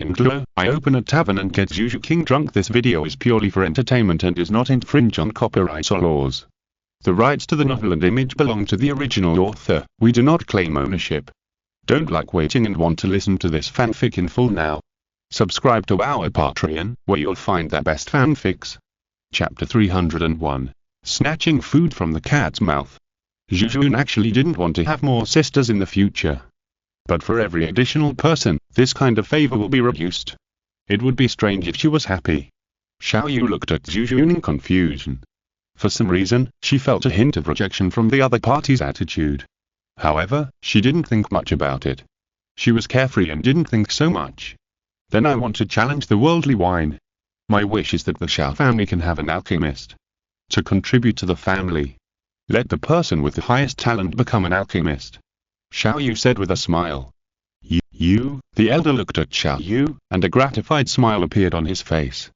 Renxue, I open a tavern and get Zhu Zhuqing drunk. This video is purely for entertainment and does not infringe on copyright or laws. The rights to the novel and image belong to the original author. We do not claim ownership. Don't like waiting and want to listen to this fanfic in full now? Subscribe to our Patreon, where you'll find the best fanfics. Chapter 301. Snatching food from the cat's mouth. Zhu Zhuqing actually didn't want to have more sisters in the future. But for every additional person, this kind of favor will be reduced. It would be strange if she was happy. Xiao Wu looked at Zhu Zhuqing in confusion. For some reason, she felt a hint of rejection from the other party's attitude. However, she didn't think much about it. She was carefree and didn't think so much. Then I want to challenge the worldly wine. My wish is that the Xiao family can have an alchemist. To contribute to the family. Let the person with the highest talent become an alchemist. Xiao Wu said with a smile. You? The elder looked at Xiao Wu, and a gratified smile appeared on his face.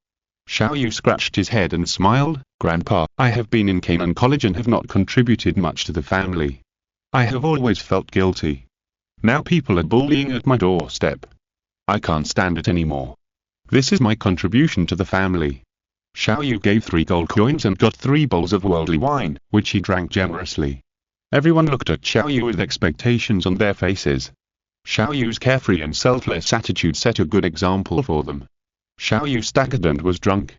Xiao Wu scratched his head and smiled. Grandpa, I have been in Qian College and have not contributed much to the family. I have always felt guilty. Now people are bullying at my doorstep. I can't stand it anymore. This is my contribution to the family. Xiao Wu gave 3 gold coins and got 3 bowls of worldly wine, which he drank generously. Everyone looked at Xiao Wu with expectations on their faces. Xiao Wu's carefree and selfless attitude set a good example for them. Xiao Wu staggered and was drunk.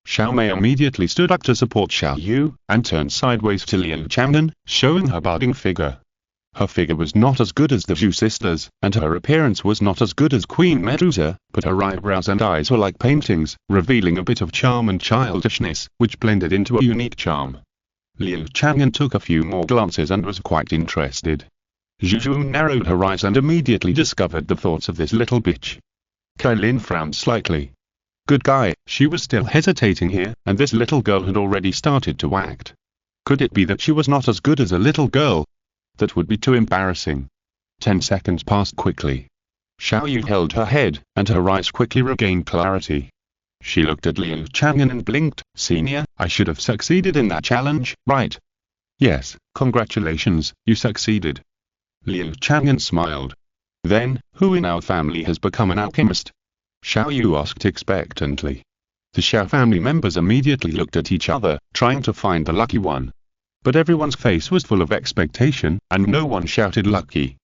Xiao Mei immediately stood up to support Xiao Wu, and turned sideways to Liu Chang'an, showing her budding figure. Her figure was not as good as the Zhu sisters, and her appearance was not as good as Queen Medusa, but her eyebrows and eyes were like paintings, revealing a bit of charm and childishness, which blended into a unique charm. Liu Chang'an took a few more glances and was quite interested. Zhu Zhuqing narrowed her eyes and immediately discovered the thoughts of this little bitch. Kailin frowned slightly. Good guy, she was still hesitating here, and this little girl had already started to act. Could it be that she was not as good as a little girl? That would be too embarrassing. 10 seconds passed quickly. Xiao Wu held her head, and her eyes quickly regained clarity. She looked at Liu Chang'an and blinked. Senior, I should have succeeded in that challenge, right? Yes, congratulations, you succeeded. Liu Chang'an smiled. Then, who in our family has become an alchemist? Xiao Wu asked expectantly. The Xiao family members immediately looked at each other, trying to find the lucky one. But everyone's face was full of expectation, and no one shouted lucky.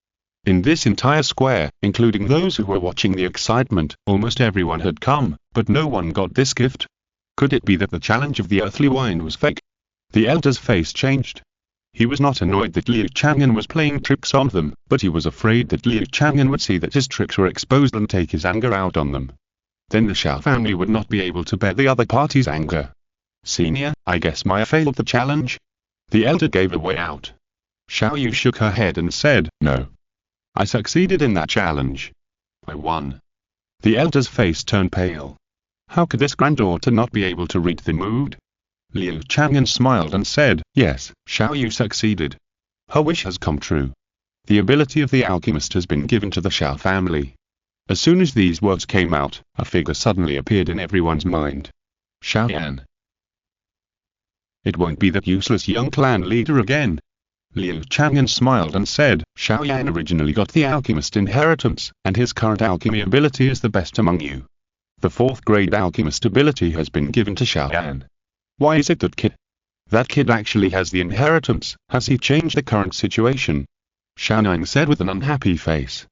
In this entire square, including those who were watching the excitement, almost everyone had come, but no one got this gift. Could it be that the challenge of the earthly wine was fake? The elder's face changed. He was not annoyed that Liu Chang'an was playing tricks on them, but he was afraid that Liu Chang'an would see that his tricks were exposed and take his anger out on them. Then the Xiao family would not be able to bear the other party's anger. Senior, I guess Maya failed the challenge? The elder gave a way out. Xiao Wu shook her head and said, No. I succeeded in that challenge. I won. The elder's face turned pale. How could this granddaughter not be able to read the mood? Liu Chang'an smiled and said, Yes, Xiao Wu succeeded. Her wish has come true. The ability of the alchemist has been given to the Xiao family. As soon as these words came out, a figure suddenly appeared in everyone's mind. Xiao Yan. It won't be that useless young clan leader again. Liu Chang'an smiled and said, Xiao Yan originally got the alchemist inheritance, and his current alchemy ability is the best among you. The 4th grade alchemist ability has been given to Xiao Yan. Why is it that kid actually has the inheritance? Has he changed the current situation? Xiao Yan said with an unhappy face.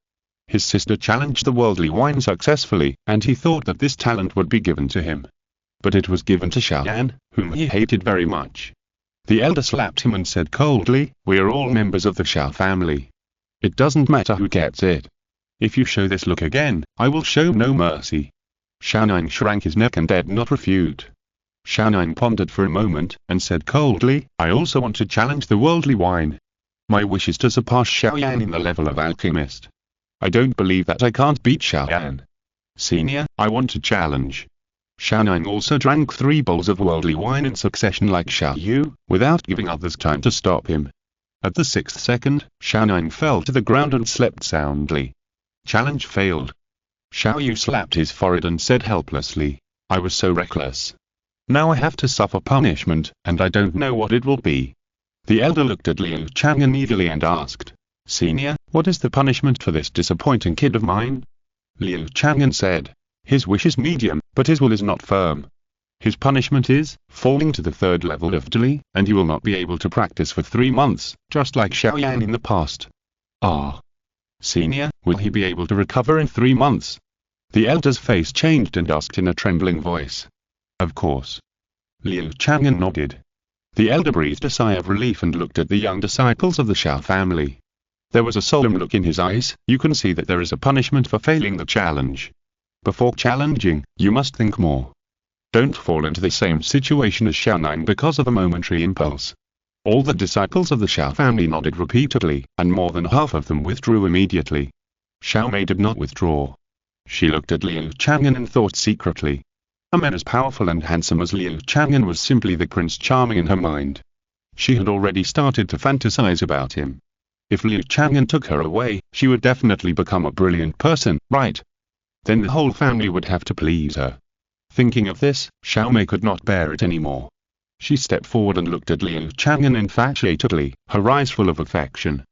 His sister challenged the worldly wine successfully, and he thought that this talent would be given to him. But it was given to Xiao Yan, whom he hated very much. The elder slapped him and said coldly, We are all members of the Xiao family. It doesn't matter who gets it. If you show this look again, I will show no mercy. Xiao Yan shrank his neck and dared not refute. Xiao Yan pondered for a moment, and said coldly, I also want to challenge the worldly wine. My wish is to surpass Xiao Yan in the level of alchemist. I don't believe that I can't beat Xiao Yan. Senior, I want to challenge. Xiao Yan also drank 3 bowls of worldly wine in succession like Xiao Wu, without giving others time to stop him. At the 6th second, Xiao Yan fell to the ground and slept soundly. Challenge failed. Xiao Wu slapped his forehead and said helplessly, I was so reckless. Now I have to suffer punishment, and I don't know what it will be. The elder looked at Liu Chang'an eagerly and asked, Senior, what is the punishment for this disappointing kid of mine? Liu Chang'an said, His wish is medium, but his will is not firm. His punishment is falling to the 3rd level of Dali, and he will not be able to practice for 3 months, just like Xiao Yan in the past. Ah. Senior, will he be able to recover in 3 months? The elder's face changed and asked in a trembling voice. Of course. Liu Chang'an nodded. The elder breathed a sigh of relief and looked at the young disciples of the Xiao family. There was a solemn look in his eyes. You can see that there is a punishment for failing the challenge. Before challenging, you must think more. Don't fall into the same situation as Xiao because of a momentary impulse. All the disciples of the Xiao family nodded repeatedly, and more than half of them withdrew immediately. Xiao Mei did not withdraw. She looked at Liu Chang'an and thought secretly. A man as powerful and handsome as Liu Chang'an was simply the Prince Charming in her mind. She had already started to fantasize about him. If Liu Chang'an took her away, she would definitely become a brilliant person, right? Then the whole family would have to please her. Thinking of this, Xiao Mei could not bear it anymore. She stepped forward and looked at Liu Chang'an infatuatedly, her eyes full of affection.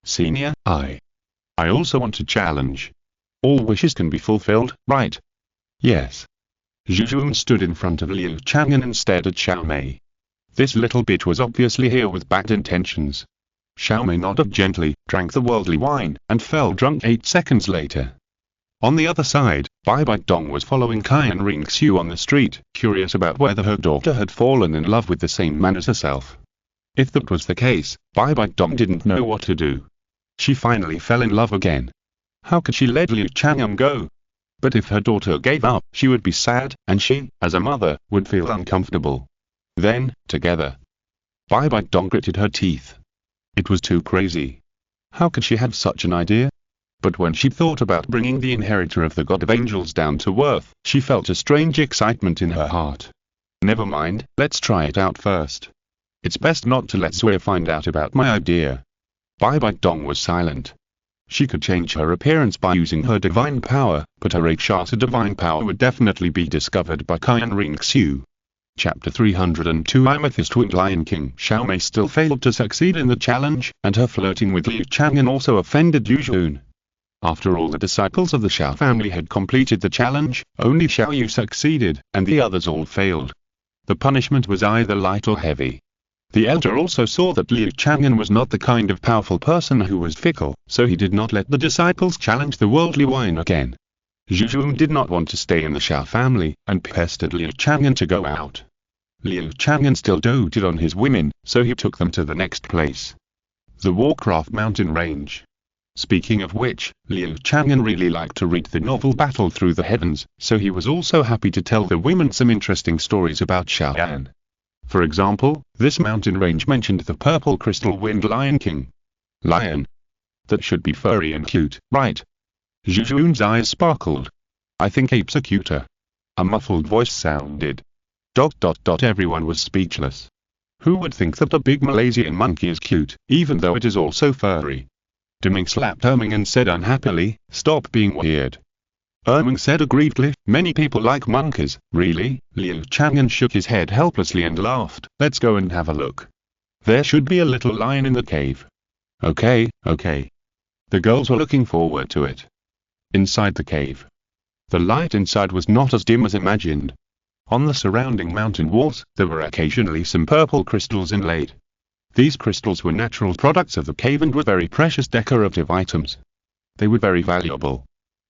Senior, I also want to challenge. All wishes can be fulfilled, right? Yes. Zhu Zhuqing stood in front of Liu Chang'an and stared at Xiao Mei. This little bitch was obviously here with bad intentions. Xiao Mei nodded gently, drank the worldly wine, and fell drunk 8 seconds later. On the other side, Bibi Dong was following Qian Renxue on the street, curious about whether her daughter had fallen in love with the same man as herself. If that was the case, Bibi Dong didn't know what to do. She finally fell in love again. How could she let Liu Chang'an go? But if her daughter gave up, she would be sad, and she, as a mother, would feel uncomfortable. Then, together. Bibi Dong gritted her teeth. It was too crazy. How could she have such an idea? But when she thought about bringing the inheritor of the God of Angels down to earth, she felt a strange excitement in her heart. Never mind, let's try it out first. It's best not to let Zui find out about my idea. Bibi Dong was silent. She could change her appearance by using her divine power, but her Rakshasa divine power would definitely be discovered by Qian Renxue. Chapter 302 Amethyst Winged Lion King. Xiao Mei still failed to succeed in the challenge, and her flirting with Liu Chang'an also offended Zhu Zhuqing. After all the disciples of the Xiao family had completed the challenge, only Xiao Yu succeeded, and the others all failed. The punishment was either light or heavy. The elder also saw that Liu Chang'an was not the kind of powerful person who was fickle, so he did not let the disciples challenge the worldly wine again. Zhu Zhuqing did not want to stay in the Xiao family, and pestered Liu Chang'an to go out. Liu Chang'an still doted on his women, so he took them to the next place. The Warcraft Mountain Range. Speaking of which, Liu Chang'an really liked to read the novel Battle Through the Heavens, so he was also happy to tell the women some interesting stories about Xiao Yan. For example, this mountain range mentioned the purple crystal winged lion king. Lion. That should be furry and cute, right? Zhu Zhuqing's eyes sparkled. I think apes are cuter. A muffled voice sounded. ... Everyone was speechless. Who would think that a big Malaysian monkey is cute, even though it is also furry? Deming slapped Erming and said unhappily, stop being weird. Erming said aggrievedly, many people like monkeys, really? Liu Chang'an shook his head helplessly and laughed. Let's go and have a look. There should be a little lion in the cave. Okay. The girls were looking forward to it. Inside the cave. The light inside was not as dim as imagined. On the surrounding mountain walls, there were occasionally some purple crystals inlaid. These crystals were natural products of the cave and were very precious decorative items. They were very valuable.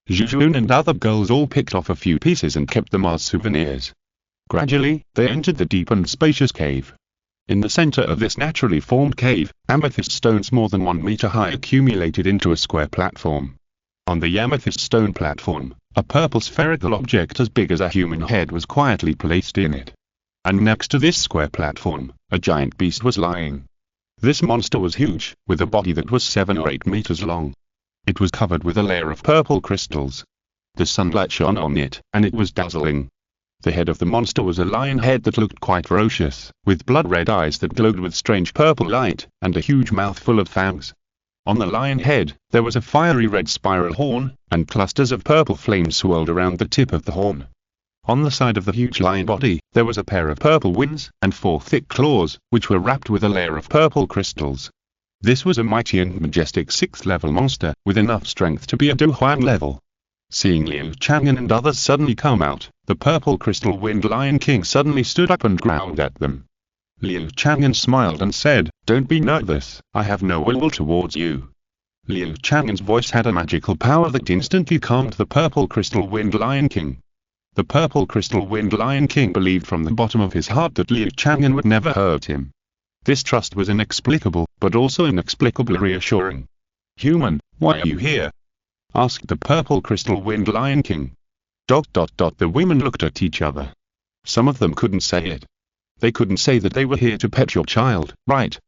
Zhu Zhuqing and other girls all picked off a few pieces and kept them as souvenirs. Gradually, they entered the deep and spacious cave. In the center of this naturally formed cave, amethyst stones more than 1 meter high accumulated into a square platform. On the amethyst stone platform, a purple spherical object as big as a human head was quietly placed in it. And next to this square platform, a giant beast was lying. This monster was huge, with a body that was 7 or 8 meters long. It was covered with a layer of purple crystals. The sunlight shone on it, and it was dazzling. The head of the monster was a lion head that looked quite ferocious, with blood-red eyes that glowed with strange purple light, and a huge mouth full of fangs. On the lion head, there was a fiery red spiral horn, and clusters of purple flames swirled around the tip of the horn. On the side of the huge lion body, there was a pair of purple wings, and 4 thick claws, which were wrapped with a layer of purple crystals. This was a mighty and majestic 6th level monster, with enough strength to be a Douhuan level. Seeing Liu Chang'an and others suddenly come out, the purple crystal winged Lion King suddenly stood up and growled at them. Liu Chang'an smiled and said, "Don't be nervous, I have no ill will towards you." Liu Chang'an's voice had a magical power that instantly calmed the purple crystal winged Lion King. The purple crystal winged Lion King believed from the bottom of his heart that Liu Chang'an would never hurt him. This trust was inexplicable, but also inexplicably reassuring. "Human, why are you here?" asked the purple crystal winged Lion King. ... The women looked at each other. Some of them couldn't say it. They couldn't say that they were here to pet your child, right?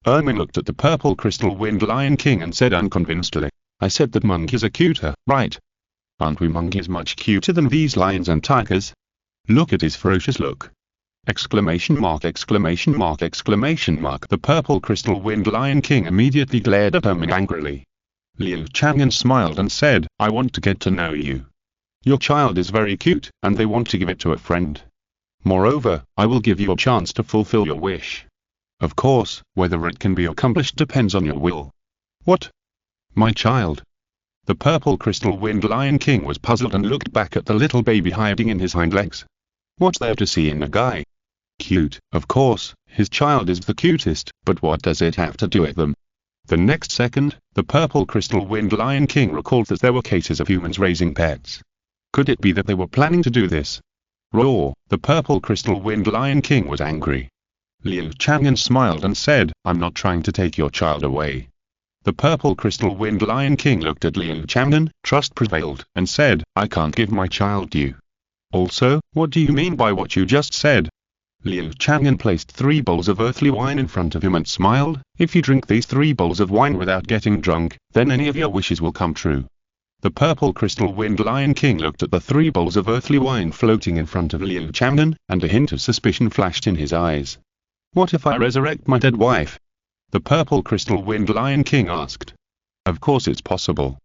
Ermin looked at the purple crystal winged Lion King and said unconvincedly, "I said that monkeys are cuter, right? Aren't we monkeys much cuter than these lions and tigers? Look at his ferocious look!" Exclamation mark, exclamation mark, exclamation mark. The purple crystal winged Lion King immediately glared at Ermin angrily. Liu Chang'an smiled and said, "I want to get to know you. Your child is very cute, and they want to give it to a friend. Moreover, I will give you a chance to fulfill your wish. Of course, whether it can be accomplished depends on your will." "What? My child?" The purple crystal winged Lion King was puzzled and looked back at the little baby hiding in his hind legs. What's there to see in a guy? Cute, of course, his child is the cutest, but what does it have to do with them? The next second, the purple crystal winged Lion King recalled that there were cases of humans raising pets. Could it be that they were planning to do this? Roar! The purple crystal winged Lion King was angry. Liu Chang'an smiled and said, "I'm not trying to take your child away." The purple crystal winged Lion King looked at Liu Chang'an, trust prevailed, and said, "I can't give my child to you." "Also, what do you mean by what you just said?" Liu Chang'an placed 3 bowls of earthly wine in front of him and smiled, "If you drink these 3 bowls of wine without getting drunk, then any of your wishes will come true." The purple crystal winged Lion King looked at the 3 bowls of earthly wine floating in front of Liu Chang'an, and a hint of suspicion flashed in his eyes. "What if I resurrect my dead wife?" the purple crystal winged Lion King asked. "Of course it's possible.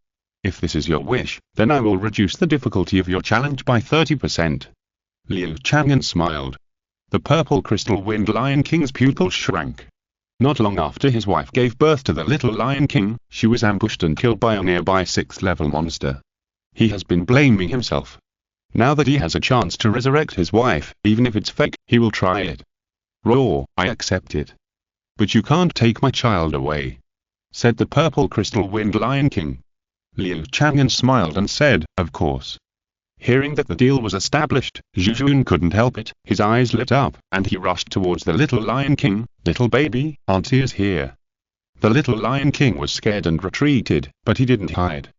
If this is your wish, then I will reduce the difficulty of your challenge by 30%. Liu Chang'an smiled. The purple crystal winged Lion King's pupils shrank. Not long after his wife gave birth to the little Lion King, she was ambushed and killed by a nearby 6th-level monster. He has been blaming himself. Now that he has a chance to resurrect his wife, even if it's fake, he will try it. Roar! I accept it. "But you can't take my child away," said the purple crystal winged Lion King. Liu Chang'an smiled and said, "Of course." Hearing that the deal was established, Zhu Zhuqing couldn't help it, his eyes lit up, and he rushed towards the little Lion King. "Little baby, Auntie is here." The little Lion King was scared and retreated, but he didn't hide.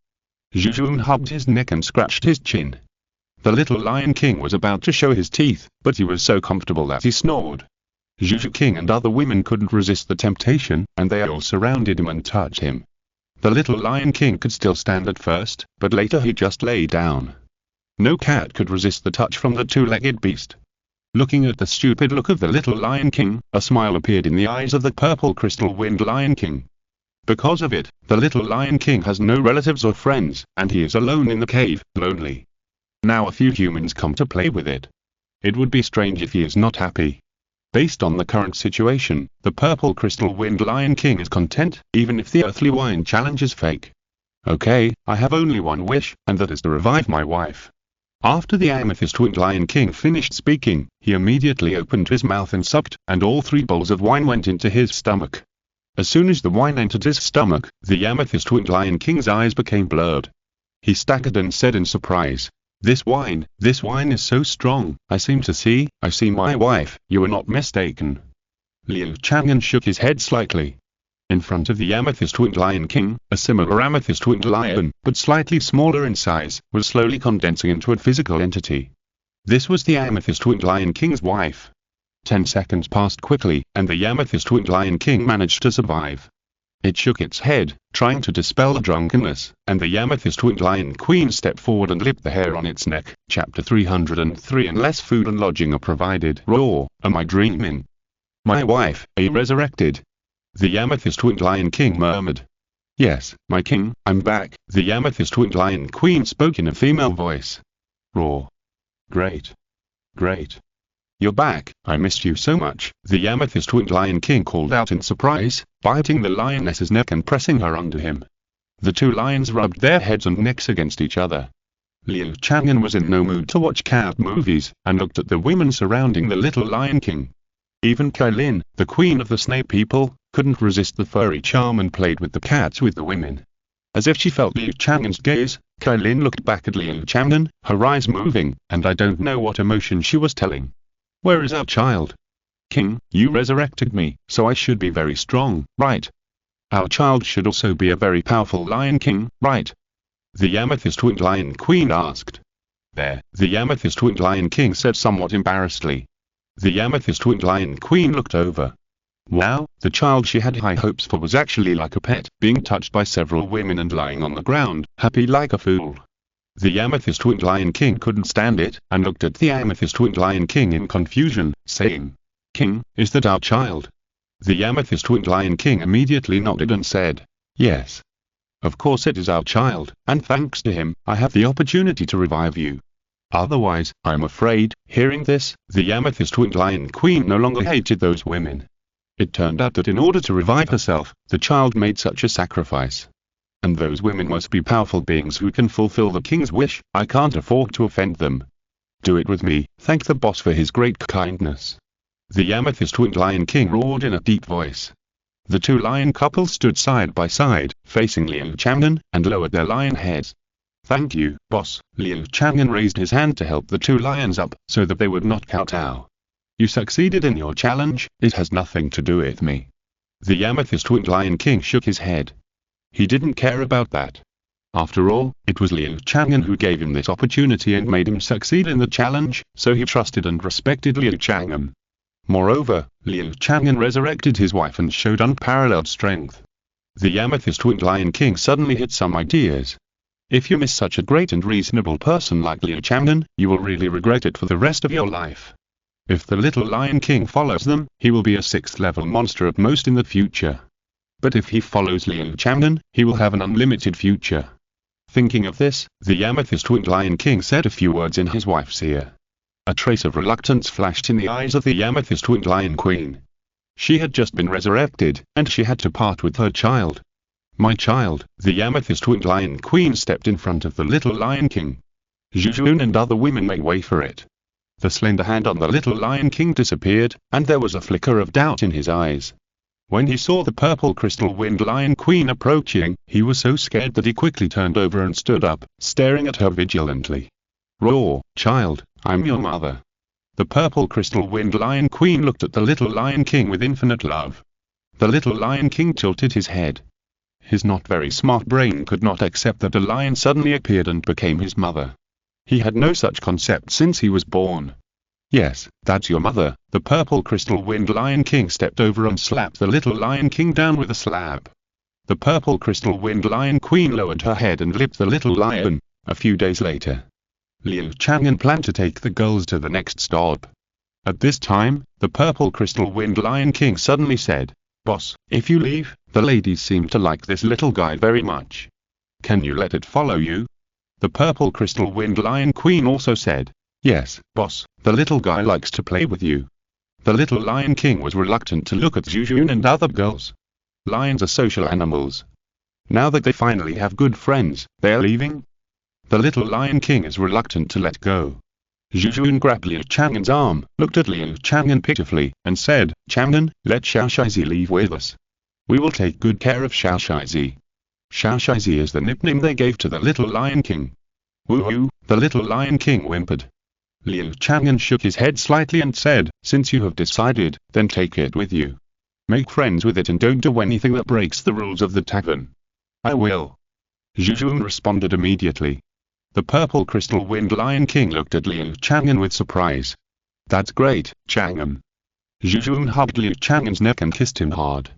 Zhu Zhuqing hugged his neck and scratched his chin. The little Lion King was about to show his teeth, but he was so comfortable that he snored. Zhu Zhuqing and other women couldn't resist the temptation, and they all surrounded him and touched him. The little Lion King could still stand at first, but later he just lay down. No cat could resist the touch from the 2-legged beast. Looking at the stupid look of the little Lion King, a smile appeared in the eyes of the purple crystal winged Lion King. Because of it, the little Lion King has no relatives or friends, and he is alone in the cave, lonely. Now a few humans come to play with it. It would be strange if he is not happy. Based on the current situation, the purple crystal winged Lion King is content, even if the earthly wine challenge is fake. "Okay, I have only one wish, and that is to revive my wife." After the amethyst-winged Lion King finished speaking, he immediately opened his mouth and sucked, and all 3 bowls of wine went into his stomach. As soon as the wine entered his stomach, the amethyst-winged Lion King's eyes became blurred. He staggered and said in surprise, This wine is so strong, I see my wife, you are not mistaken." Liu Chang'an shook his head slightly. In front of the amethyst-winged Lion King, a similar amethyst-winged lion, but slightly smaller in size, was slowly condensing into a physical entity. This was the amethyst-winged Lion King's wife. 10 seconds passed quickly, and the amethyst-winged Lion King managed to survive. It shook its head, trying to dispel the drunkenness, and the amethyst-winged Lion Queen stepped forward and lipped the hair on its neck. Chapter 303. Unless food and lodging are provided. Roar! Am I dreaming? My wife, are you resurrected? The amethyst-winged Lion King murmured. Yes, my king, I'm back, the amethyst-winged Lion Queen spoke in a female voice. Roar. Great. Great. You're back, I missed you so much, the amethyst-winged Lion King called out in surprise, biting the lioness's neck and pressing her under him. The 2 lions rubbed their heads and necks against each other. Liu Chang'an was in no mood to watch cat movies, and looked at the women surrounding the little Lion King. Even Kailin, the queen of the snake people, couldn't resist the furry charm and played with the cats with the women. As if she felt Liu Chang'an's gaze, Kailin looked back at Liu Chang'an, her eyes moving, and I don't know what emotion she was telling. Where is our child? King, you resurrected me, so I should be very strong, right? Our child should also be a very powerful Lion King, right? The amethyst-winged Lion Queen asked. There, the amethyst-winged Lion King said somewhat embarrassedly. The amethyst-winged Lion Queen looked over. Wow, the child she had high hopes for was actually like a pet, being touched by several women and lying on the ground, happy like a fool. The amethyst-winged Lion King couldn't stand it, and looked at the amethyst-winged Lion King in confusion, saying, King, is that our child? The amethyst-winged Lion King immediately nodded and said, yes. Of course it is our child, and thanks to him, I have the opportunity to revive you. Otherwise, I'm afraid, hearing this, the amethyst-winged Lion Queen no longer hated those women. It turned out that in order to revive herself, the child made such a sacrifice. And those women must be powerful beings who can fulfill the king's wish. I can't afford to offend them. Do it with me, thank the boss for his great kindness. The amethyst-winged Lion King roared in a deep voice. The two lion couples stood side by side, facing Liu Chang'an, and lowered their lion heads. Thank you, boss. Liu Chang'an raised his hand to help the two lions up, so that they would not kowtow. You succeeded in your challenge, it has nothing to do with me. The amethyst-winged Lion King shook his head. He didn't care about that. After all, it was Liu Chang'an who gave him this opportunity and made him succeed in the challenge, so he trusted and respected Liu Chang'an. Moreover, Liu Chang'an resurrected his wife and showed unparalleled strength. The amethyst-winged Lion King suddenly had some ideas. If you miss such a great and reasonable person like Liu Chang'an, you will really regret it for the rest of your life. If the little Lion King follows them, he will be a 6th-level monster at most in the future. But if he follows Liu Chang'an, he will have an unlimited future. Thinking of this, the amethyst-winged Lion King said a few words in his wife's ear. A trace of reluctance flashed in the eyes of the amethyst-winged Lion Queen. She had just been resurrected, and she had to part with her child. My child, the amethyst-winged Lion Queen stepped in front of the little Lion King. Zhu Zhuqing and other women made way for it. The slender hand on the little Lion King disappeared, and there was a flicker of doubt in his eyes. When he saw the purple crystal-winged Lion Queen approaching, he was so scared that he quickly turned over and stood up, staring at her vigilantly. Roar, child, I'm your mother. The purple crystal-winged Lion Queen looked at the little Lion King with infinite love. The little Lion King tilted his head. His not very smart brain could not accept that a lion suddenly appeared and became his mother. He had no such concept since he was born. Yes, that's your mother. The purple crystal-winged Lion King stepped over and slapped the little Lion King down with a slap. The purple crystal-winged Lion Queen lowered her head and licked the little lion. A few days later, Liu Chang'an planned to take the girls to the next stop. At this time, the purple crystal-winged Lion King suddenly said, Boss, if you leave, the ladies seem to like this little guy very much. Can you let it follow you? The purple crystal-winged Lion Queen also said, Yes, boss, the little guy likes to play with you. The little Lion King was reluctant to look at Zhu Zhuqing and other girls. Lions are social animals. Now that they finally have good friends, they are leaving. The little Lion King is reluctant to let go. Zhu Zhuqing grabbed Liu Chang'an's arm, looked at Liu Chang'an pitifully, and said, Chang'an, let Xiao Shizi leave with us. We will take good care of Xiao Shizi. Xiao Shizi is the nickname they gave to the little Lion King. Woo-hoo, the little Lion King whimpered. Liu Chang'an shook his head slightly and said, Since you have decided, then take it with you. Make friends with it and don't do anything that breaks the rules of the tavern. I will. Zhu Zhuqing responded immediately. The purple crystal-winged Lion King looked at Liu Chang'an with surprise. That's great, Chang'an. Zhu Zhuqing hugged Liu Chang'an's neck and kissed him hard.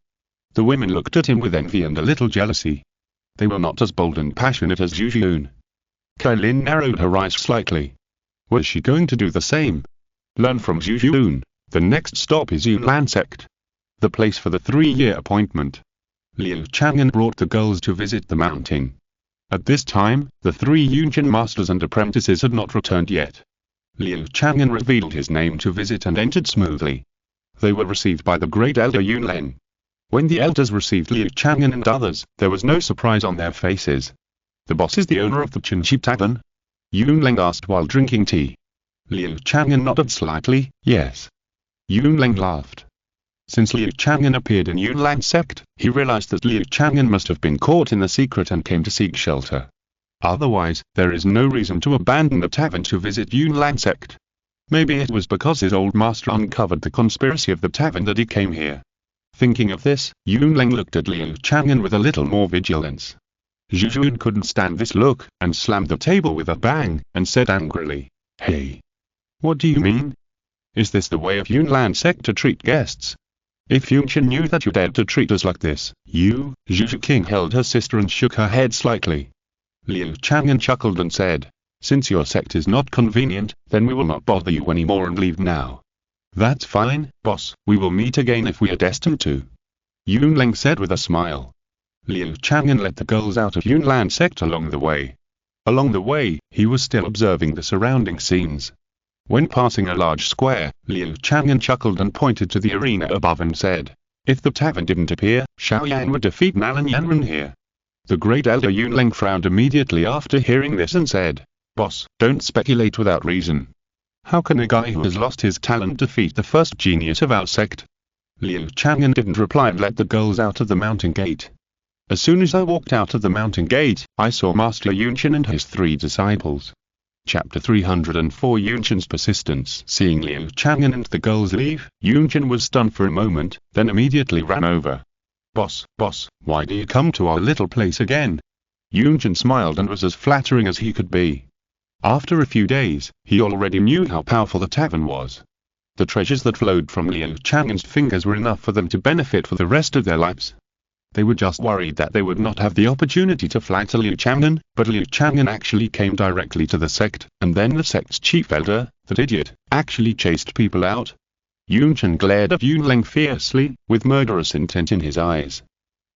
The women looked at him with envy and a little jealousy. They were not as bold and passionate as Zhu Zhuqing. Kailin narrowed her eyes slightly. Was she going to do the same? Learn from Zhu Zhuqing. The next stop is Yunlan Sect, the place for the 3-year appointment. Liu Chang'an brought the girls to visit the mountain. At this time, the 3 Yunjin masters and apprentices had not returned yet. Liu Chang'an revealed his name to visit and entered smoothly. They were received by the great elder Yunlen. When the elders received Liu Chang'an and others, there was no surprise on their faces. The boss is the owner of the Qinshi Tavern. Yunleng asked while drinking tea. Liu Chang'an nodded slightly, yes. Yunleng laughed. Since Liu Chang'an appeared in Yunlan's sect, he realized that Liu Chang'an must have been caught in the secret and came to seek shelter. Otherwise, there is no reason to abandon the tavern to visit Yunlan's sect. Maybe it was because his old master uncovered the conspiracy of the tavern that he came here. Thinking of this, Yunleng looked at Liu Chang'an with a little more vigilance. Zhu Zhuqing couldn't stand this look, and slammed the table with a bang, and said angrily, "Hey! What do you mean? Is this the way of Yunlan's sect to treat guests? If Yunchen knew that you dared to treat us like this, you..." Zhu Zhuqing held her sister and shook her head slightly. Liu Chang'an chuckled and said, "Since your sect is not convenient, then we will not bother you anymore and leave now." "That's fine, boss, we will meet again if we are destined to," Yunleng said with a smile. Liu Chang'an let the girls out of Yunlan's sect along the way. Along the way, he was still observing the surrounding scenes. When passing a large square, Liu Chang'an chuckled and pointed to the arena above and said, "If the tavern didn't appear, Xiao Yan would defeat Qian here." The great elder Yunleng frowned immediately after hearing this and said, "Boss, don't speculate without reason. How can a guy who has lost his talent defeat the first genius of our sect?" Liu Chang'an didn't reply and let the girls out of the mountain gate. As soon as I walked out of the mountain gate, I saw Master Yunchen and his 3 disciples. Chapter 304 Yunchen's Persistence. Seeing Liu Chang'an and the girls leave, Yunchen was stunned for a moment, then immediately ran over. Boss, why do you come to our little place again?" Yunchen smiled and was as flattering as he could be. After a few days, he already knew how powerful the tavern was. The treasures that flowed from Liu Chang'an's fingers were enough for them to benefit for the rest of their lives. They were just worried that they would not have the opportunity to fly to Liu Chang'an, but Liu Chang'an actually came directly to the sect, and then the sect's chief elder, that idiot, actually chased people out. Yunchen glared at Yunleng fiercely, with murderous intent in his eyes.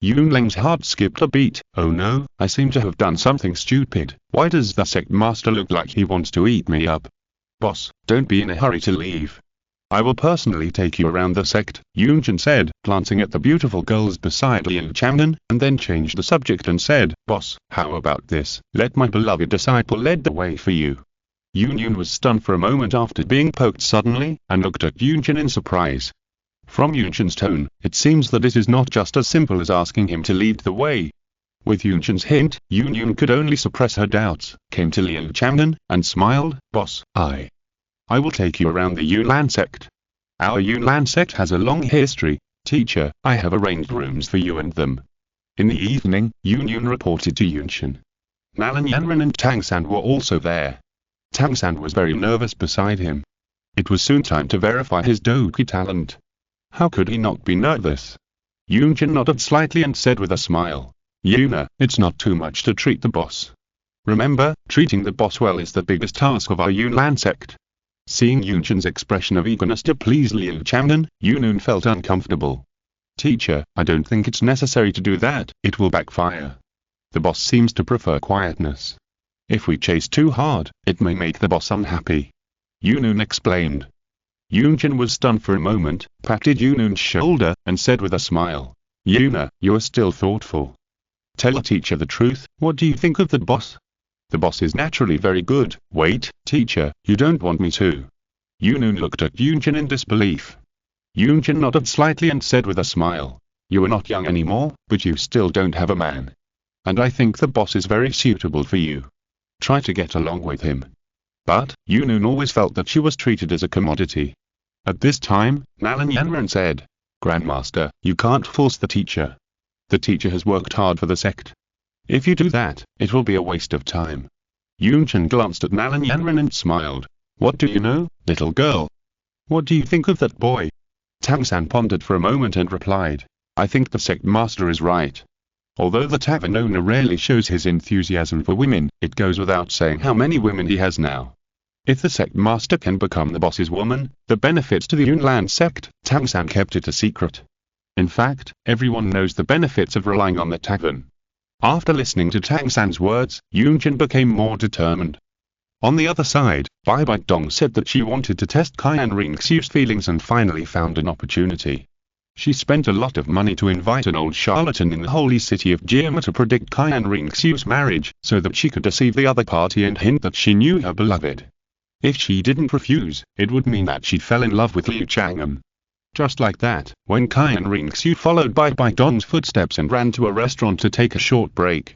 Yunleng's heart skipped a beat. "Oh no, I seem to have done something stupid. Why does the sect master look like he wants to eat me up?" "Boss, don't be in a hurry to leave. I will personally take you around the sect," Yunchen said, glancing at the beautiful girls beside Liu Chang'an, and then changed the subject and said, "Boss, how about this? Let my beloved disciple lead the way for you." Yun was stunned for a moment after being poked suddenly, and looked at Yunchen in surprise. From Yunchen's tone, it seems that it is not just as simple as asking him to lead the way. With Yunchen's hint, Yun could only suppress her doubts, came to Liu Chang'an, and smiled, "Boss, I will take you around the Yunlan sect. Our Yunlan sect has a long history, teacher. I have arranged rooms for you and them." In the evening, Yun reported to Yunchen. Qian and Tangsan were also there. Tangsan was very nervous beside him. It was soon time to verify his Doki talent. How could he not be nervous? Yunchen nodded slightly and said with a smile, "Yuna, it's not too much to treat the boss. Remember, treating the boss well is the biggest task of our Yunlan sect." Seeing Yunchen's expression of eagerness to please Liu Chang'an, Yun felt uncomfortable. "Teacher, I don't think it's necessary to do that. It will backfire. The boss seems to prefer quietness. If we chase too hard, it may make the boss unhappy," Yun explained. Yunchen was stunned for a moment, patted Yun's shoulder, and said with a smile, "Yuna, you are still thoughtful. Tell a teacher the truth. What do you think of the boss?" "The boss is naturally very good." "Wait, teacher, you don't want me to?" Yun looked at Yunchen in disbelief. Yunchen nodded slightly and said with a smile, "You are not young anymore, but you still don't have a man. And I think the boss is very suitable for you. Try to get along with him." But, Yun always felt that she was treated as a commodity. At this time, Qian said, "Grandmaster, you can't force the teacher. The teacher has worked hard for the sect. If you do that, it will be a waste of time." Yunchen glanced at Qian and smiled. "What do you know, little girl? What do you think of that boy?" Tangsan pondered for a moment and replied, "I think the sect master is right. Although the tavern owner rarely shows his enthusiasm for women, it goes without saying how many women he has now. If the sect master can become the boss's woman, the benefits to the Yunlan sect." Tangsan kept it a secret. In fact, everyone knows the benefits of relying on the tavern. After listening to Tangsan's words, Yunchen became more determined. On the other side, Bibi Dong said that she wanted to test Qian Renxue's feelings and finally found an opportunity. She spent a lot of money to invite an old charlatan in the holy city of Jima to predict Qian Renxue's marriage, so that she could deceive the other party and hint that she knew her beloved. If she didn't refuse, it would mean that she fell in love with Liu Chang'an. Just like that, when Qian Renxue followed Bibi Dong's footsteps and ran to a restaurant to take a short break,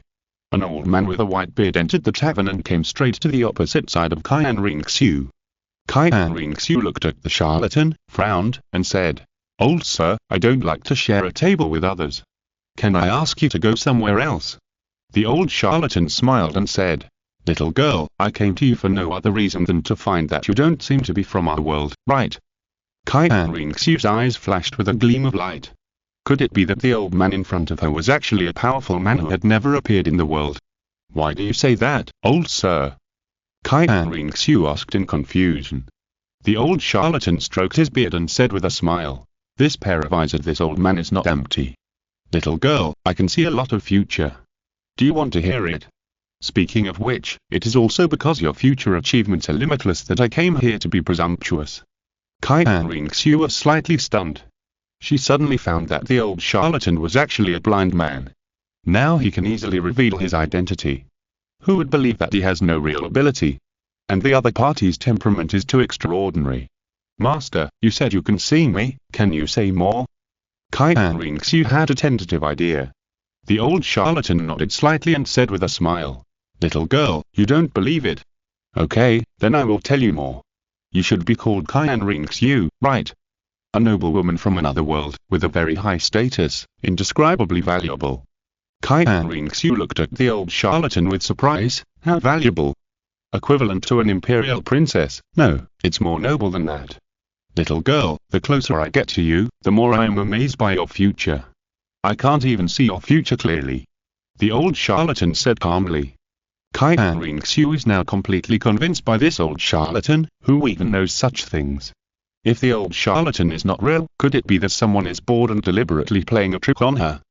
an old man with a white beard entered the tavern and came straight to the opposite side of Qian Renxue. Qian Renxue looked at the charlatan, frowned, and said, "Old sir, I don't like to share a table with others. Can I ask you to go somewhere else?" The old charlatan smiled and said, "Little girl, I came to you for no other reason than to find that you don't seem to be from our world, right?" Qian Renxue's eyes flashed with a gleam of light. Could it be that the old man in front of her was actually a powerful man who had never appeared in the world? "Why do you say that, old sir?" Qian Renxue asked in confusion. The old charlatan stroked his beard and said with a smile, "This pair of eyes of this old man is not empty. Little girl, I can see a lot of future. Do you want to hear it? Speaking of which, it is also because your future achievements are limitless that I came here to be presumptuous." Qian Renxue was slightly stunned. She suddenly found that the old charlatan was actually a blind man. Now he can easily reveal his identity. Who would believe that he has no real ability? And the other party's temperament is too extraordinary. "Master, you said you can see me, can you say more?" Qian Renxue had a tentative idea. The old charlatan nodded slightly and said with a smile, "Little girl, you don't believe it? Okay, then I will tell you more. You should be called Qian Renxue, right? A noble woman from another world, with a very high status, indescribably valuable." Qian Renxue looked at the old charlatan with surprise. "How valuable? Equivalent to an imperial princess? No, it's more noble than that. Little girl, the closer I get to you, the more I am amazed by your future. I can't even see your future clearly," the old charlatan said calmly. Qian Renxue is now completely convinced by this old charlatan, who even knows such things. If the old charlatan is not real, could it be that someone is bored and deliberately playing a trick on her?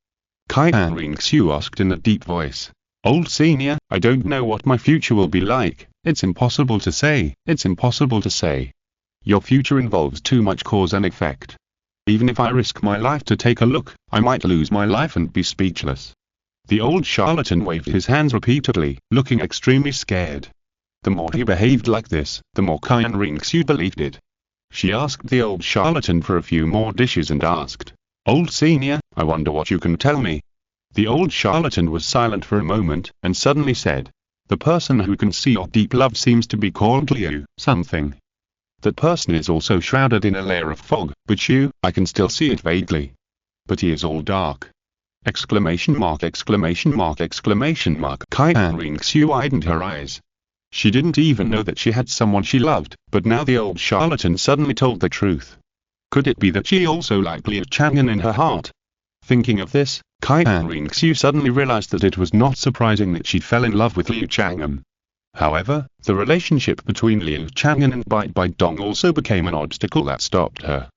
Qian Renxue asked in a deep voice, "Old senior, I don't know what my future will be like. It's impossible to say, it's impossible to say. Your future involves too much cause and effect. Even if I risk my life to take a look, I might lose my life and be speechless." The old charlatan waved his hands repeatedly, looking extremely scared. The more he behaved like this, the more Qian Renxue believed it. She asked the old charlatan for a few more dishes and asked, "Old senior, I wonder what you can tell me." The old charlatan was silent for a moment, and suddenly said, "The person who can see your deep love seems to be called Liu something. That person is also shrouded in a layer of fog, but I can still see it vaguely. But he is all dark." Exclamation mark, exclamation mark, exclamation mark. Qian Renxue widened her eyes. She didn't even know that she had someone she loved, but now the old charlatan suddenly told the truth. Could it be that she also liked Liu Chang'an in her heart? Thinking of this, Qian Renxue suddenly realized that it was not surprising that she fell in love with Liu Chang'an. However, the relationship between Liu Chang'an and Bibi Dong also became an obstacle that stopped her.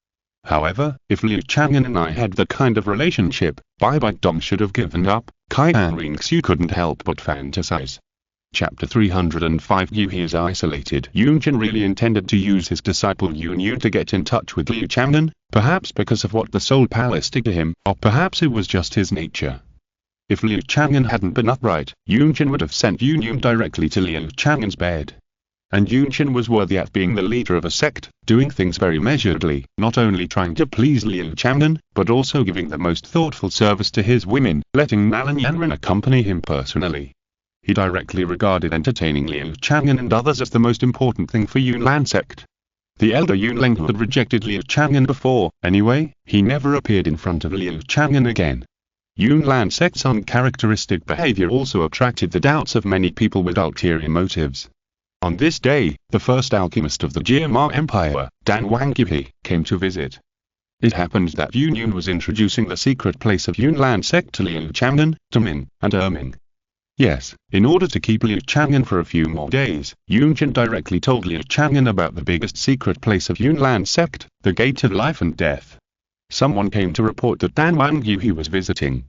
However, if Liu Chang'an and I had the kind of relationship, Bibi Dong should have given up. Qian Renxue couldn't help but fantasize. Chapter 305. He is isolated. Yunjin really intended to use his disciple Yu to get in touch with Liu Chang'an, perhaps because of what the Soul Palace did to him, or perhaps it was just his nature. If Liu Chang'an hadn't been upright, Yunjin would have sent Yu directly to Liu Chang'an's bed. And Yunjin was worthy at being the leader of a sect, doing things very measuredly, not only trying to please Liu Chang'an, but also giving the most thoughtful service to his women, letting Mal and Yanren accompany him personally. He directly regarded entertaining Liu Chang'an and others as the most important thing for Yunlan sect. The elder Yunleng who had rejected Liu Chang'an before, anyway, he never appeared in front of Liu Chang'an again. Yunlan sect's uncharacteristic behavior also attracted the doubts of many people with ulterior motives. On this day, the first alchemist of the Jima Empire, Dan Wangqipi, came to visit. It happened that Yun was introducing the secret place of Yunlan sect to Liu Chang'an, Tamin, and Erming. Yes, in order to keep Liu Chang'an for a few more days, Yunjin directly told Liu Chang'an about the biggest secret place of Yunlan sect, the Gate of Life and Death. Someone came to report that Dan Wangqipi was visiting.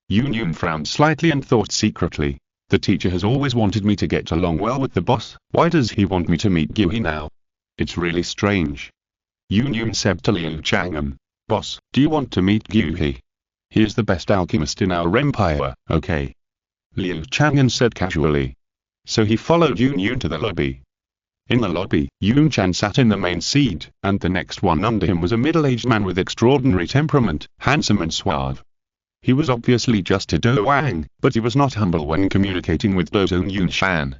Yun frowned slightly and thought secretly, "The teacher has always wanted me to get along well with the boss, why does he want me to meet Yui now? It's really strange." Yun said to Liu Chang'an, Boss, do you want to meet Guhi? He is the best alchemist in our empire, okay? Liu Chang'an said casually. So he followed Yun Yun to the lobby. In the lobby, Yun Chan sat in the main seat, and the next one under him was a middle-aged man with extraordinary temperament, handsome and suave. He was obviously just a Dou Wang, but he was not humble when communicating with Dou's own Yun Shan.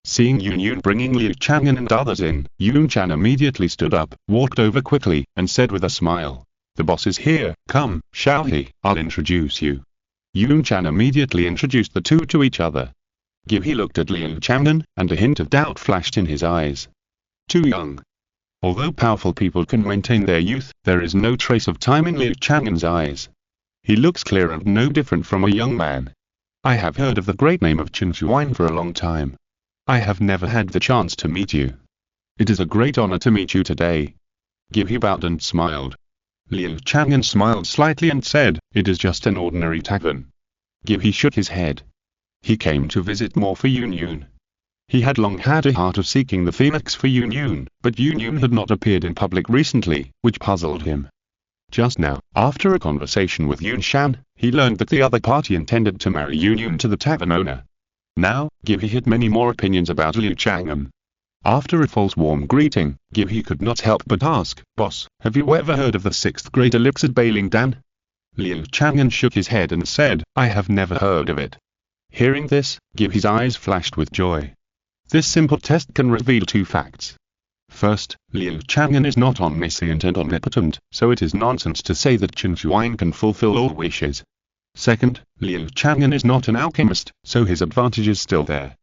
Seeing Yun Yun bringing Liu Chang'an and others in, Yun Chan immediately stood up, walked over quickly, and said with a smile, "The boss is here, come, shall he? I'll introduce you." Yun Chan immediately introduced the two to each other. He looked at Liu Chang'an, and a hint of doubt flashed in his eyes. Too young. Although powerful people can maintain their youth, there is no trace of time in Liu Chang'an's eyes. He looks clear and no different from a young man. I have heard of the great name of Qian Renxue for a long time. I have never had the chance to meet you. It is a great honor to meet you today. He bowed and smiled. Liu Chang'an smiled slightly and said, "It is just an ordinary tavern." He shook his head. He came to visit more for Yun Yun. He had long had a heart of seeking the phoenix for Yun Yun, but Yun Yun had not appeared in public recently, which puzzled him. Just now, after a conversation with Yun Shan, he learned that the other party intended to marry Yun Yun to the tavern owner. Now, he had many more opinions about Liu Chang'an. After a false warm greeting, he could not help but ask, "Boss, have you ever heard of the 6th great elixir Bailing Dan?" Liu Chang'an shook his head and said, "I have never heard of it." Hearing this, his eyes flashed with joy. This simple test can reveal two facts. First, Liu Chang'an is not omniscient and omnipotent, so it is nonsense to say that Qian Renxue can fulfill all wishes. Second, Liu Chang'an is not an alchemist, so his advantage is still there.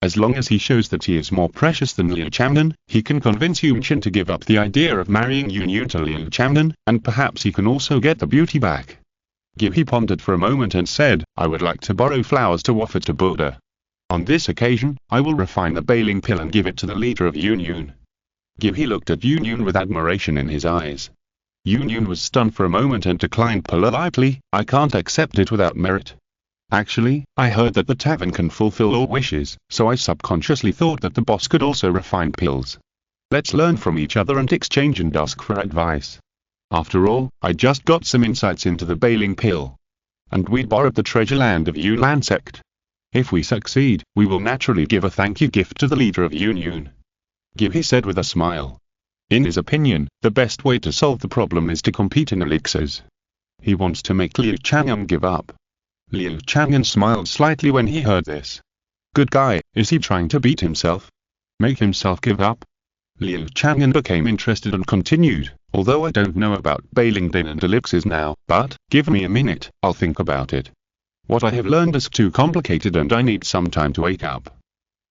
As long as he shows that he is more precious than Liu Chang'an, he can convince Yun Chan to give up the idea of marrying Yun Yun to Liu Chang'an, and perhaps he can also get the beauty back. He pondered for a moment and said, "I would like to borrow flowers to offer to Buddha. On this occasion, I will refine the bailing pill and give it to the leader of Yun Yun." He looked at Yun Yun with admiration in his eyes. Yun Yun was stunned for a moment and declined politely, "I can't accept it without merit. Actually, I heard that the tavern can fulfill all wishes, so I subconsciously thought that the boss could also refine pills. Let's learn from each other and exchange and ask for advice. After all, I just got some insights into the bailing pill. And we borrowed the treasure land of Yulan sect. If we succeed, we will naturally give a thank you gift to the leader of Yun Yun." He said with a smile. In his opinion, the best way to solve the problem is to compete in elixirs. He wants to make Liu Chang'an give up. Liu Chang'an smiled slightly when he heard this. Good guy, is he trying to beat himself? Make himself give up? Liu Chang'an became interested and continued, "Although I don't know about bailing din and elixirs now, but, give me a minute, I'll think about it. What I have learned is too complicated and I need some time to wake up."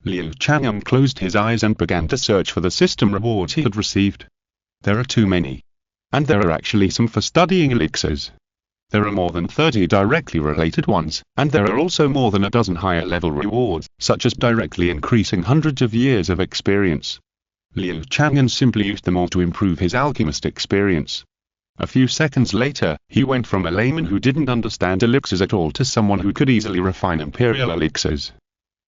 Liu Chang'an closed his eyes and began to search for the system rewards he had received. There are too many. And there are actually some for studying elixirs. There are more than 30 directly related ones, and there are also more than a dozen higher-level rewards, such as directly increasing hundreds of years of experience. Liu Chang'an simply used them all to improve his alchemist experience. A few seconds later, he went from a layman who didn't understand elixirs at all to someone who could easily refine imperial elixirs.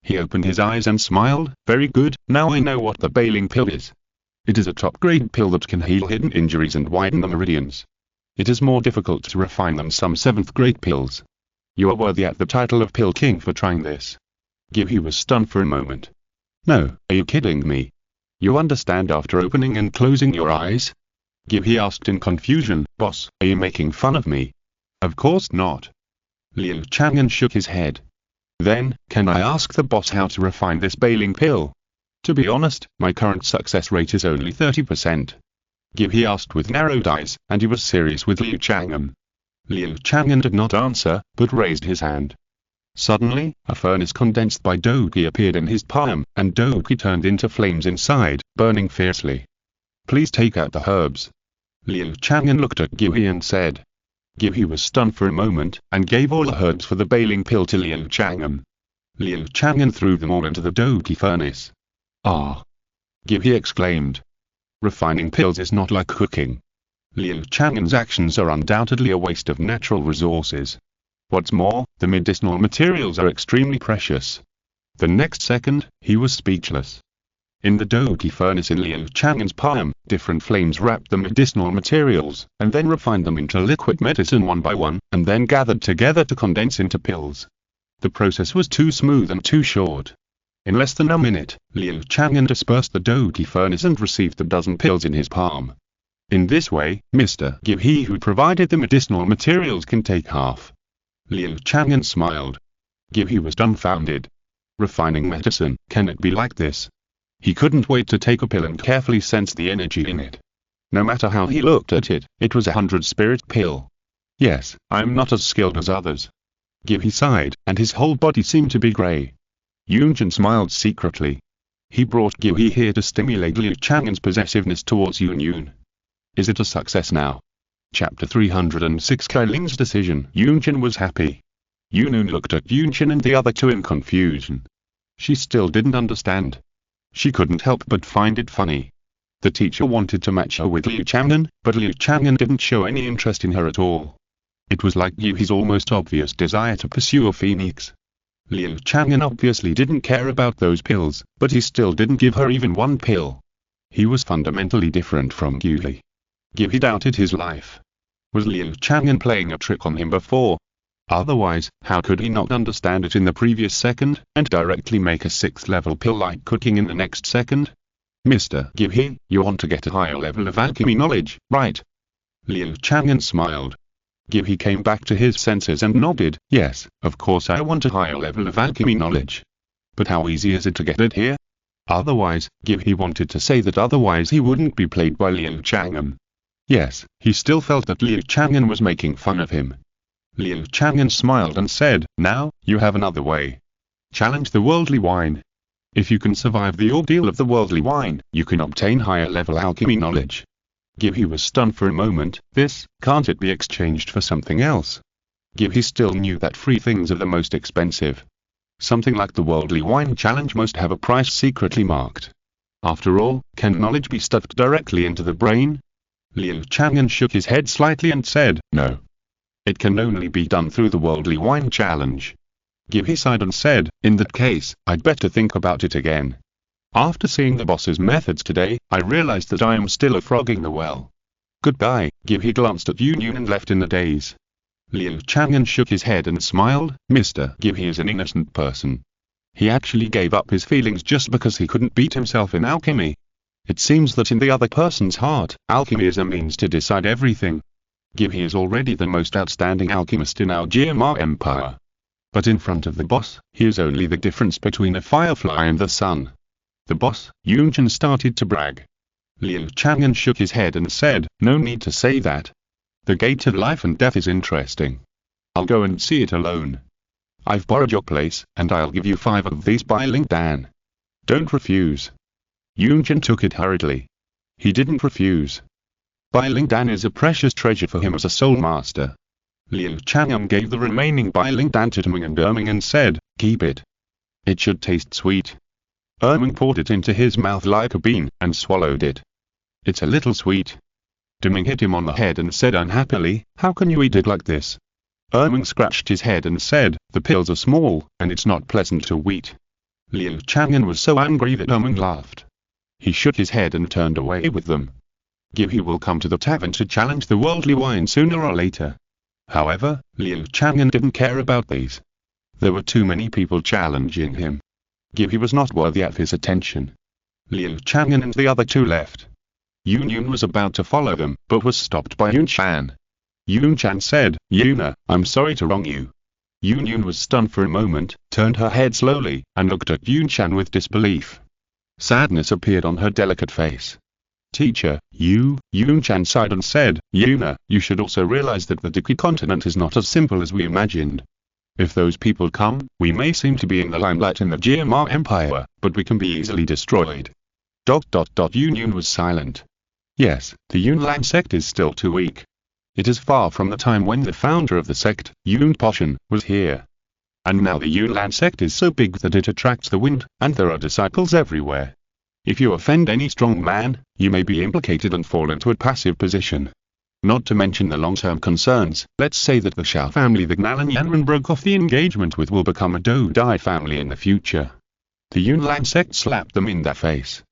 He opened his eyes and smiled, "Very good, now I know what the bailing pill is. It is a top-grade pill that can heal hidden injuries and widen the meridians. It is more difficult to refine than some 7th-grade pills. You are worthy at the title of Pill King for trying this." He was stunned for a moment. "No, are you kidding me? You understand after opening and closing your eyes?" He asked in confusion, "Boss, are you making fun of me?" "Of course not." Liu Chang'an shook his head. "Then, can I ask the boss how to refine this bailing pill? To be honest, my current success rate is only 30%. He asked with narrowed eyes, and he was serious with Liu Chang'an. Liu Chang'an did not answer, but raised his hand. Suddenly, a furnace condensed by Douqi appeared in his palm, and Douqi turned into flames inside, burning fiercely. "Please take out the herbs." Liu Chang'an looked at Guhi and said. Guhi was stunned for a moment, and gave all the herbs for the bailing pill to Liu Chang'an. Liu Chang'an threw them all into the Douqi furnace. "Ah!" Guhi exclaimed. Refining pills is not like cooking. Liu Chang'an's actions are undoubtedly a waste of natural resources. What's more, the medicinal materials are extremely precious. The next second, he was speechless. In the Douluo furnace in Liu Chang'an's palm, different flames wrapped the medicinal materials, and then refined them into liquid medicine one by one, and then gathered together to condense into pills. The process was too smooth and too short. In less than a minute, Liu Chang'an dispersed the Douluo furnace and received the dozen pills in his palm. In this way, Mr. He who provided the medicinal materials can take half. Liu Chang'an smiled. He was dumbfounded. Refining medicine, can it be like this? He couldn't wait to take a pill and carefully sense the energy in it. No matter how he looked at it, it was a 100-spirit pill. Yes, I'm not as skilled as others. He sighed, and his whole body seemed to be grey. Yunjin smiled secretly. He brought Gui here to stimulate Liu Chang'an's possessiveness towards Yun. Is it a success now? Chapter 306 Kailing's decision. Yunjin was happy. Yun looked at Yunjin and the other two in confusion. She still didn't understand. She couldn't help but find it funny. The teacher wanted to match her with Liu Chang'an, but Liu Chang'an didn't show any interest in her at all. It was like Yui's almost obvious desire to pursue a phoenix. Liu Chang'an obviously didn't care about those pills, but he still didn't give her even one pill. He was fundamentally different from Yui. Yui doubted his life. Was Liu Chang'an playing a trick on him before? Otherwise, how could he not understand it in the previous second, and directly make a 6th level pill like cooking in the next second? Mr. Gui, you want to get a higher level of alchemy knowledge, right? Liu Chang'an smiled. Gui came back to his senses and nodded. Yes, of course I want a higher level of alchemy knowledge. But how easy is it to get it here? Otherwise, Gui wanted to say that otherwise he wouldn't be played by Liu Chang'an. Yes, he still felt that Liu Chang'an was making fun of him. Liu Chang'an smiled and said, now, you have another way. Challenge the worldly wine. If you can survive the ordeal of the worldly wine, you can obtain higher level alchemy knowledge. Gui was stunned for a moment. Can't it be exchanged for something else? Gui still knew that free things are the most expensive. Something like the worldly wine challenge must have a price secretly marked. After all, can knowledge be stuffed directly into the brain? Liu Chang'an shook his head slightly and said, no. It can only be done through the worldly wine challenge. Gui sighed and said, in that case, I'd better think about it again. After seeing the boss's methods today, I realized that I am still a frog in the well. Goodbye. Gui glanced at Yun and left in a daze. Liu Chang'an shook his head and smiled. Mr. Gui is an innocent person. He actually gave up his feelings just because he couldn't beat himself in alchemy. It seems that in the other person's heart, alchemy is a means to decide everything. Gui is already the most outstanding alchemist in our Jiama Empire. But in front of the boss, he is only the difference between a firefly and the sun. The boss, Yunjin started to brag. Liu Chang'an shook his head and said, no need to say that. The gate to life and death is interesting. I'll go and see it alone. I've borrowed your place, and I'll give you 5 of these by Dan. Don't refuse. Yunjin took it hurriedly. He didn't refuse. Bai Dan is a precious treasure for him as a soul master. Liu Chang'an gave the remaining Bai Dan to Erming and Erming and said, keep it. It should taste sweet. Erming poured it into his mouth like a bean, and swallowed it. It's a little sweet. Erming hit him on the head and said unhappily, how can you eat it like this? Erming scratched his head and said, the pills are small, and it's not pleasant to eat. Liu Chang'an was so angry that Erming laughed. He shook his head and turned away with them. Gui will come to the tavern to challenge the worldly wine sooner or later. However, Liu Chang'an didn't care about these. There were too many people challenging him. Gui was not worthy of his attention. Liu Chang'an and the other two left. Yun was about to follow them, but was stopped by Yunchan. Yunchan said, Yuna, I'm sorry to wrong you. Yun was stunned for a moment, turned her head slowly, and looked at Yunchan with disbelief. Sadness appeared on her delicate face. Teacher, Yunchan sighed and said, Yuna, you should also realize that the Douluo Continent is not as simple as we imagined. If those people come, we may seem to be in the limelight in the Jiama Empire, but we can be easily destroyed. Yun was silent. Yes, the Yunlan sect is still too weak. It is far from the time when the founder of the sect, Yun Poshan, was here. And now the Yunlan sect is so big that it attracts the wind, and there are disciples everywhere. If you offend any strong man, you may be implicated and fall into a passive position. Not to mention the long-term concerns. Let's say that the Xiao family the Gnalan Yanren broke off the engagement with will become a Dou Dai family in the future. The Yunlan sect slapped them in the face.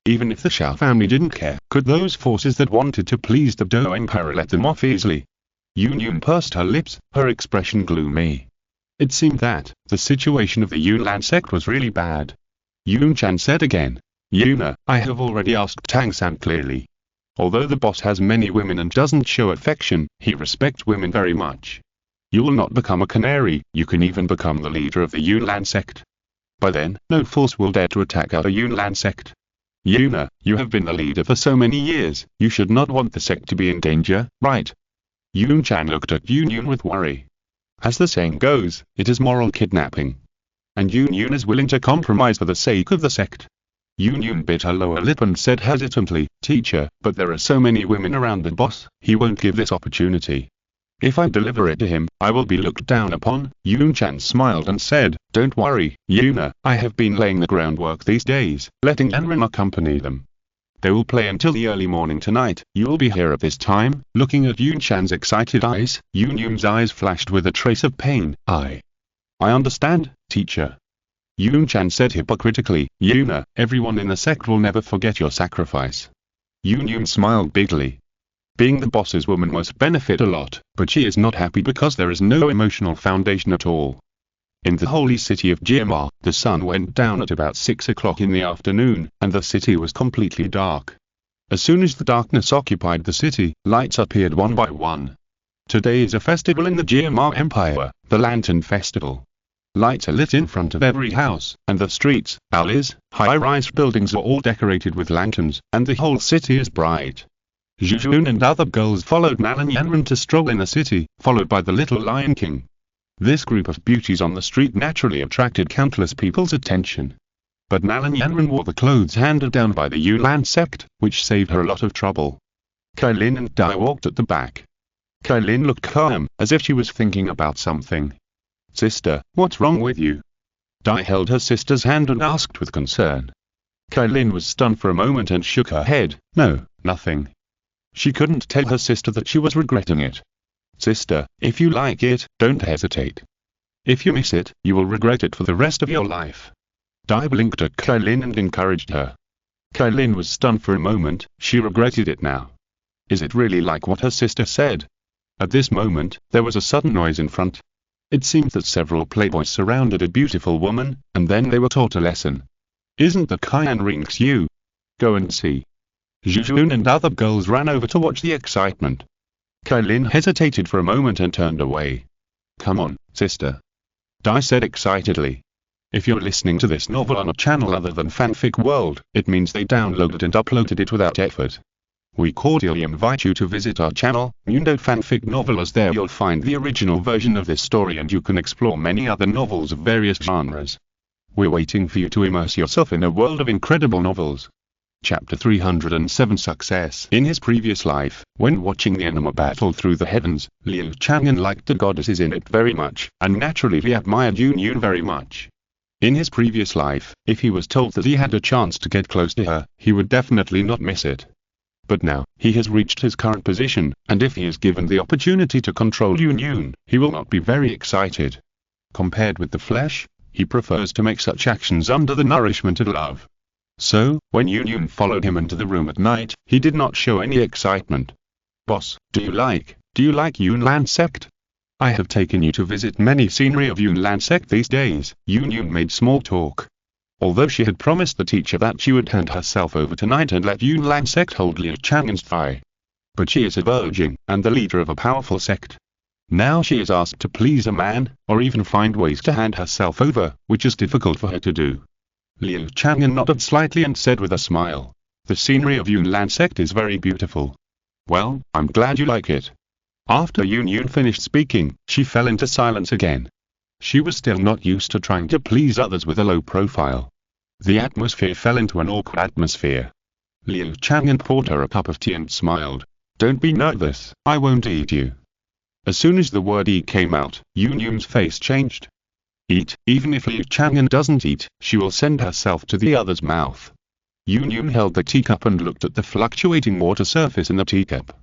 Even if the Xiao family didn't care, could those forces that wanted to please the Dou Emperor let them off easily? Yun pursed her lips, her expression gloomy. It seemed that the situation of the Yunlan sect was really bad. Yun Chan said again, Yuna, I have already asked Tang San clearly. Although the boss has many women and doesn't show affection, he respects women very much. You will not become a canary, you can even become the leader of the Yunlan sect. By then, no force will dare to attack our Yunlan sect. Yuna, you have been the leader for so many years, you should not want the sect to be in danger, right? Yun Chan looked at Yun with worry. As the saying goes, it is moral kidnapping. And Yun is willing to compromise for the sake of the sect. Yun bit her lower lip and said hesitantly, Teacher, but there are so many women around the boss, he won't give this opportunity. If I deliver it to him, I will be looked down upon. Yun Chan smiled and said, Don't worry, Yuna, I have been laying the groundwork these days, letting Qian accompany them. They will play until the early morning tonight. You'll be here at this time. Looking at Yun Chan's excited eyes, Yun's eyes flashed with a trace of pain. I understand, teacher. Yun Chan said hypocritically, Yuna, everyone in the sect will never forget your sacrifice. Yun smiled bigly. Being the boss's woman must benefit a lot, but she is not happy because there is no emotional foundation at all. In the holy city of Jiama, the sun went down at about 6 o'clock in the afternoon, and the city was completely dark. As soon as the darkness occupied the city, lights appeared one by one. Today is a festival in the Jiama Empire, the Lantern Festival. Lights are lit in front of every house, and the streets, alleys, high-rise buildings are all decorated with lanterns, and the whole city is bright. Zhu Zhuqing and other girls followed Nalan Yanren to stroll in the city, followed by the little Lion King. This group of beauties on the street naturally attracted countless people's attention. But Nalan Yanren wore the clothes handed down by the Yunlan sect, which saved her a lot of trouble. Kailin and Dai walked at the back. Kailin looked calm, as if she was thinking about something. Sister, what's wrong with you? Dai held her sister's hand and asked with concern. Kailin was stunned for a moment and shook her head. No, nothing. She couldn't tell her sister that she was regretting it. Sister, if you like it, don't hesitate. If you miss it, you will regret it for the rest of your life. Dai blinked at Kailin and encouraged her. Kailin was stunned for a moment, she regretted it now. Is it really like what her sister said? At this moment, there was a sudden noise in front. It seemed that several playboys surrounded a beautiful woman, and then they were taught a lesson. Isn't that Qian Renxue? Go and see. Zhu Zhuqing and other girls ran over to watch the excitement. Kailin hesitated for a moment and turned away. Come on, sister. Dai said excitedly. If you're listening to this novel on a channel other than Fanfic World, it means they downloaded and uploaded it without effort. We cordially invite you to visit our channel, Mundo Fanfic Novel, as there you'll find the original version of this story and you can explore many other novels of various genres. We're waiting for you to immerse yourself in a world of incredible novels. Chapter 307 Success. In his previous life, when watching the anima battle through the heavens, Liu Chang'an liked the goddesses in it very much, and naturally he admired Yun very much. In his previous life, if he was told that he had a chance to get close to her, he would definitely not miss it. But now, he has reached his current position, and if he is given the opportunity to control Yun, he will not be very excited. Compared with the flesh, he prefers to make such actions under the nourishment of love. So, when Yun followed him into the room at night, he did not show any excitement. Boss, do you like Yunlan sect? I have taken you to visit many scenery of Yunlan sect these days. Yun made small talk. Although she had promised the teacher that she would hand herself over tonight and let Yunlan sect hold Liu Chang'an's thigh. But she is a virgin, and the leader of a powerful sect. Now she is asked to please a man, or even find ways to hand herself over, which is difficult for her to do. Liu Chang'an nodded slightly and said with a smile, the scenery of Yunlan sect is very beautiful. Well, I'm glad you like it. After Yun finished speaking, she fell into silence again. She was still not used to trying to please others with a low profile. The atmosphere fell into an awkward atmosphere. Liu Chang'an poured her a cup of tea and smiled. Don't be nervous, I won't eat you. As soon as the word eat came out, Yun's face changed. Eat, even if Liu Chang'an doesn't eat, she will send herself to the other's mouth. Yun held the teacup and looked at the fluctuating water surface in the teacup.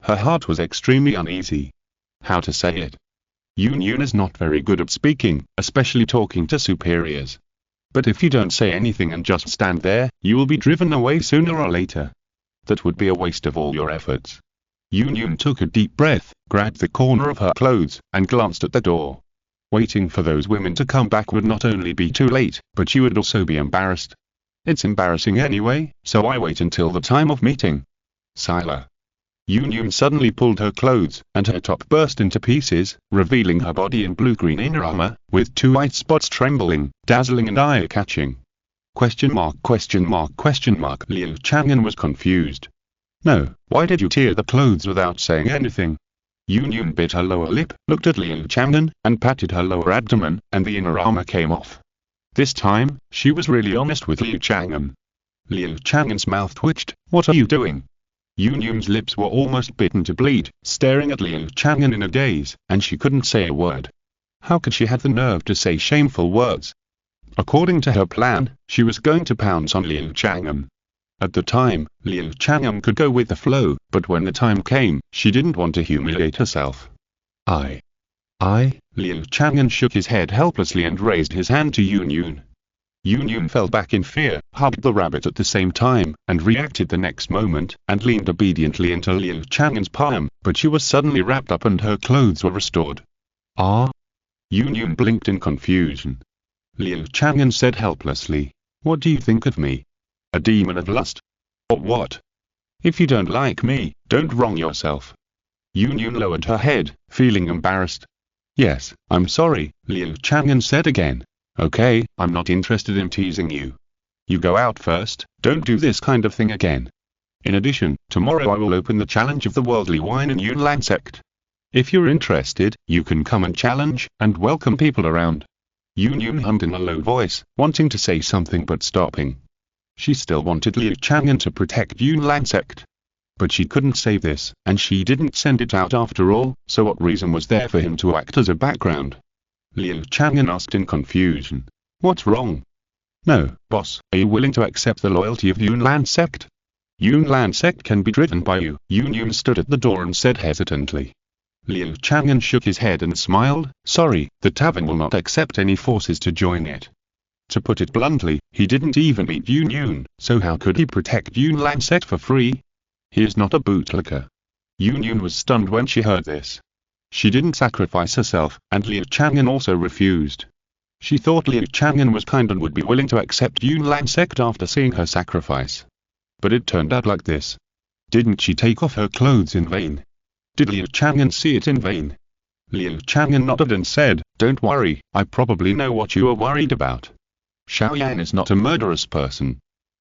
Her heart was extremely uneasy. How to say it? Yun is not very good at speaking, especially talking to superiors. But if you don't say anything and just stand there, you will be driven away sooner or later. That would be a waste of all your efforts. Yun took a deep breath, grabbed the corner of her clothes, and glanced at the door. Waiting for those women to come back would not only be too late, but she would also be embarrassed. It's embarrassing anyway, so I wait until the time of meeting. Sila. Yun suddenly pulled her clothes, and her top burst into pieces, revealing her body in blue-green inner armor, with 2 white spots trembling, dazzling and eye-catching. Question mark. Liu Chang'an was confused. No, why did you tear the clothes without saying anything? Yun bit her lower lip, looked at Liu Chang'an, and patted her lower abdomen, and the inner armor came off. This time, she was really honest with Liu Chang'an. Liu Chang'an's mouth twitched. What are you doing? Yun's lips were almost bitten to bleed, staring at Liu Chang'an in a daze, and she couldn't say a word. How could she have the nerve to say shameful words? According to her plan, she was going to pounce on Liu Chang'an. At the time, Liu Chang'an could go with the flow, but when the time came, she didn't want to humiliate herself. I. Liu Chang'an shook his head helplessly and raised his hand to Yun. Yun fell back in fear, hugged the rabbit at the same time, and reacted the next moment, and leaned obediently into Liu Chang'an's palm, but she was suddenly wrapped up and her clothes were restored. Ah? Yun blinked in confusion. Liu Chang'an said helplessly, "What do you think of me? A demon of lust? Or what? If you don't like me, don't wrong yourself." Yun lowered her head, feeling embarrassed. "Yes, I'm sorry," Liu Chang'an said again. "Okay, I'm not interested in teasing you. You go out first, don't do this kind of thing again. In addition, tomorrow I will open the challenge of the worldly wine in Yunlan sect. If you're interested, you can come and challenge, and welcome people around." Yun hummed in a low voice, wanting to say something but stopping. She still wanted Liu Chang'an to protect Yunlan sect. But she couldn't say this, and she didn't send it out after all, so what reason was there for him to act as a background? Liu Chang'an asked in confusion. "What's wrong?" "No, boss, are you willing to accept the loyalty of Yunlan sect?" "Yunlan sect can be driven by you." Yun stood at the door and said hesitantly. Liu Chang'an shook his head and smiled. "Sorry, the tavern will not accept any forces to join it." To put it bluntly, he didn't even meet Yun, so how could he protect Yunlan sect for free? He is not a bootlicker. Yun was stunned when she heard this. She didn't sacrifice herself, and Liu Chang'an also refused. She thought Liu Chang'an was kind and would be willing to accept Yunlan sect after seeing her sacrifice. But it turned out like this. Didn't she take off her clothes in vain? Did Liu Chang'an see it in vain? Liu Chang'an nodded and said, "Don't worry, I probably know what you are worried about. Xiaoyan is not a murderous person.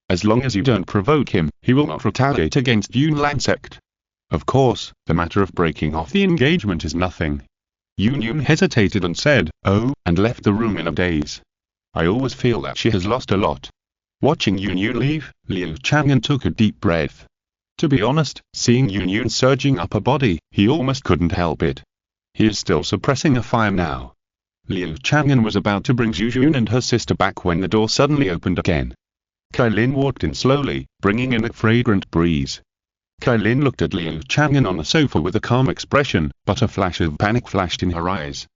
As long as you don't provoke him, he will not retaliate against Yunlan sect. Of course, the matter of breaking off the engagement is nothing." Yun hesitated and said, "Oh," and left the room in a daze. I always feel that she has lost a lot. Watching Yun leave, Liu Chang'an took a deep breath. To be honest, seeing Yun surging up her body, he almost couldn't help it. He is still suppressing a fire now. Liu Chang'an was about to bring Zhu Zhuqing and her sister back when the door suddenly opened again. Kailin walked in slowly, bringing in a fragrant breeze. Kailin looked at Liu Chang'an on the sofa with a calm expression, but a flash of panic flashed in her eyes.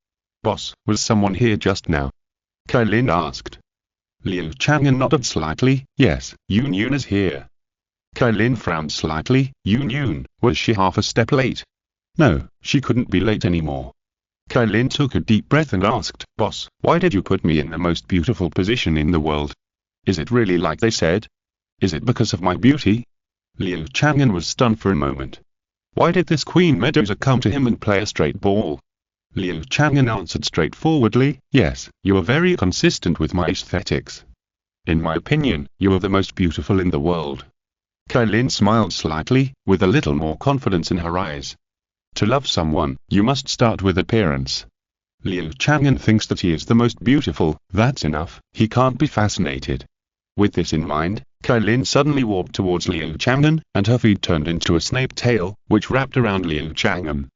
"Boss, was someone here just now?" Kailin asked. Liu Chang'an nodded slightly. "Yes, Yun is here." Kailin frowned slightly. Yun, was she half a step late? No, she couldn't be late anymore. Kailin took a deep breath and asked, "Boss, why did you put me in the most beautiful position in the world? Is it really like they said? Is it because of my beauty?" Liu Chang'an was stunned for a moment. Why did this Queen Medusa come to him and play a straight ball? Liu Chang'an answered straightforwardly, "Yes, you are very consistent with my aesthetics. In my opinion, you are the most beautiful in the world." Kailin smiled slightly, with a little more confidence in her eyes. To love someone, you must start with appearance. Liu Chang'an thinks that he is the most beautiful, that's enough, he can't be fascinated. With this in mind, Kailin suddenly walked towards Liu Chang'an, and her feet turned into a snake tail, which wrapped around Liu Chang'an.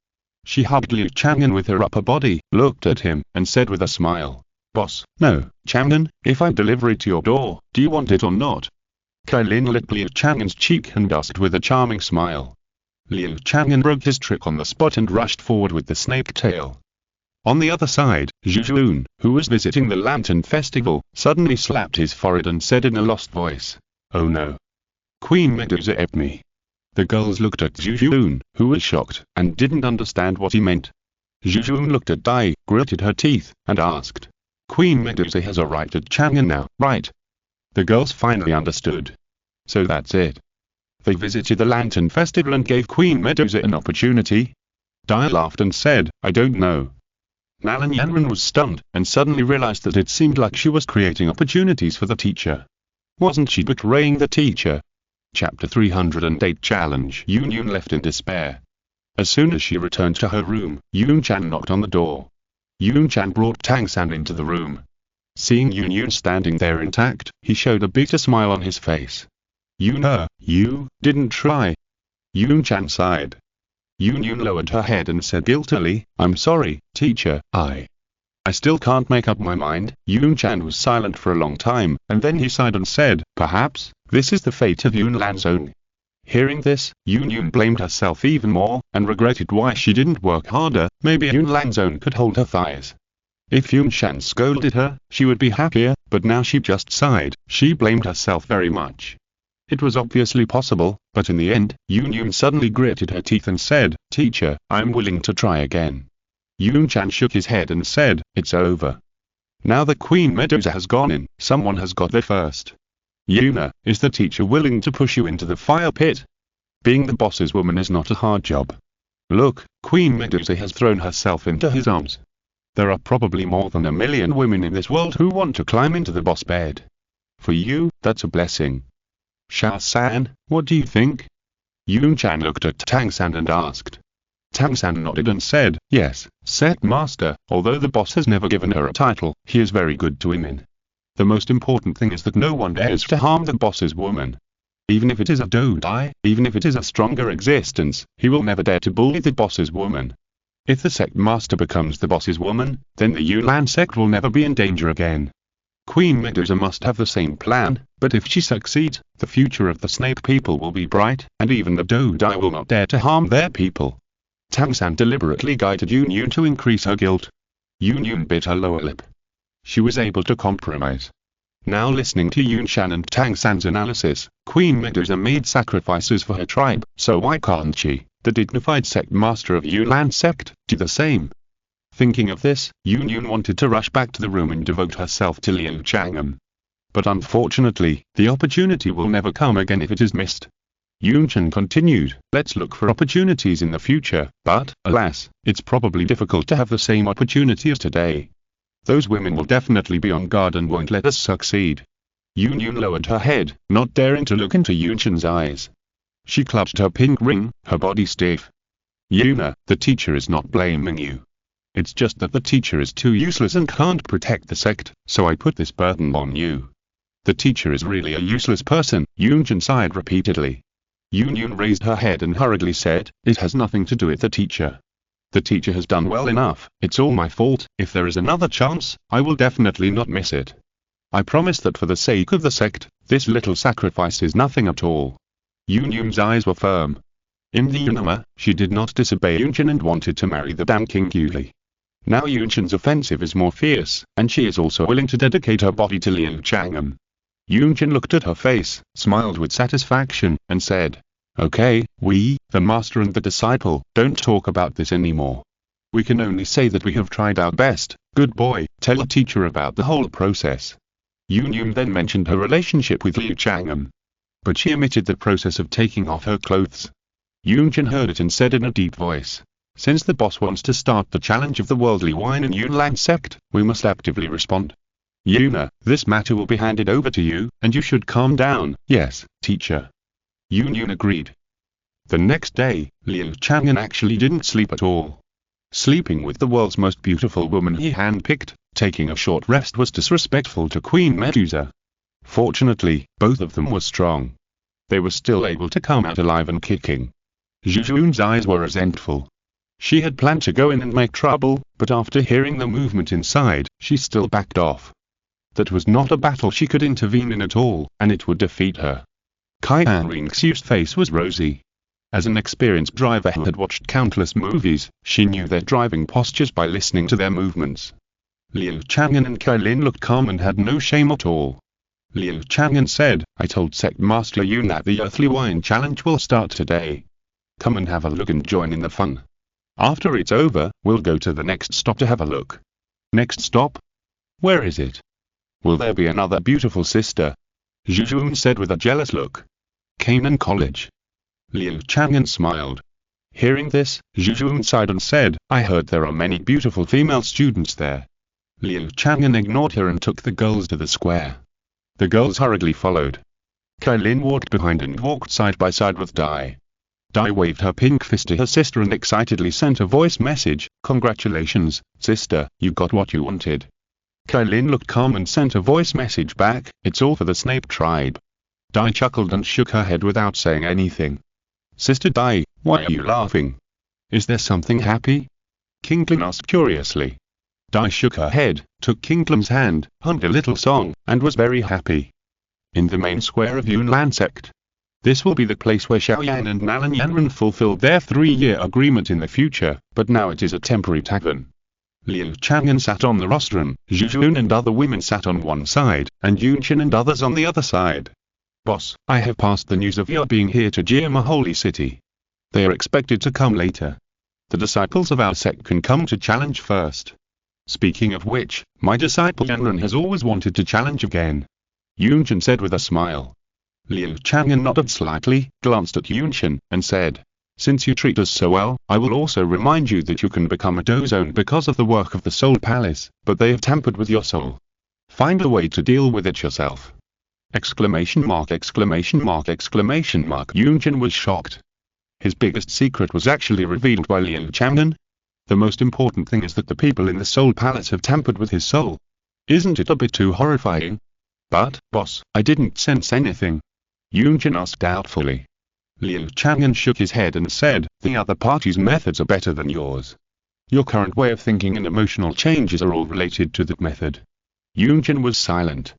She hugged Liu Chang'an with her upper body, looked at him, and said with a smile, "Boss, no, Chang'an, if I deliver it to your door, do you want it or not?" Kailin licked Liu Chang'an's cheek and asked with a charming smile. Liu Chang'an broke his trick on the spot and rushed forward with the snake tail. On the other side, Zhu Zhuqing, who was visiting the Lantern Festival, suddenly slapped his forehead and said in a lost voice, "Oh no. Queen Medusa ate me." The girls looked at Zhu Zhuqing, who was shocked, and didn't understand what he meant. Zhu Zhuqing looked at Dai, gritted her teeth, and asked, "Queen Medusa has arrived at Chang'an now, right?" The girls finally understood. So that's it. They visited the Lantern Festival and gave Queen Medusa an opportunity? Dai laughed and said, "I don't know." Nalan Yanran was stunned, and suddenly realized that it seemed like she was creating opportunities for the teacher. Wasn't she betraying the teacher? Chapter 308 Challenge. Yun Yun left in despair. As soon as she returned to her room, Yun Chan knocked on the door. Yun Chan brought Tang San into the room. Seeing Yun Yun standing there intact, he showed a bitter smile on his face. You didn't try." Yun Chan sighed. Yun Yun lowered her head and said guiltily, "I'm sorry, teacher, I still can't make up my mind." Yun Chan was silent for a long time, and then he sighed and said, "Perhaps this is the fate of Yun Lanzong." Hearing this, Yun Yun blamed herself even more, and regretted why she didn't work harder. Maybe Yun Lanzong could hold her thighs. If Yun Chan scolded her, she would be happier, but now she just sighed. She blamed herself very much. It was obviously possible, but in the end, Yun Yun suddenly gritted her teeth and said, "Teacher, I'm willing to try again." Yun Chan shook his head and said, "It's over. Now that Queen Medusa has gone in, someone has got there first. Yuna, is the teacher willing to push you into the fire pit? Being the boss's woman is not a hard job. Look, Queen Medusa has thrown herself into his arms. There are probably more than 1,000,000 women in this world who want to climb into the boss bed. For you, that's a blessing. Xiao-san, what do you think?" Yun Chan looked at Tang San and asked. Tang San nodded and said, "Yes, set master, although the boss has never given her a title, he is very good to women. The most important thing is that no one dares to harm the boss's woman. Even if it is a Dodai, even if it is a stronger existence, he will never dare to bully the boss's woman. If the sect master becomes the boss's woman, then the Yulan sect will never be in danger again. Queen Medusa must have the same plan, but if she succeeds, the future of the snake people will be bright, and even the Dodai will not dare to harm their people." Tang San deliberately guided Yun Yun to increase her guilt. Yun Yun bit her lower lip. She was able to compromise. Now listening to Yun Chan and Tang San's analysis, Queen Medusa made sacrifices for her tribe, so why can't she, the dignified sect master of Yulan sect, do the same? Thinking of this, Yun Yun wanted to rush back to the room and devote herself to Liu Chang'an. But unfortunately, the opportunity will never come again if it is missed. Yun Chan continued, "Let's look for opportunities in the future, but, alas, it's probably difficult to have the same opportunity as today. Those women will definitely be on guard and won't let us succeed." Yun Yun lowered her head, not daring to look into Yun Chan's eyes. She clutched her pink ring, her body stiff. "Yuna, the teacher is not blaming you. It's just that the teacher is too useless and can't protect the sect, so I put this burden on you." "The teacher is really a useless person," Yun Chan sighed repeatedly. Yun Yun raised her head and hurriedly said, "It has nothing to do with the teacher. The teacher has done well enough, it's all my fault. If there is another chance, I will definitely not miss it. I promise that for the sake of the sect, this little sacrifice is nothing at all." Yun Yun's eyes were firm. In the Unama, she did not disobey Yun Chan and wanted to marry the Dam King Yuli. Now Yun Chan's offensive is more fierce, and she is also willing to dedicate her body to Liu Chang'an. Yun Chan looked at her face, smiled with satisfaction, and said, "Okay, we, the master and the disciple, don't talk about this anymore. We can only say that we have tried our best. Good boy, tell the teacher about the whole process." Yun Yun then mentioned her relationship with Liu Chang'an. But she omitted the process of taking off her clothes. Yun Chan heard it and said in a deep voice, "Since the boss wants to start the challenge of the worldly wine in Yunlan sect, we must actively respond. Yuna, this matter will be handed over to you, and you should calm down." "Yes, teacher." Yun Yun agreed. The next day, Liu Chang'an actually didn't sleep at all. Sleeping with the world's most beautiful woman he handpicked, taking a short rest was disrespectful to Queen Medusa. Fortunately, both of them were strong. They were still able to come out alive and kicking. Zhu Zhuqing's eyes were resentful. She had planned to go in and make trouble, but after hearing the movement inside, she still backed off. That was not a battle she could intervene in at all, and it would defeat her. Qian Renxue's face was rosy. As an experienced driver who had watched countless movies, she knew their driving postures by listening to their movements. Liu Chang'an and Kailin looked calm and had no shame at all. Liu Chang'an said, "I told Sect Master Yun that the Earthly Wine Challenge will start today. Come and have a look and join in the fun. After it's over, we'll go to the next stop to have a look." "Next stop? Where is it? Will there be another beautiful sister?" Zhu Zhuqing said with a jealous look. "Canaan College." Liu Chang'an smiled. Hearing this, Zhu Zhuqing sighed and said, "I heard there are many beautiful female students there." Liu Chang'an ignored her and took the girls to the square. The girls hurriedly followed. Kailin walked behind and walked side by side with Dai. Dai waved her pink fist to her sister and excitedly sent a voice message, "Congratulations, sister, you got what you wanted." Kailin looked calm and sent a voice message back, "It's all for the Snape tribe." Dai chuckled and shook her head without saying anything. "Sister Dai, why are you laughing? Is there something happy?" King asked curiously. Dai shook her head, took Kingdom's hand, hummed a little song, and was very happy. In the main square of Yunlan sect. This will be the place where Xiaoyan and Nalan Yanren fulfilled their 3-year agreement in the future, but now it is a temporary tavern. Liu Chang'an sat on the rostrum, Zhu Zhuqing and other women sat on one side, and Yunqian and others on the other side. "Boss, I have passed the news of your being here to Jiama Holy City. They are expected to come later. The disciples of our sect can come to challenge first. Speaking of which, my disciple Yanren has always wanted to challenge again," Yunqian said with a smile. Liu Chang'an nodded slightly, glanced at Yunqian, and said, "Since you treat us so well, I will also remind you that you can become a Dozone because of the work of the Soul Palace, but they have tampered with your soul. Find a way to deal with it yourself." Exclamation mark, exclamation mark, exclamation mark. Yunqian was shocked. His biggest secret was actually revealed by Liu Chang'an. The most important thing is that the people in the Soul Palace have tampered with his soul. Isn't it a bit too horrifying? "But, boss, I didn't sense anything," Yunqian asked doubtfully. Liu Chang'an shook his head and said, "The other party's methods are better than yours. Your current way of thinking and emotional changes are all related to that method." Yunqian was silent.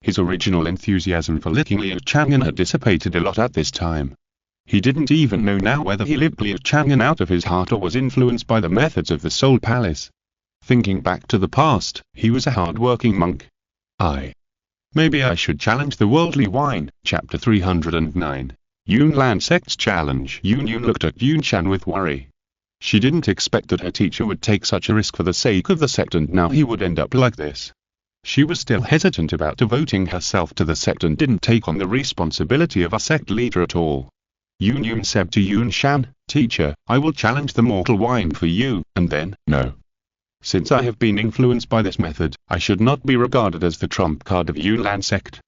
His original enthusiasm for licking Liu Chang'an had dissipated a lot at this time. He didn't even know now whether he lived Liu Chang'an out of his heart or was influenced by the methods of the Soul Palace. Thinking back to the past, he was a hard-working monk. Maybe I should challenge the worldly wine. Chapter 309. Yunlan Sect's Challenge. Yun looked at Yunshan with worry. She didn't expect that her teacher would take such a risk for the sake of the sect and now he would end up like this. She was still hesitant about devoting herself to the sect and didn't take on the responsibility of a sect leader at all. Yun said to Yunshan, "Teacher, I will challenge the mortal wine for you," and then, "No. Since I have been influenced by this method, I should not be regarded as the trump card of Yunlan sect.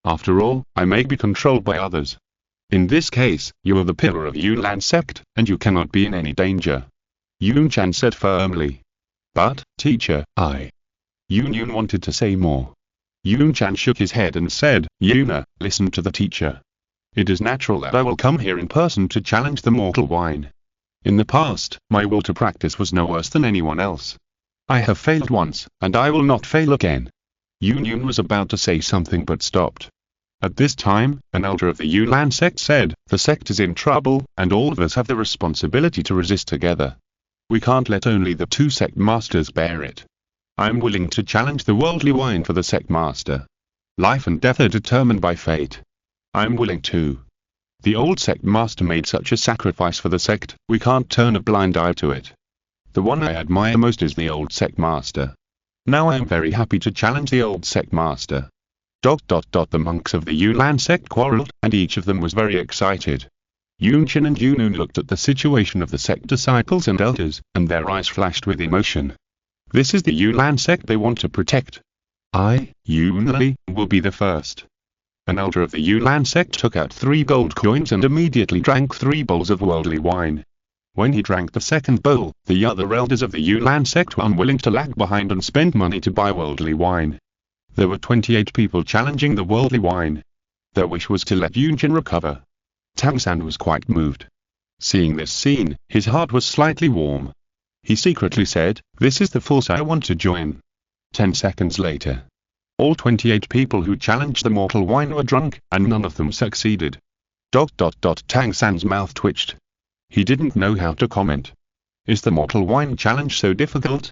After all, I may be controlled by others. In this case, you are the pillar of Yunlan sect, and you cannot be in any danger," Yunshan said firmly. "But, teacher, Yun wanted to say more. Yunshan shook his head and said, "Yuna, listen to the teacher. It is natural that I will come here in person to challenge the mortal wine. In the past, my will to practice was no worse than anyone else. I have failed once, and I will not fail again." Yun was about to say something but stopped. At this time, an elder of the Yunlan sect said, "The sect is in trouble, and all of us have the responsibility to resist together. We can't let only the 2 sect masters bear it. I am willing to challenge the worldly wine for the sect master. Life and death are determined by fate. I am willing to. The old sect master made such a sacrifice for the sect, we can't turn a blind eye to it. The one I admire most is the old sect master. Now I am very happy to challenge the old sect master." The monks of the Yunlan sect quarreled, and each of them was very excited. Yunshan and Yunun looked at the situation of the sect disciples and elders, and their eyes flashed with emotion. This is the Yunlan sect they want to protect. I, Yunli, will be the first. An elder of the Yunlan sect took out 3 gold coins and immediately drank 3 bowls of worldly wine. When he drank the second bowl, the other elders of the Yunlan sect were unwilling to lag behind and spend money to buy worldly wine. There were 28 people challenging the worldly wine. Their wish was to let Yunshan recover. Tangsan was quite moved. Seeing this scene, his heart was slightly warm. He secretly said, "This is the force I want to join." 10 seconds later, all 28 people who challenged the mortal wine were drunk, and none of them succeeded. Tang San's mouth twitched. He didn't know how to comment. Is the Mortal Wine Challenge so difficult?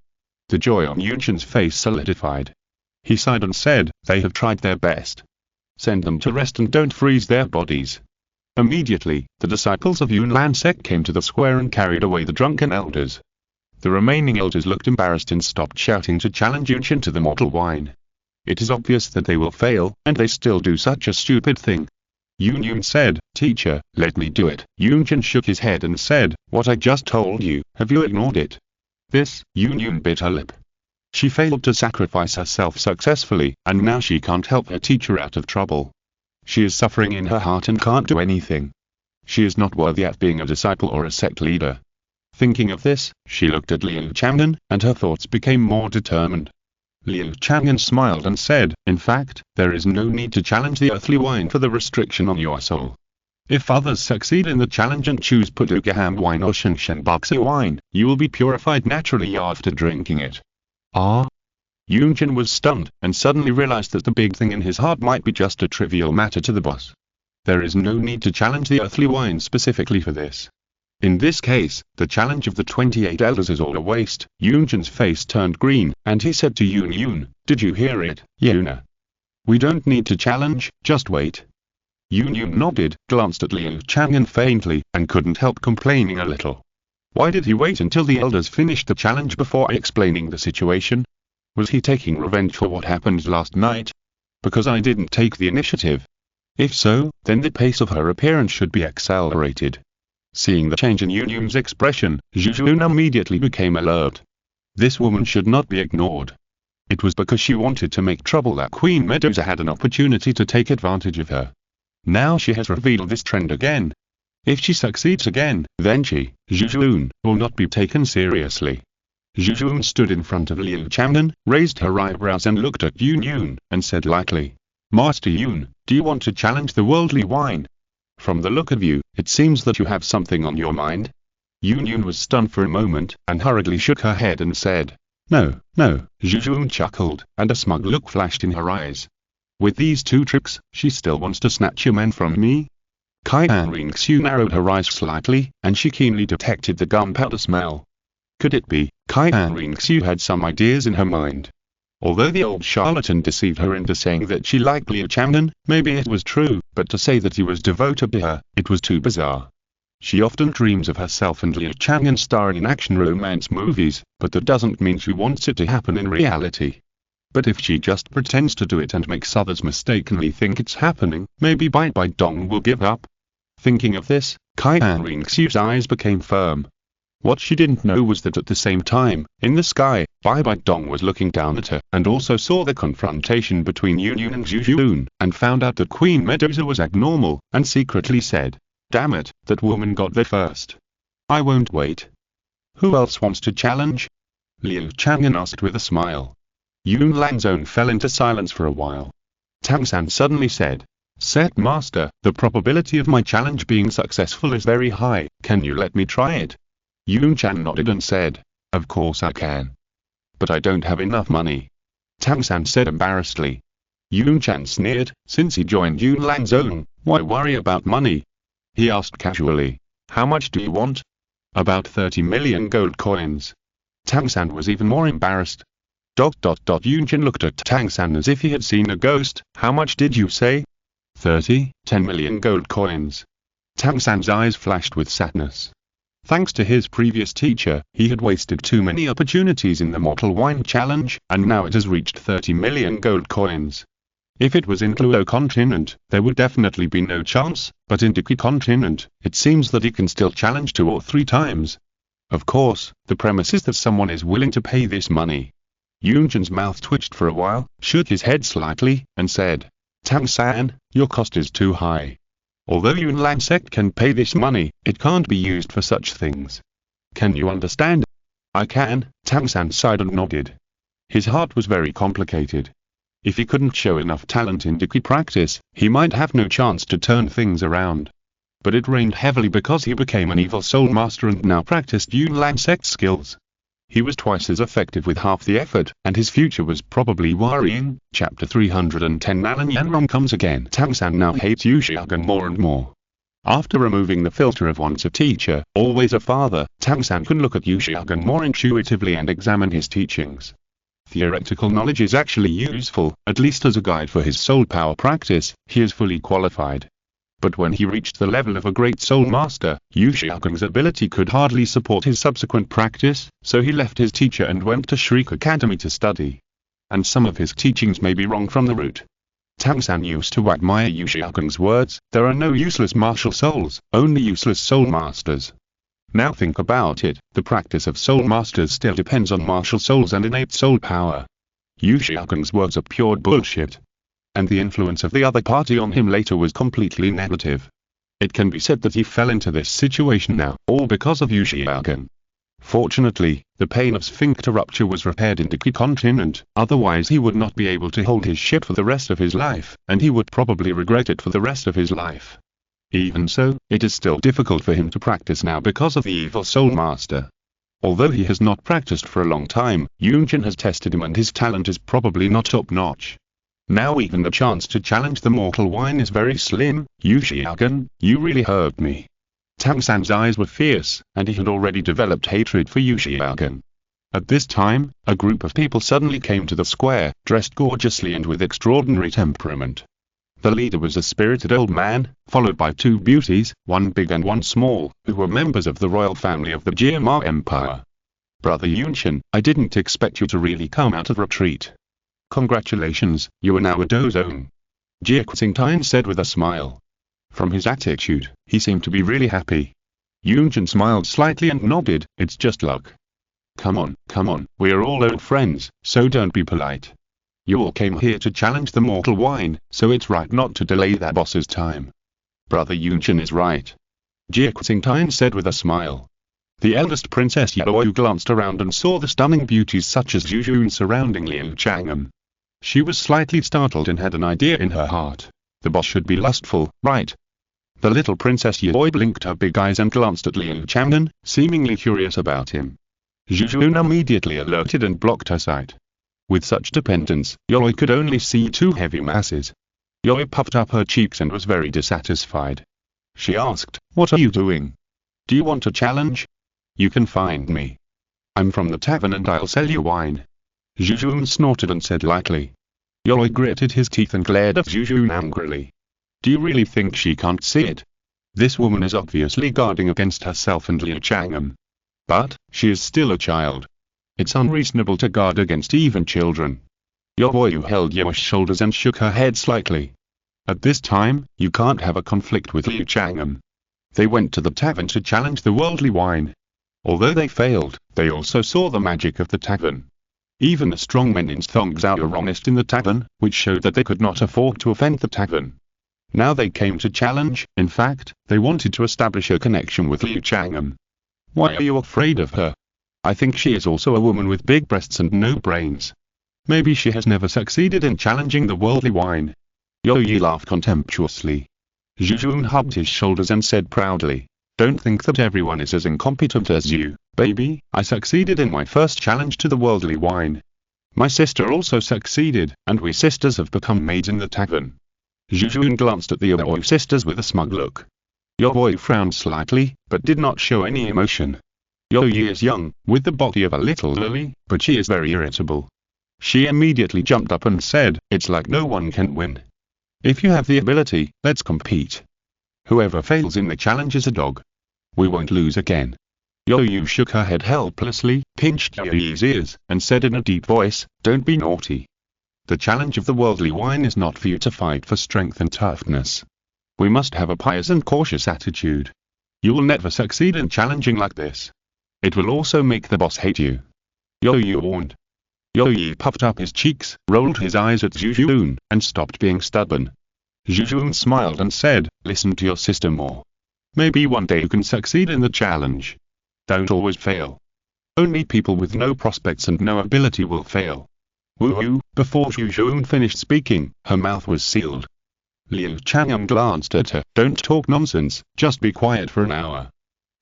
The joy on Yunchen's face solidified. He sighed and said, they have tried their best. Send them to rest and don't freeze their bodies. Immediately, the disciples of Yunlan sect came to the square and carried away the drunken elders. The remaining elders looked embarrassed and stopped shouting to challenge Yunchen to the mortal wine. It is obvious that they will fail, and they still do such a stupid thing. Yun said, Teacher, let me do it. Yunchen shook his head and said, What I just told you, have you ignored it? This, Yun bit her lip. She failed to sacrifice herself successfully, and now she can't help her teacher out of trouble. She is suffering in her heart and can't do anything. She is not worthy of being a disciple or a sect leader. Thinking of this, she looked at Liu Chang'an, and her thoughts became more determined. Liu Chang'an smiled and said, In fact, there is no need to challenge the earthly wine for the restriction on your soul. If others succeed in the challenge and choose Pudugaham wine or Shengshen Baksa wine, you will be purified naturally after drinking it. Ah? Yunchen was stunned, and suddenly realized that the big thing in his heart might be just a trivial matter to the boss. There is no need to challenge the earthly wine specifically for this. In this case, the challenge of the 28 elders is all a waste. Yunchen's face turned green, and he said to Yun, Did you hear it, Yuna? We don't need to challenge, just wait. Yun nodded, glanced at Liu Chang'an faintly, and couldn't help complaining a little. Why did he wait until the elders finished the challenge before explaining the situation? Was he taking revenge for what happened last night? Because I didn't take the initiative. If so, then the pace of her appearance should be accelerated. Seeing the change in Yun's expression, Zhu Zhuqing immediately became alert. This woman should not be ignored. It was because she wanted to make trouble that Queen Medusa had an opportunity to take advantage of her. Now she has revealed this trend again. If she succeeds again, then she, Zhu Zhuqing, will not be taken seriously. Zhu Zhuqing stood in front of Liu Chang'an, raised her eyebrows and looked at Yun, and said lightly, Master Yun, do you want to challenge the worldly wine? From the look of you, it seems that you have something on your mind. Yun was stunned for a moment, and hurriedly shook her head and said, No. Zhu Zhuqing chuckled, and a smug look flashed in her eyes. With these two tricks, she still wants to snatch your man from me? Qian Renxue narrowed her eyes slightly, and she keenly detected the gunpowder smell. Could it be, Qian Renxue had some ideas in her mind? Although the old charlatan deceived her into saying that she liked Liu Chang'an, maybe it was true, but to say that he was devoted to her, it was too bizarre. She often dreams of herself and Liu Chang'an starring in action romance movies, but that doesn't mean she wants it to happen in reality. But if she just pretends to do it and makes others mistakenly think it's happening, maybe Bibi Dong will give up. Thinking of this, Qian Renxue's eyes became firm. What she didn't know was that at the same time, in the sky, Bibi Dong was looking down at her, and also saw the confrontation between Yun and Zhu Zhuqing, and found out that Queen Medusa was abnormal, and secretly said, Damn it, that woman got there first. I won't wait. Who else wants to challenge? Liu Chang'an asked with a smile. Yun Langzong fell into silence for a while. Tangsan suddenly said, Set Master, the probability of my challenge being successful is very high, can you let me try it? Yun Chan nodded and said, Of course I can. But I don't have enough money. Tangsan said embarrassedly. Yun Chan sneered, since he joined Yun Langzong, why worry about money? He asked casually, How much do you want? About 30 million gold coins. Tangsan was even more embarrassed. Yun Chan looked at Tangsan as if he had seen a ghost. How much did you say? 10 million gold coins. Tangsan's eyes flashed with sadness. Thanks to his previous teacher, he had wasted too many opportunities in the Mortal Wine Challenge, and now it has reached 30 million gold coins. If it was in Douluo Continent, there would definitely be no chance, but in Great Continent, it seems that he can still challenge 2 or 3 times. Of course, the premise is that someone is willing to pay this money. Yunchen's mouth twitched for a while, shook his head slightly, and said, Tangsan, your cost is too high. Although Yunlan sect can pay this money, it can't be used for such things. Can you understand? I can, Tangsan sighed and nodded. His heart was very complicated. If he couldn't show enough talent in Diki practice, he might have no chance to turn things around. But it rained heavily because he became an evil soul master and now practiced Yunlan sect skills. He was twice as effective with half the effort, and his future was probably worrying. Chapter 310 Nalan Yanron comes again. Tangsan now hates Yu Xiaogan more and more. After removing the filter of once a teacher, always a father, Tang San can look at Liu Chang'an more intuitively and examine his teachings. Theoretical knowledge is actually useful, at least as a guide for his soul power practice. He is fully qualified. But when he reached the level of a great soul master, Liu Chang'an's ability could hardly support his subsequent practice, so he left his teacher and went to Shriek Academy to study. And some of his teachings may be wrong from the root. Tang San used to admire Liu Chang'an's words, "There are no useless martial souls, only useless soul masters." Now think about it, the practice of soul masters still depends on martial souls and innate soul power. Liu Chang'an's words are pure bullshit. And the influence of the other party on him later was completely negative. It can be said that he fell into this situation now, all because of Liu Chang'an. Fortunately, the pain of sphincter rupture was repaired in the Douluo Continent, otherwise he would not be able to hold his ship for the rest of his life, and he would probably regret it for the rest of his life. Even so, it is still difficult for him to practice now because of the evil soul master. Although he has not practiced for a long time, Yunjin has tested him and his talent is probably not top-notch. Now even the chance to challenge the mortal wine is very slim. Liu Chang'an, you really hurt me. Tang San's eyes were fierce, and he had already developed hatred for Liu Chang'an. At this time, a group of people suddenly came to the square, dressed gorgeously and with extraordinary temperament. The leader was a spirited old man, followed by two beauties, one big and one small, who were members of the royal family of the Jiama Empire. Brother Yunchen, I didn't expect you to really come out of retreat. Congratulations, you are now a Dou's own. Jie Qingtian said with a smile. From his attitude, he seemed to be really happy. Yunchen smiled slightly and nodded, it's just luck. Come on, we are all old friends, so don't be polite. You all came here to challenge the mortal wine, so it's right not to delay that boss's time. Brother Yunchen is right. Jie Qingtian said with a smile. The eldest princess Xiao Wu glanced around and saw the stunning beauties such as Zhu Zhuqing surrounding Liu Chang'an. She was slightly startled and had an idea in her heart. The boss should be lustful, right? The little princess Yoi blinked her big eyes and glanced at Liu Chang'an, seemingly curious about him. Zhu Zhuqing immediately alerted and blocked her sight. With such dependence, Yoi could only see two heavy masses. Yoi puffed up her cheeks and was very dissatisfied. She asked, what are you doing? Do you want a challenge? You can find me. I'm from the tavern and I'll sell you wine. Zhu Zhuqing snorted and said lightly. Yoi gritted his teeth and glared at Zhu Zhuqing angrily. Do you really think she can't see it? This woman is obviously guarding against herself and Liu Chang'an. But, she is still a child. It's unreasonable to guard against even children. Yu held Yoi's shoulders and shook her head slightly. At this time, you can't have a conflict with Liu Chang'an. They went to the tavern to challenge the worldly wine. Although they failed, they also saw the magic of the tavern. Even the strong men in Thongzhou were honest in the tavern, which showed that they could not afford to offend the tavern. Now they came to challenge, in fact, they wanted to establish a connection with Liu Chang'an. Why are you afraid of her? I think she is also a woman with big breasts and no brains. Maybe she has never succeeded in challenging the worldly wine. Yi laughed contemptuously. Zhu Zhuqing hugged his shoulders and said proudly, don't think that everyone is as incompetent as you, baby. I succeeded in my first challenge to the worldly wine. My sister also succeeded, and we sisters have become maids in the tavern. Zhu Zhuqing glanced at the other sisters with a smug look. Yi frowned slightly, but did not show any emotion. Yi is young, with the body of a little lily, but she is very irritable. She immediately jumped up and said, it's like no one can win. If you have the ability, let's compete. Whoever fails in the challenge is a dog. We won't lose again. Yi shook her head helplessly, pinched Yi's ears, and said in a deep voice, don't be naughty. The challenge of the worldly wine is not for you to fight for strength and toughness. We must have a pious and cautious attitude. You will never succeed in challenging like this. It will also make the boss hate you. Yi warned. Yi puffed up his cheeks, rolled his eyes at Zhu Zhuqing, and stopped being stubborn. Zhu Zhuqing smiled and said, listen to your sister more. Maybe one day you can succeed in the challenge. Don't always fail. Only people with no prospects and no ability will fail. Woo-hoo. Before Zhu Zhuqing finished speaking, her mouth was sealed. Liu Chang'an glanced at her. Don't talk nonsense, just be quiet for an hour.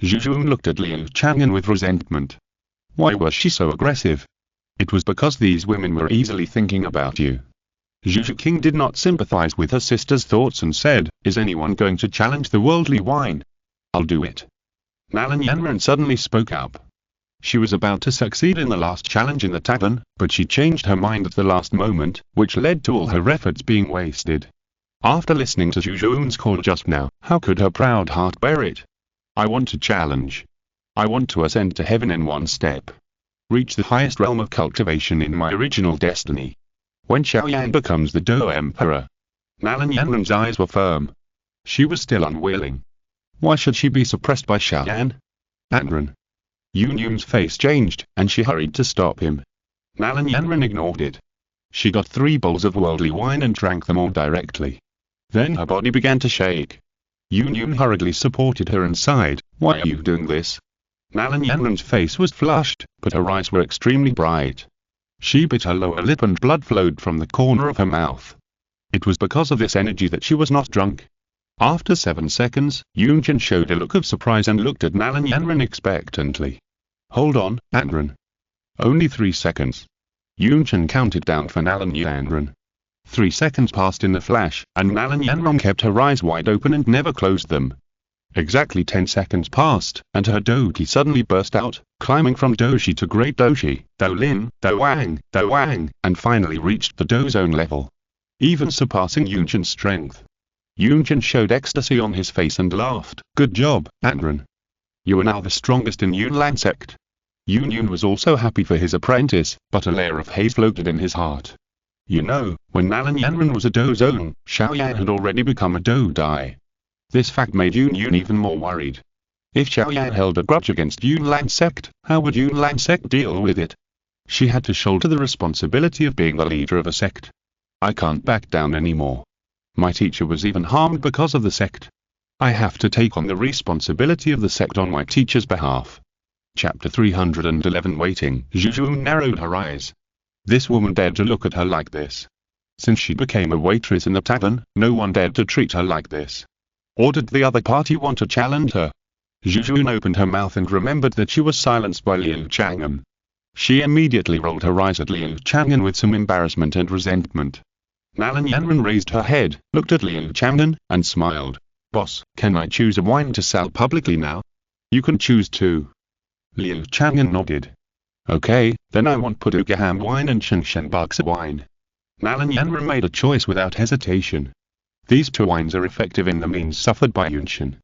Zhu Zhuqing looked at Liu Chang'an with resentment. Why was she so aggressive? It was because these women were easily thinking about you. Zhu Zhuqing did not sympathize with her sister's thoughts and said, "Is anyone going to challenge the worldly wine? I'll do it." Qian suddenly spoke up. She was about to succeed in the last challenge in the tavern, but she changed her mind at the last moment, which led to all her efforts being wasted. After listening to Zhu Zhuqing's call just now, how could her proud heart bear it? "I want to challenge. I want to ascend to heaven in one step. Reach the highest realm of cultivation in my original destiny. When Xiaoyan becomes the Dou Emperor." Qian's eyes were firm. She was still unwilling. Why should she be suppressed by Xiaoyan? Qian. Yun's face changed, and she hurried to stop him. Qian ignored it. She got 3 bowls of worldly wine and drank them all directly. Then her body began to shake. Yun hurriedly supported her and sighed, "Why are you doing this?" Qian's face was flushed, but her eyes were extremely bright. She bit her lower lip and blood flowed from the corner of her mouth. It was because of this energy that she was not drunk. After 7 seconds, Yunchen showed a look of surprise and looked at Qian expectantly. "Hold on, Qian. Only 3 seconds." Yunchen counted down for Qian. 3 seconds passed in a flash, and Qian kept her eyes wide open and never closed them. Exactly 10 seconds passed, and her Douqi suddenly burst out, climbing from Douqi to Great Douqi, Doulin, Douwang, and finally reached the Dou zone level, even surpassing Yunchen's strength. Yunchen showed ecstasy on his face and laughed. "Good job, Qian. You are now the strongest in Yunlan sect." Yun was also happy for his apprentice, but a layer of haze floated in his heart. You know, when Qian was a Dou zone, Xiaoyan had already become a Dou Dai. This fact made Yun even more worried. If Xiaoyan held a grudge against Yunlan sect, how would Yunlan sect deal with it? She had to shoulder the responsibility of being the leader of a sect. "I can't back down anymore. My teacher was even harmed because of the sect. I have to take on the responsibility of the sect on my teacher's behalf." Chapter 311 Waiting. Zhu Zhuqing narrowed her eyes. This woman dared to look at her like this. Since she became a waitress in the tavern, no one dared to treat her like this. Or did the other party want to challenge her? Zhu Zhuqing opened her mouth and remembered that she was silenced by Liu Chang'an. She immediately rolled her eyes at Liu Chang'an with some embarrassment and resentment. Qian raised her head, looked at Liu Chang'an, and smiled. "Boss, can I choose a wine to sell publicly now?" "You can choose 2. Liu Chang'an nodded. "Okay, then I want Pudugaham wine and Shengshen Baksa wine." Qian made a choice without hesitation. These 2 wines are effective in the means suffered by Yunchen.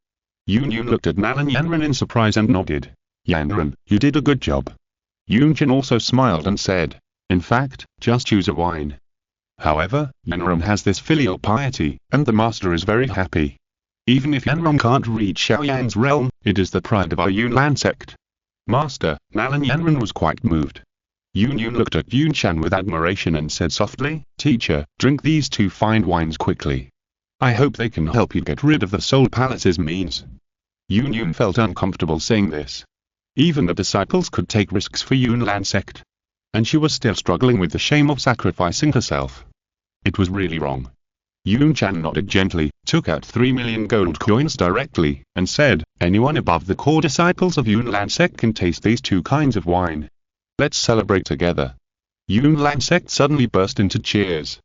Yun looked at Qian in surprise and nodded. "Qian, you did a good job." Yunchen also smiled and said, "In fact, just choose a wine." However, Qian has this filial piety, and the master is very happy. Even if Qian can't reach Xiaoyan's realm, it is the pride of our Yunlan sect. "Master," Qian was quite moved. Yun looked at Yunchan with admiration and said softly, "Teacher, drink these 2 fine wines quickly. I hope they can help you get rid of the Soul Palace's means." Yun felt uncomfortable saying this. Even the disciples could take risks for Yunlan sect. And she was still struggling with the shame of sacrificing herself. It was really wrong. Yunchan nodded gently, took out 3 million gold coins directly, and said, "Anyone above the core disciples of Yunlan sect can taste these 2 kinds of wine. Let's celebrate together." Yunlan sect suddenly burst into cheers.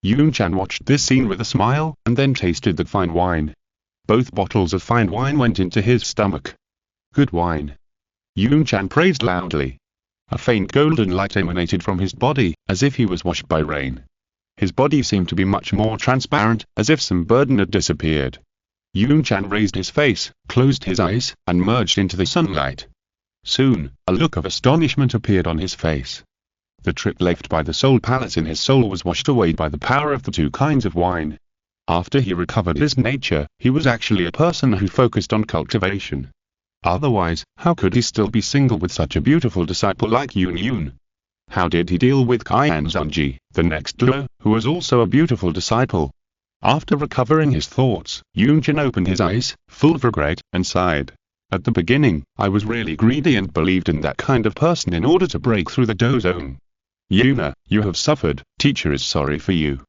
Yunchan watched this scene with a smile, and then tasted the fine wine. Both bottles of fine wine went into his stomach. "Good wine." Yunchan praised loudly. A faint golden light emanated from his body, as if he was washed by rain. His body seemed to be much more transparent, as if some burden had disappeared. Yunchan raised his face, closed his eyes, and merged into the sunlight. Soon, a look of astonishment appeared on his face. The trip left by the Soul Palace in his soul was washed away by the power of the 2 kinds of wine. After he recovered his nature, he was actually a person who focused on cultivation. Otherwise, how could he still be single with such a beautiful disciple like Yun? How did he deal with Qian Zunji, the next Luo, who was also a beautiful disciple? After recovering his thoughts, Yunchan opened his eyes, full of regret, and sighed. "At the beginning, I was really greedy and believed in that kind of person in order to break through the Dou zone. Yuna, you have suffered, teacher is sorry for you."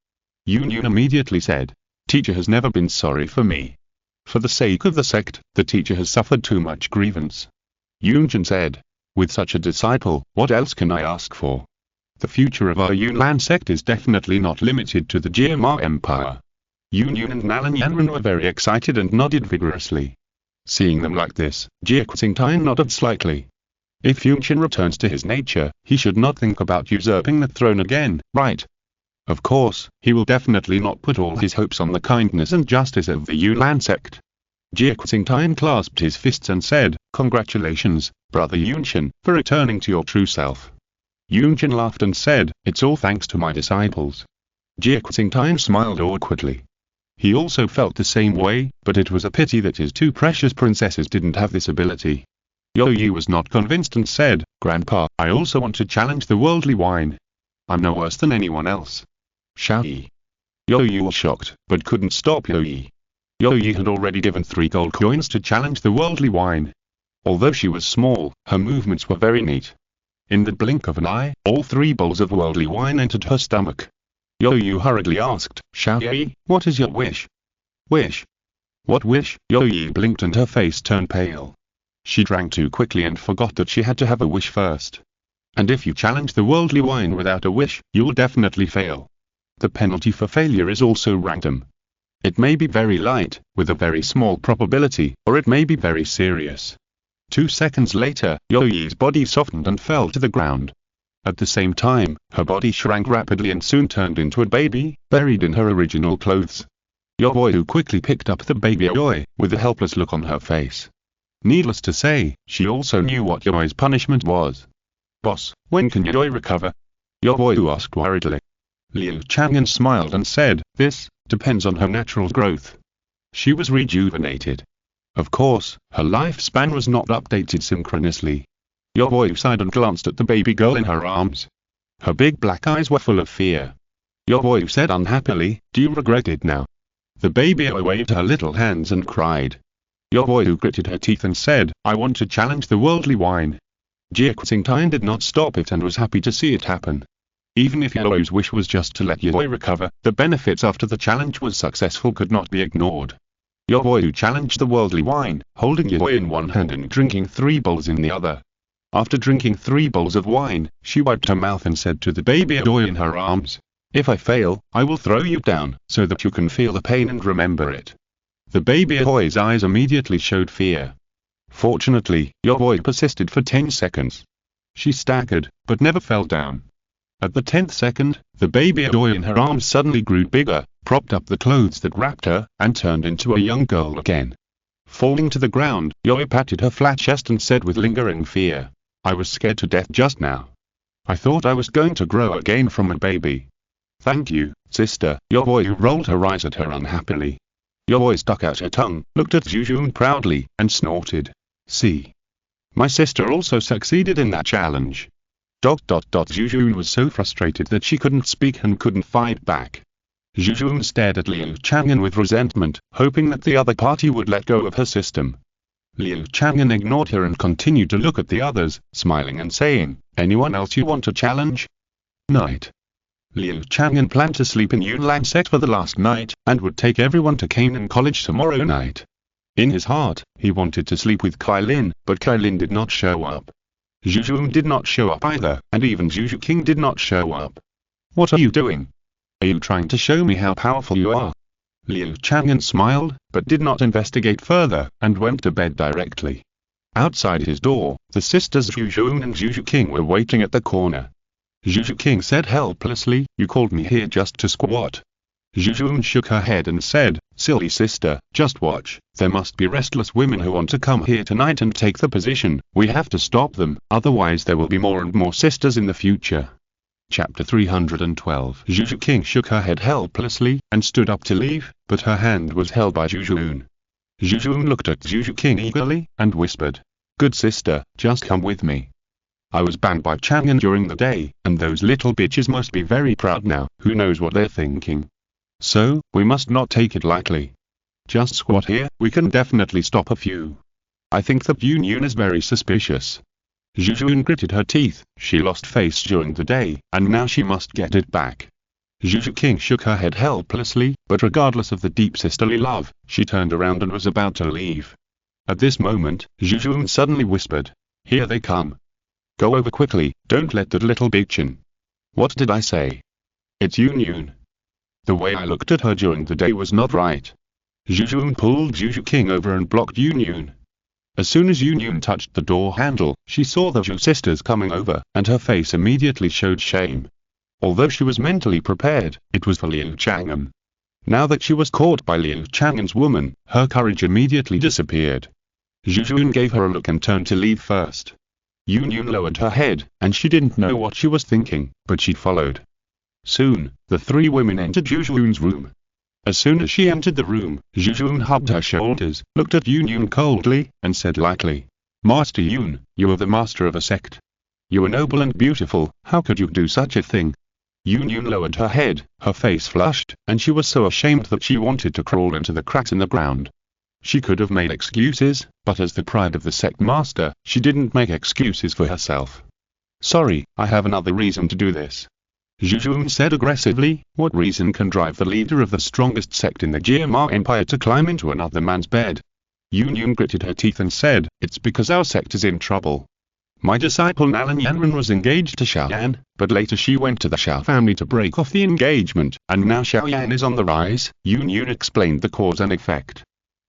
Yun immediately said, "Teacher has never been sorry for me. For the sake of the sect, the teacher has suffered too much grievance." Yunchan said, "With such a disciple, what else can I ask for?" The future of our Yunnan sect is definitely not limited to the Jiama Empire. Yun Yun and Nalan Yanren were very excited and nodded vigorously. Seeing them like this, Jia Qingtai nodded slightly. If Yunshin returns to his nature, he should not think about usurping the throne again, right? Of course, he will definitely not put all his hopes on the kindness and justice of the Yunnan sect. Jia Qingtai clasped his fists and said, "Congratulations, brother Yunshin, for returning to your true self." Yunshin laughed and said, "It's all thanks to my disciples." Jia Qingtai smiled awkwardly. He also felt the same way, but it was a pity that his two precious princesses didn't have this ability. Yo Yi was not convinced and said, "Grandpa, I also want to challenge the worldly wine. I'm no worse than anyone else." Xiao Yi. Yo Yi was shocked, but couldn't stop Yo Yi. Yo Yi had already given 3 gold coins to challenge the worldly wine. Although she was small, her movements were very neat. In the blink of an eye, all 3 bowls of worldly wine entered her stomach. Yo Yi hurriedly asked, "Xiao Yi, what is your wish?" "Wish? What wish?" Yo Yi blinked and her face turned pale. She drank too quickly and forgot that she had to have a wish first. And if you challenge the worldly wine without a wish, you'll definitely fail. The penalty for failure is also random. It may be very light, with a very small probability, or it may be very serious. 2 seconds later, Yo Yi's body softened and fell to the ground. At the same time, her body shrank rapidly and soon turned into a baby, buried in her original clothes. Yo Yu quickly picked up the baby Yoi, with a helpless look on her face. Needless to say, she also knew what Yoi's punishment was. "Boss, when can Yoi recover?" Yo Yu asked worriedly. Liu Chang'an smiled and said, "This depends on her natural growth." She was rejuvenated. Of course, her lifespan was not updated synchronously. Yo Yu sighed and glanced at the baby girl in her arms. Her big black eyes were full of fear. Yo Yu said unhappily, "Do you regret it now?" The baby waved her little hands and cried. Yo Yu gritted her teeth and said, "I want to challenge the worldly wine." Jia Qingtai did not stop it and was happy to see it happen. Even if Yo Yu's wish was just to let Yo Yu recover, the benefits after the challenge was successful could not be ignored. Yo Yu challenged the worldly wine, holding Yo Yu in one hand and drinking 3 bowls in the other. After drinking 3 bowls of wine, she wiped her mouth and said to the baby Yo Yu in her arms, "If I fail, I will throw you down, so that you can feel the pain and remember it." The baby Yoi's eyes immediately showed fear. Fortunately, Yo Yu persisted for 10 seconds. She staggered, but never fell down. At the 10th second, the baby Yo Yu in her arms suddenly grew bigger, propped up the clothes that wrapped her, and turned into a young girl again. Falling to the ground, Yo Yu patted her flat chest and said with lingering fear, "I was scared to death just now. I thought I was going to grow again from a baby." "Thank you, sister." Yo Yu rolled her eyes at her unhappily. Yo Yu stuck out her tongue, looked at Zhu Zhuqing proudly, and snorted. "See. My sister also succeeded in that challenge." Zhu Zhuqing was so frustrated that she couldn't speak and couldn't fight back. Zhu Zhuqing stared at Liu Chang'an with resentment, hoping that the other party would let go of her system. Liu Chang'an ignored her and continued to look at the others, smiling and saying, "Anyone else you want to challenge?" Night. Liu Chang'an planned to sleep in Yunnan sect for the last night, and would take everyone to Canaan College tomorrow night. In his heart, he wanted to sleep with Kailin, but Kailin did not show up. Zhu Zhuqing did not show up either, and even Zhu Zhuqing did not show up. "What are you doing? Are you trying to show me how powerful you are?" Liu Chang'an smiled, but did not investigate further, and went to bed directly. Outside his door, the sisters Zhu Zhuqing and Zhu Zhuqing were waiting at the corner. Zhu Zhuqing said helplessly, "You called me here just to squat." Zhu Zhuqing shook her head and said, "Silly sister, just watch. There must be restless women who want to come here tonight and take the position. We have to stop them, otherwise there will be more and more sisters in the future." Chapter 312. Zhu Zhuqing shook her head helplessly, and stood up to leave, but her hand was held by Zhu Zhuqing. Zhu Zhuqing looked at Zhu Zhuqing eagerly, and whispered, "Good sister, just come with me. I was banned by Chang'an during the day, and those little bitches must be very proud now. Who knows what they're thinking? So, we must not take it lightly. Just squat here, we can definitely stop a few. I think that Yun Yun is very suspicious." Zhu Zhuqing gritted her teeth. She lost face during the day, and now she must get it back. Zhu Zhuqing shook her head helplessly, but regardless of the deep sisterly love, she turned around and was about to leave. At this moment, Zhu Zhuqing suddenly whispered, "Here they come. Go over quickly, don't let that little bitch in." What did I say? It's Yun Yun. The way I looked at her during the day was not right. Zhu Zhuqing pulled Zhu Zhuqing over and blocked Yun Yun. As soon as Yun Yun touched the door handle, she saw the Zhu sisters coming over, and her face immediately showed shame. Although she was mentally prepared, it was for Liu Chang'an. Now that she was caught by Liu Chang'an's woman, her courage immediately disappeared. Zhu Zhuqing gave her a look and turned to leave first. Yun Yun lowered her head, and she didn't know what she was thinking, but she followed. Soon, the three women entered Zhu Zhuqing's room. As soon as she entered the room, Zhu Zhuqing hugged her shoulders, looked at Yun Yun coldly, and said lightly, "Master Yun, you are the master of a sect. You are noble and beautiful, how could you do such a thing?" Yun Yun lowered her head, her face flushed, and she was so ashamed that she wanted to crawl into the cracks in the ground. She could have made excuses, but as the pride of the sect master, she didn't make excuses for herself. "Sorry, I have another reason to do this," Zhu Zhuqing said aggressively. What reason can drive the leader of the strongest sect in the Jiama Empire to climb into another man's bed? Yun Yun gritted her teeth and said, "It's because our sect is in trouble. My disciple Nalan Yanren was engaged to Xiao Yan, but later she went to the Xiao family to break off the engagement, and now Xiao Yan is on the rise." Yun Yun explained the cause and effect.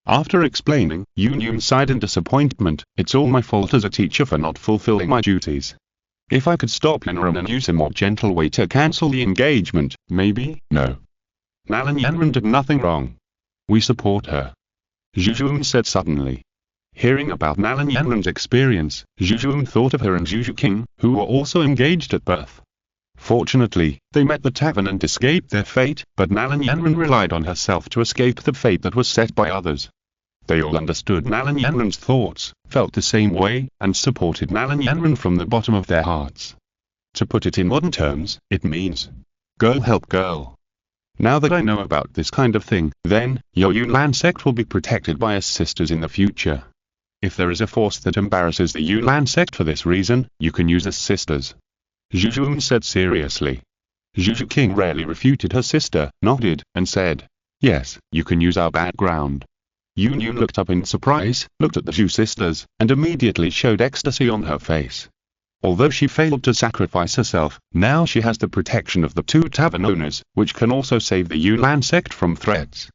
After explaining, Yun Yun sighed in disappointment. "It's all my fault as a teacher for not fulfilling my duties. If I could stop Yanren and use a more gentle way to cancel the engagement, maybe." "No. Nalan Yanren did nothing wrong. We support her," Zhu Zhuqing said suddenly. Hearing about Nalan Yanren's experience, Zhu Zhuqing thought of her and Zhu Zhuqing, who were also engaged at birth. Fortunately, they met the tavern and escaped their fate, but Nalan Yanren relied on herself to escape the fate that was set by others. They all understood Nalan Yanren's thoughts, felt the same way, and supported Nalan Yanren from the bottom of their hearts. To put it in modern terms, it means, girl help girl. Now that I know about this kind of thing, then, your Yunlan sect will be protected by us sisters in the future. If there is a force that embarrasses the Yunlan sect for this reason, you can use us sisters," Zhu Zhuqing said seriously. Zhu Zhuqing rarely refuted her sister, nodded, and said, "Yes, you can use our background." Yun Yun looked up in surprise, looked at the Zhu sisters, and immediately showed ecstasy on her face. Although she failed to sacrifice herself, now she has the protection of the two tavern owners, which can also save the Yunlan sect from threats.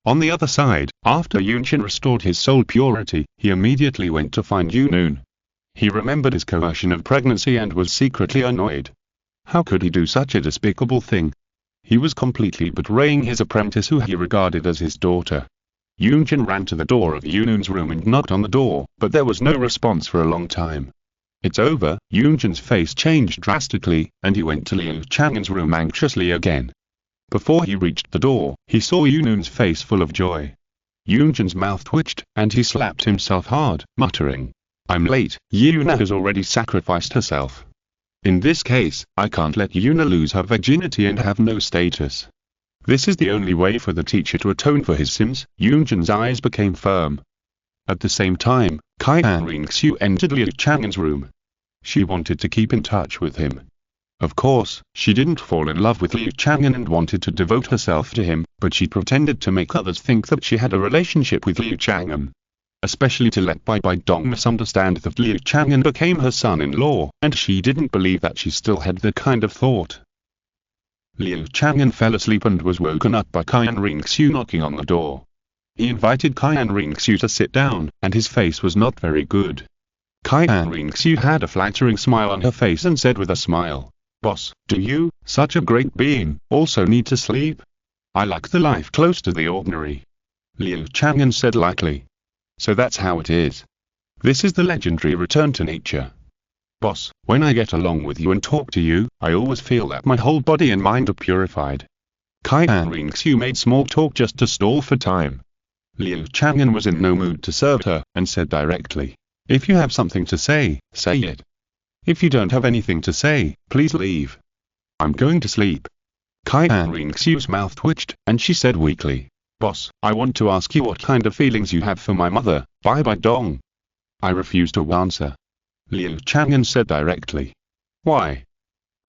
On the other side, after Yun Qin restored his soul purity, he immediately went to find Yun Yun. He remembered his coercion of pregnancy and was secretly annoyed. How could he do such a despicable thing? He was completely betraying his apprentice who he regarded as his daughter. Yun Qin ran to the door of Yun Yun's room and knocked on the door, but there was no response for a long time. "It's over." Yun Qin's face changed drastically, and he went to Liu Chang'an's room anxiously again. Before he reached the door, he saw Yun Yun's face full of joy. Yun Qin's mouth twitched, and he slapped himself hard, muttering, "I'm late. Yuna has already sacrificed herself. In this case, I can't let Yuna lose her virginity and have no status. This is the only way for the teacher to atone for his sins." Yun Qin's eyes became firm. At the same time, Qian Renxue entered Liu Chang'an's room. She wanted to keep in touch with him. Of course, she didn't fall in love with Liu Chang'an and wanted to devote herself to him, but she pretended to make others think that she had a relationship with Liu Chang'an. Especially to let Bibi Dong misunderstand that Liu Chang'an became her son-in-law, and she didn't believe that she still had that kind of thought. Liu Chang'an fell asleep and was woken up by Qian Renxue knocking on the door. He invited Qian Renxue to sit down, and his face was not very good. Qian Renxue had a flattering smile on her face and said with a smile, "Boss, do you, such a great being, also need to sleep? I like the life close to the ordinary." Liu Chang'an said lightly, "So that's how it is. This is the legendary return to nature. Boss, when I get along with you and talk to you, I always feel that my whole body and mind are purified." Qian Renxue made small talk just to stall for time. Liu Chang'an was in no mood to serve her, and said directly, "If you have something to say, say it. If you don't have anything to say, please leave. I'm going to sleep." Qian Renxue's mouth twitched, and she said weakly, "Boss, I want to ask you what kind of feelings you have for my mother, Bibi Dong." "I refuse to answer," Liu Chang'an said directly. "Why?"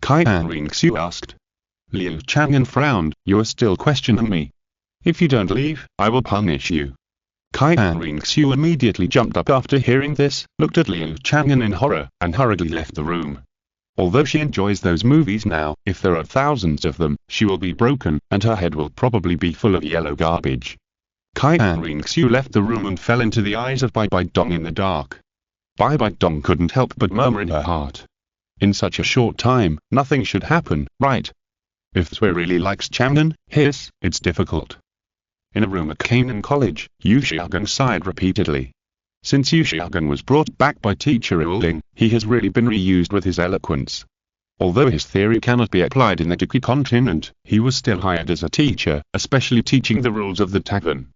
Qian Renxue asked. Liu Chang'an frowned. "You are still questioning me. If you don't leave, I will punish you." Qian Renxue immediately jumped up after hearing this, looked at Liu Chang'an in horror, and hurriedly left the room. Although she enjoys those movies now, if there are thousands of them, she will be broken, and her head will probably be full of yellow garbage. Qian Renxue left the room and fell into the eyes of Bibi Dong in the dark. Bibi Dong couldn't help but murmur in her heart. In such a short time, nothing should happen, right? If Zhui really likes Chang'an, it's difficult. In a room at Qian College, Liu Chang'an sighed repeatedly. Since Liu Chang'an was brought back by teacher Ling, he has really been reused with his eloquence. Although his theory cannot be applied in the Douluo Continent, he was still hired as a teacher, especially teaching the rules of the Tavern.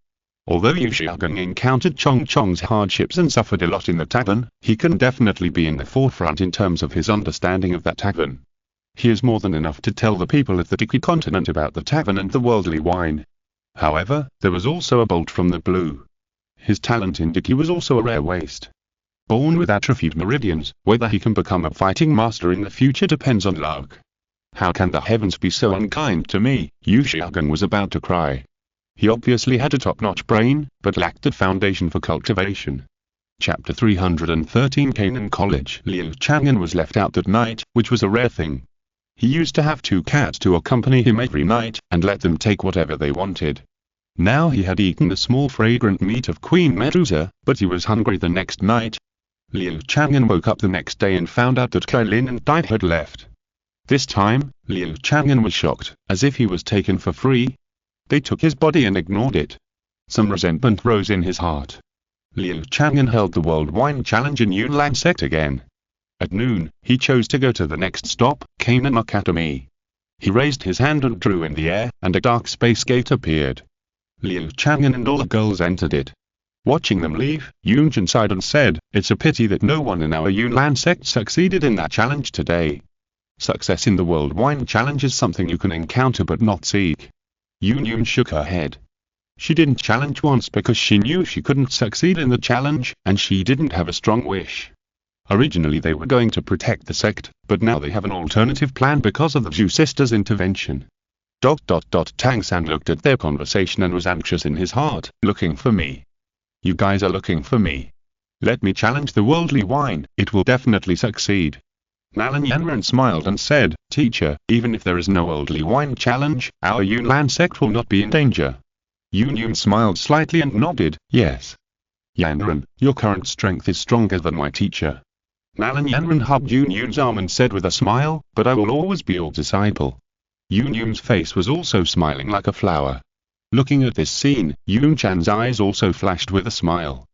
Although Liu Chang'an encountered Chong's hardships and suffered a lot in the Tavern, he can definitely be in the forefront in terms of his understanding of that Tavern. He is more than enough to tell the people of the Douluo Continent about the Tavern and the worldly wine. However, there was also a bolt from the blue. His talent in Douluo was also a rare waste. Born with atrophied meridians, whether he can become a fighting master in the future depends on luck. How can the heavens be so unkind to me? Liu Chang'an was about to cry. He obviously had a top-notch brain, but lacked the foundation for cultivation. Chapter 313 Qian College. Liu Chang'an was left out that night, which was a rare thing. He used to have 2 cats to accompany him every night, and let them take whatever they wanted. Now he had eaten the small fragrant meat of Queen Medusa, but he was hungry the next night. Liu Chang'an woke up the next day and found out that Qian and Dai had left. This time, Liu Chang'an was shocked, as if he was taken for free. They took his body and ignored it. Some resentment rose in his heart. Liu Chang'an held the World Wine Challenge in Yunlan Sect again. At noon, he chose to go to the next stop, Qian Academy. He raised his hand and drew in the air, and a dark space gate appeared. Liu Chang'an and all the girls entered it. Watching them leave, Yunjin sighed and said, "It's a pity that no one in our Yunlan sect succeeded in that challenge today. Success in the World Wine Challenge is something you can encounter but not seek." Yun shook her head. She didn't challenge once because she knew she couldn't succeed in the challenge, and she didn't have a strong wish. Originally they were going to protect the sect, but now they have an alternative plan because of the Zhu sisters' intervention. Tang San looked at their conversation and was anxious in his heart, "Looking for me. You guys are looking for me. Let me challenge the worldly wine, it will definitely succeed." Nalan Yanren smiled and said, "Teacher, even if there is no worldly wine challenge, our Yunlan sect will not be in danger." Yun smiled slightly and nodded, "Yes. Yanren, your current strength is stronger than my teacher." Nalan Yanren hugged Yun's arm and said with a smile, "But I will always be your disciple." Yun's face was also smiling like a flower. Looking at this scene, Yunchan's eyes also flashed with a smile.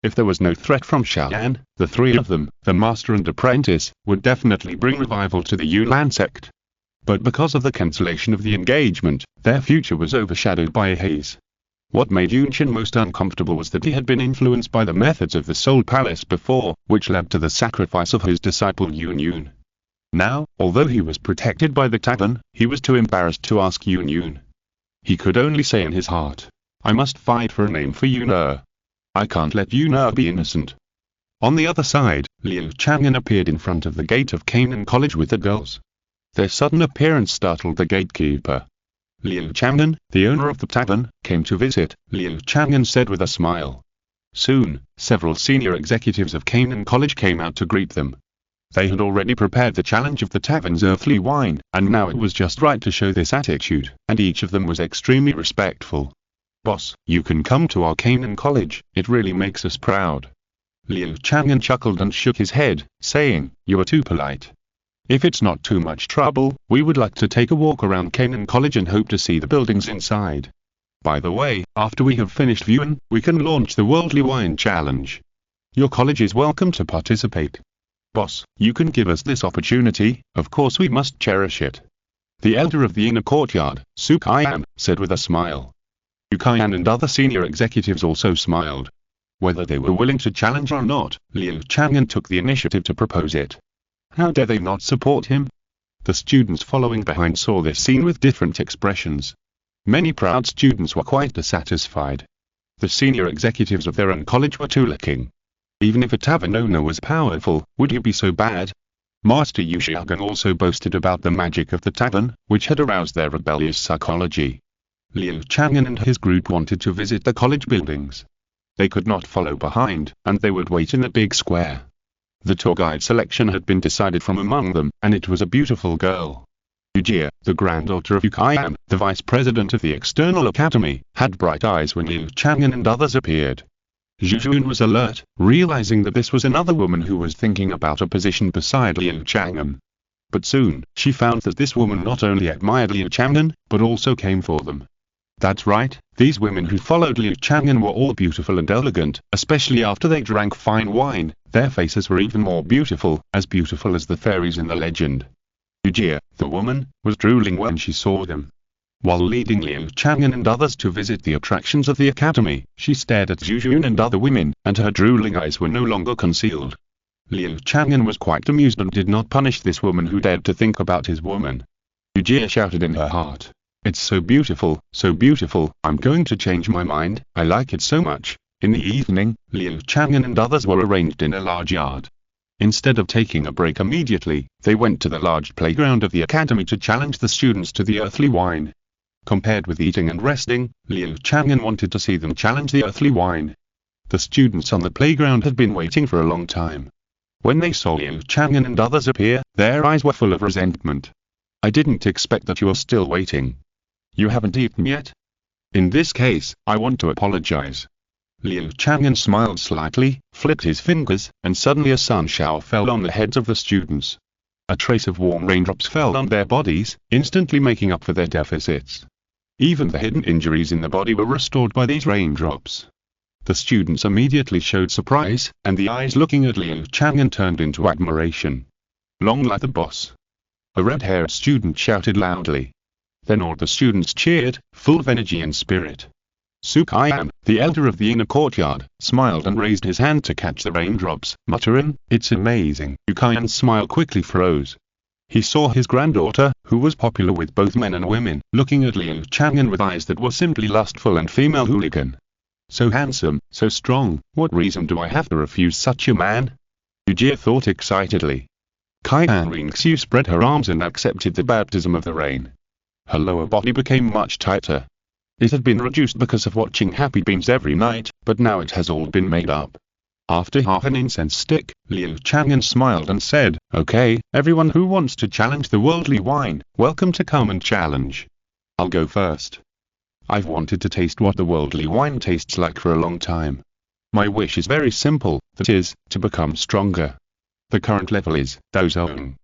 If there was no threat from Xiaoyan, the 3 of them, the master and apprentice, would definitely bring revival to the Yunlan sect. But because of the cancellation of the engagement, their future was overshadowed by a haze. What made Yunchan most uncomfortable was that he had been influenced by the methods of the Soul Palace before, which led to the sacrifice of his disciple Yun. Now, although he was protected by the Tavern, he was too embarrassed to ask Yun. He could only say in his heart, "I must fight for a name for Yun. I can't let Yun be innocent." On the other side, Liu Chang'an appeared in front of the gate of Qian College with the girls. Their sudden appearance startled the gatekeeper. "Liu Chang'an, the owner of the Tavern, came to visit," Liu Chang'an said with a smile. Soon, several senior executives of Qian College came out to greet them. They had already prepared the challenge of the Tavern's earthly wine, and now it was just right to show this attitude, and each of them was extremely respectful. "Boss, you can come to our Qian College, it really makes us proud." Liu Chang'an chuckled and shook his head, saying, "You are too polite. If it's not too much trouble, we would like to take a walk around Qian College and hope to see the buildings inside. By the way, after we have finished viewing, we can launch the Worldly Wine Challenge. Your college is welcome to participate. Boss, you can give us this opportunity, of course we must cherish it." The elder of the inner courtyard, Su Qian, said with a smile. Yu Qian and other senior executives also smiled. Whether they were willing to challenge or not, Liu Chang'an took the initiative to propose it. How dare they not support him? The students following behind saw this scene with different expressions. Many proud students were quite dissatisfied. The senior executives of their own college were too lacking. Even if a tavern owner was powerful, would you be so bad? Master Liu Chang'an also boasted about the magic of the tavern, which had aroused their rebellious psychology. Liu Chang'an and his group wanted to visit the college buildings. They could not follow behind, and they would wait in the big square. The tour guide selection had been decided from among them, and it was a beautiful girl. Yu Jie, the granddaughter of Yu Qian, the vice president of the External Academy, had bright eyes when Liu Chang'an and others appeared. Zhu Zhuqing was alert, realizing that this was another woman who was thinking about a position beside Liu Chang'an. But soon, she found that this woman not only admired Liu Chang'an, but also came for them. That's right, these women who followed Liu Chang'an were all beautiful and elegant, especially after they drank fine wine. Their faces were even more beautiful as the fairies in the legend. Yu Jie, the woman, was drooling when she saw them. While leading Liu Chang'an and others to visit the attractions of the academy, she stared at Zhu Zhuqing and other women, and her drooling eyes were no longer concealed. Liu Chang'an was quite amused and did not punish this woman who dared to think about his woman. Yu Jie shouted in her heart, "It's so beautiful, I'm going to change my mind, I like it so much." In the evening, Liu Chang'an and others were arranged in a large yard. Instead of taking a break immediately, they went to the large playground of the academy to challenge the students to the earthly wine. Compared with eating and resting, Liu Chang'an wanted to see them challenge the earthly wine. The students on the playground had been waiting for a long time. When they saw Liu Chang'an and others appear, their eyes were full of resentment. "I didn't expect that you are still waiting. You haven't eaten yet? In this case, I want to apologize." Liu Chang'an smiled slightly, flicked his fingers, and suddenly a sun shower fell on the heads of the students. A trace of warm raindrops fell on their bodies, instantly making up for their deficits. Even the hidden injuries in the body were restored by these raindrops. The students immediately showed surprise, and the eyes looking at Liu Chang'an turned into admiration. "Long live the boss!" A red-haired student shouted loudly. Then all the students cheered, full of energy and spirit. Su Qian, the elder of the inner courtyard, smiled and raised his hand to catch the raindrops, muttering, "It's amazing." Yu Qian's smile quickly froze. He saw his granddaughter, who was popular with both men and women, looking at Liu Chang'an with eyes that were simply lustful and female hooligan. "So handsome, so strong, what reason do I have to refuse such a man?" Yu Jie thought excitedly. Qian Renxue spread her arms and accepted the baptism of the rain. Her lower body became much tighter. It had been reduced because of watching Happy Beams every night, but now it has all been made up. After half an incense stick, Liu Chang'an smiled and said, "Okay, everyone who wants to challenge the worldly wine, welcome to come and challenge. I'll go first. I've wanted to taste what the worldly wine tastes like for a long time. My wish is very simple, that is, to become stronger. The current level is Dou Zone.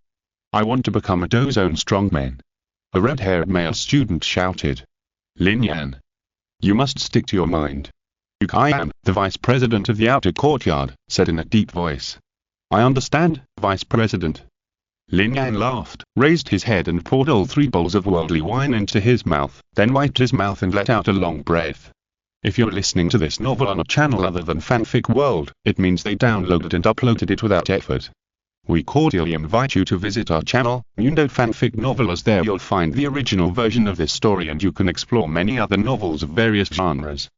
I want to become a Dou Zone strongman." A red-haired male student shouted. "Lin Yan, you must stick to your mind." Yu Qian, the vice president of the outer courtyard, said in a deep voice. "I understand, Vice President." Lin Yan laughed, raised his head and poured all 3 bowls of worldly wine into his mouth, then wiped his mouth and let out a long breath. If you're listening to this novel on a channel other than Fanfic World, it means they downloaded and uploaded it without effort. We cordially invite you to visit our channel, Mundo Fanfic Novel, as there you'll find the original version of this story and you can explore many other novels of various genres.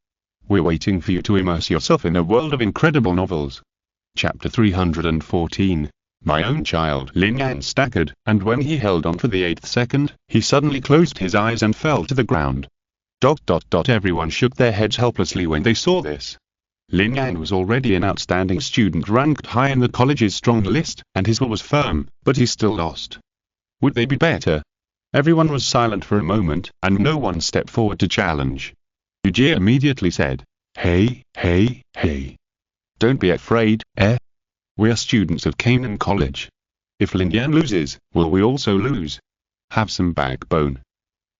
We're waiting for you to immerse yourself in a world of incredible novels. Chapter 314. My own child. Lin Yan staggered, and when he held on for the 8th second, he suddenly closed his eyes and fell to the ground. Everyone shook their heads helplessly when they saw this. Lin Yan was already an outstanding student ranked high in the college's strong list, and his will was firm, but he still lost. Would they be better? Everyone was silent for a moment, and no one stepped forward to challenge. Yu Jie immediately said, Hey. Don't be afraid, eh? We are students of Canaan College. If Lin Yan loses, will we also lose? Have some backbone.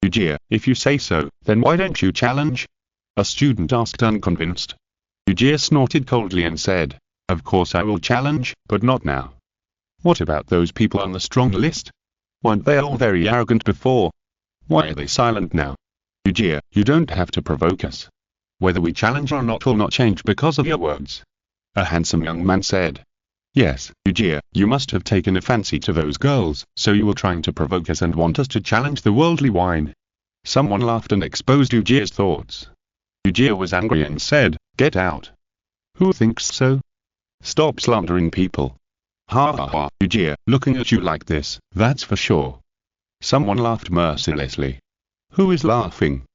Yu Jie, if you say so, then why don't you challenge? A student asked unconvinced. Yu Jie snorted coldly and said, Of course I will challenge, but not now. What about those people on the strong list? Weren't they all very arrogant before? Why are they silent now? Yu Jie, you don't have to provoke us. Whether we challenge or not will not change because of your words. A handsome young man said. Yes, Yu Jie, you must have taken a fancy to those girls, so you were trying to provoke us and want us to challenge the worldly wine. Someone laughed and exposed Yu Jie's thoughts. Yu Jie was angry and said, Get out. Who thinks so? Stop slandering people. Ha ha ha, Yu Jie, looking at you like this, that's for sure. Someone laughed mercilessly. Who is laughing?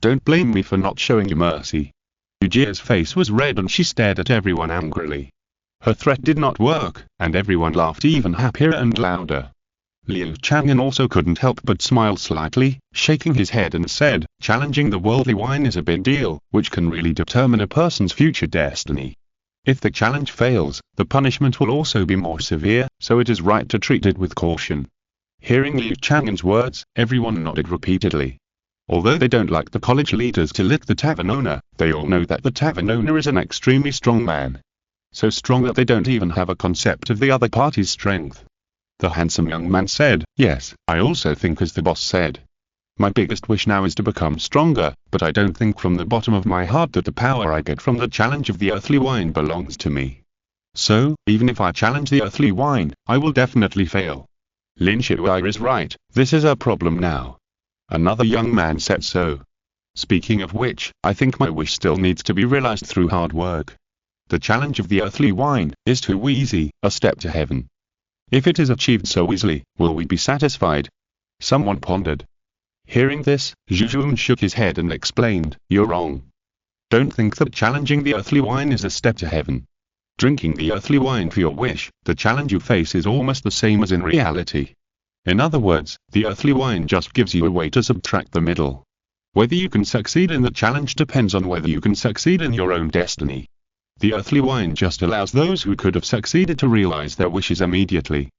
Don't blame me for not showing you mercy. Yu Jie's face was red and she stared at everyone angrily. Her threat did not work, and everyone laughed even happier and louder. Liu Chang'an also couldn't help but smile slightly, shaking his head and said, challenging the worldly wine is a big deal, which can really determine a person's future destiny. If the challenge fails, the punishment will also be more severe, so it is right to treat it with caution. Hearing Liu Chang'an's words, everyone nodded repeatedly. Although they don't like the college leaders to lick the tavern owner, they all know that the tavern owner is an extremely strong man. So strong that they don't even have a concept of the other party's strength. The handsome young man said, yes, I also think as the boss said. My biggest wish now is to become stronger, but I don't think from the bottom of my heart that the power I get from the challenge of the earthly wine belongs to me. So, even if I challenge the earthly wine, I will definitely fail. Lin Shuai is right, this is a problem now. Another young man said so. Speaking of which, I think my wish still needs to be realized through hard work. The challenge of the earthly wine is too easy, a step to heaven. If it is achieved so easily, will we be satisfied? Someone pondered. Hearing this, Zhu Zhuqing shook his head and explained, you're wrong. Don't think that challenging the earthly wine is a step to heaven. Drinking the earthly wine for your wish, the challenge you face is almost the same as in reality. In other words, the earthly wine just gives you a way to subtract the middle. Whether you can succeed in the challenge depends on whether you can succeed in your own destiny. The earthly wine just allows those who could have succeeded to realize their wishes immediately.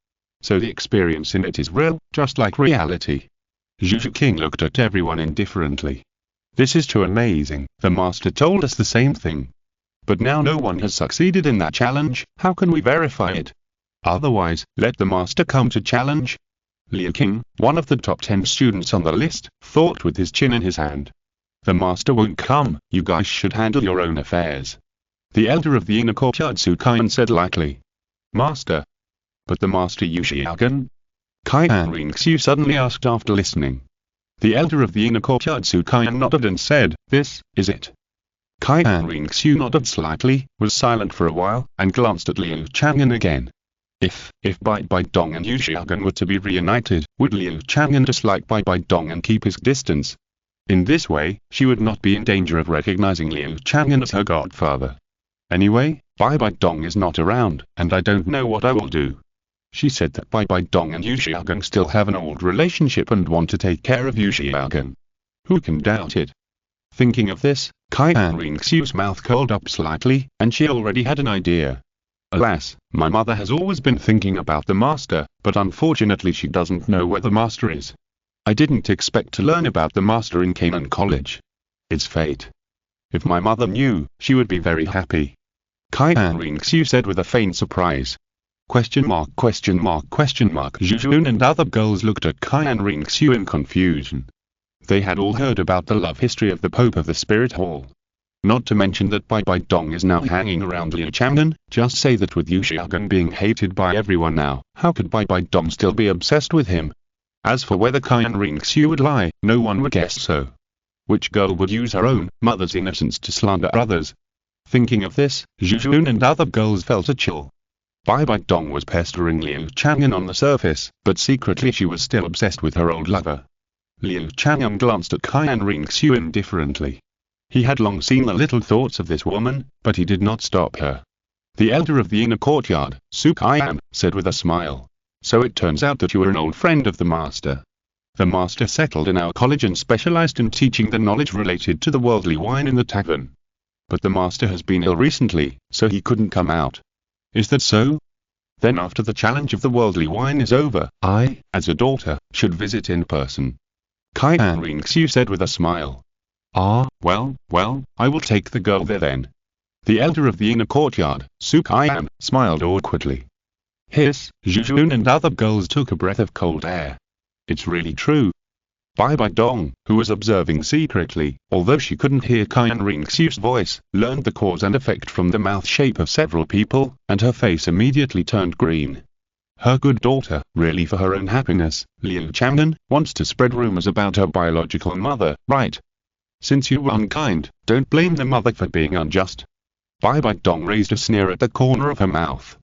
So the experience in it is real, just like reality. Zhu Zhuqing looked at everyone indifferently. This is too amazing, the master told us the same thing. But now no one has succeeded in that challenge, how can we verify it? Otherwise, let the master come to challenge. Liu King, one of the top 10 students on the list, thought with his chin in his hand. The master won't come, you guys should handle your own affairs. The elder of the inner courtyard Su Qian said lightly. Master. But the master Yu Xiaogan? Qian Renxue suddenly asked after listening. The elder of the inner courtyard Su Qian nodded and said, this is it. Qian Renxue nodded slightly, was silent for a while, and glanced at Liu Chang'an again. If Bibi Dong and Yu Xiaogan were to be reunited, would Liu Chang'an dislike Bibi Dong and keep his distance? In this way, she would not be in danger of recognizing Liu Chang'an as her godfather. Anyway, Bibi Dong is not around, and I don't know what I will do. She said that Bibi Dong and Yu Xiaogan still have an old relationship and want to take care of Yu Xiaogan. Who can doubt it? Thinking of this, Qian Renxue's mouth curled up slightly, and she already had an idea. Alas, my mother has always been thinking about the master, but unfortunately she doesn't know where the master is. I didn't expect to learn about the master in Canaan College. It's fate. If my mother knew, she would be very happy. Qian Renxue said with a faint surprise. Question mark. Zhu Zhuqing and other girls looked at Qian Renxue in confusion. They had all heard about the love history of the Pope of the Spirit Hall. Not to mention that Bibi Dong is now hanging around Liu Chang'an, just say that with Yu Xiaogan being hated by everyone now, how could Bibi Dong still be obsessed with him? As for whether Qian Renxue would lie, no one would guess so. Which girl would use her own mother's innocence to slander others? Thinking of this, Zhu Zhuqing and other girls felt a chill. Bibi Dong was pestering Liu Chang'an on the surface, but secretly she was still obsessed with her old lover. Liu Chang'an glanced at Qian Renxue indifferently. He had long seen the little thoughts of this woman, but he did not stop her. The elder of the inner courtyard, Su Qian, said with a smile. So it turns out that you are an old friend of the master. The master settled in our college and specialized in teaching the knowledge related to the worldly wine in the tavern. But the master has been ill recently, so he couldn't come out. Is that so? Then after the challenge of the worldly wine is over, I, as a daughter, should visit in person. Qian Renxue said with a smile. Ah, well, I will take the girl there then. The elder of the inner courtyard, Su Qian, smiled awkwardly. Hiss, Zhu Zhuqing and other girls took a breath of cold air. It's really true. Bibi Dong, who was observing secretly, although she couldn't hear Qian Renxue's voice, learned the cause and effect from the mouth shape of several people, and her face immediately turned green. Her good daughter, really for her own happiness, Liu Chang'an, wants to spread rumors about her biological mother, right? Since you were unkind, don't blame the mother for being unjust. Bibi Dong raised a sneer at the corner of her mouth.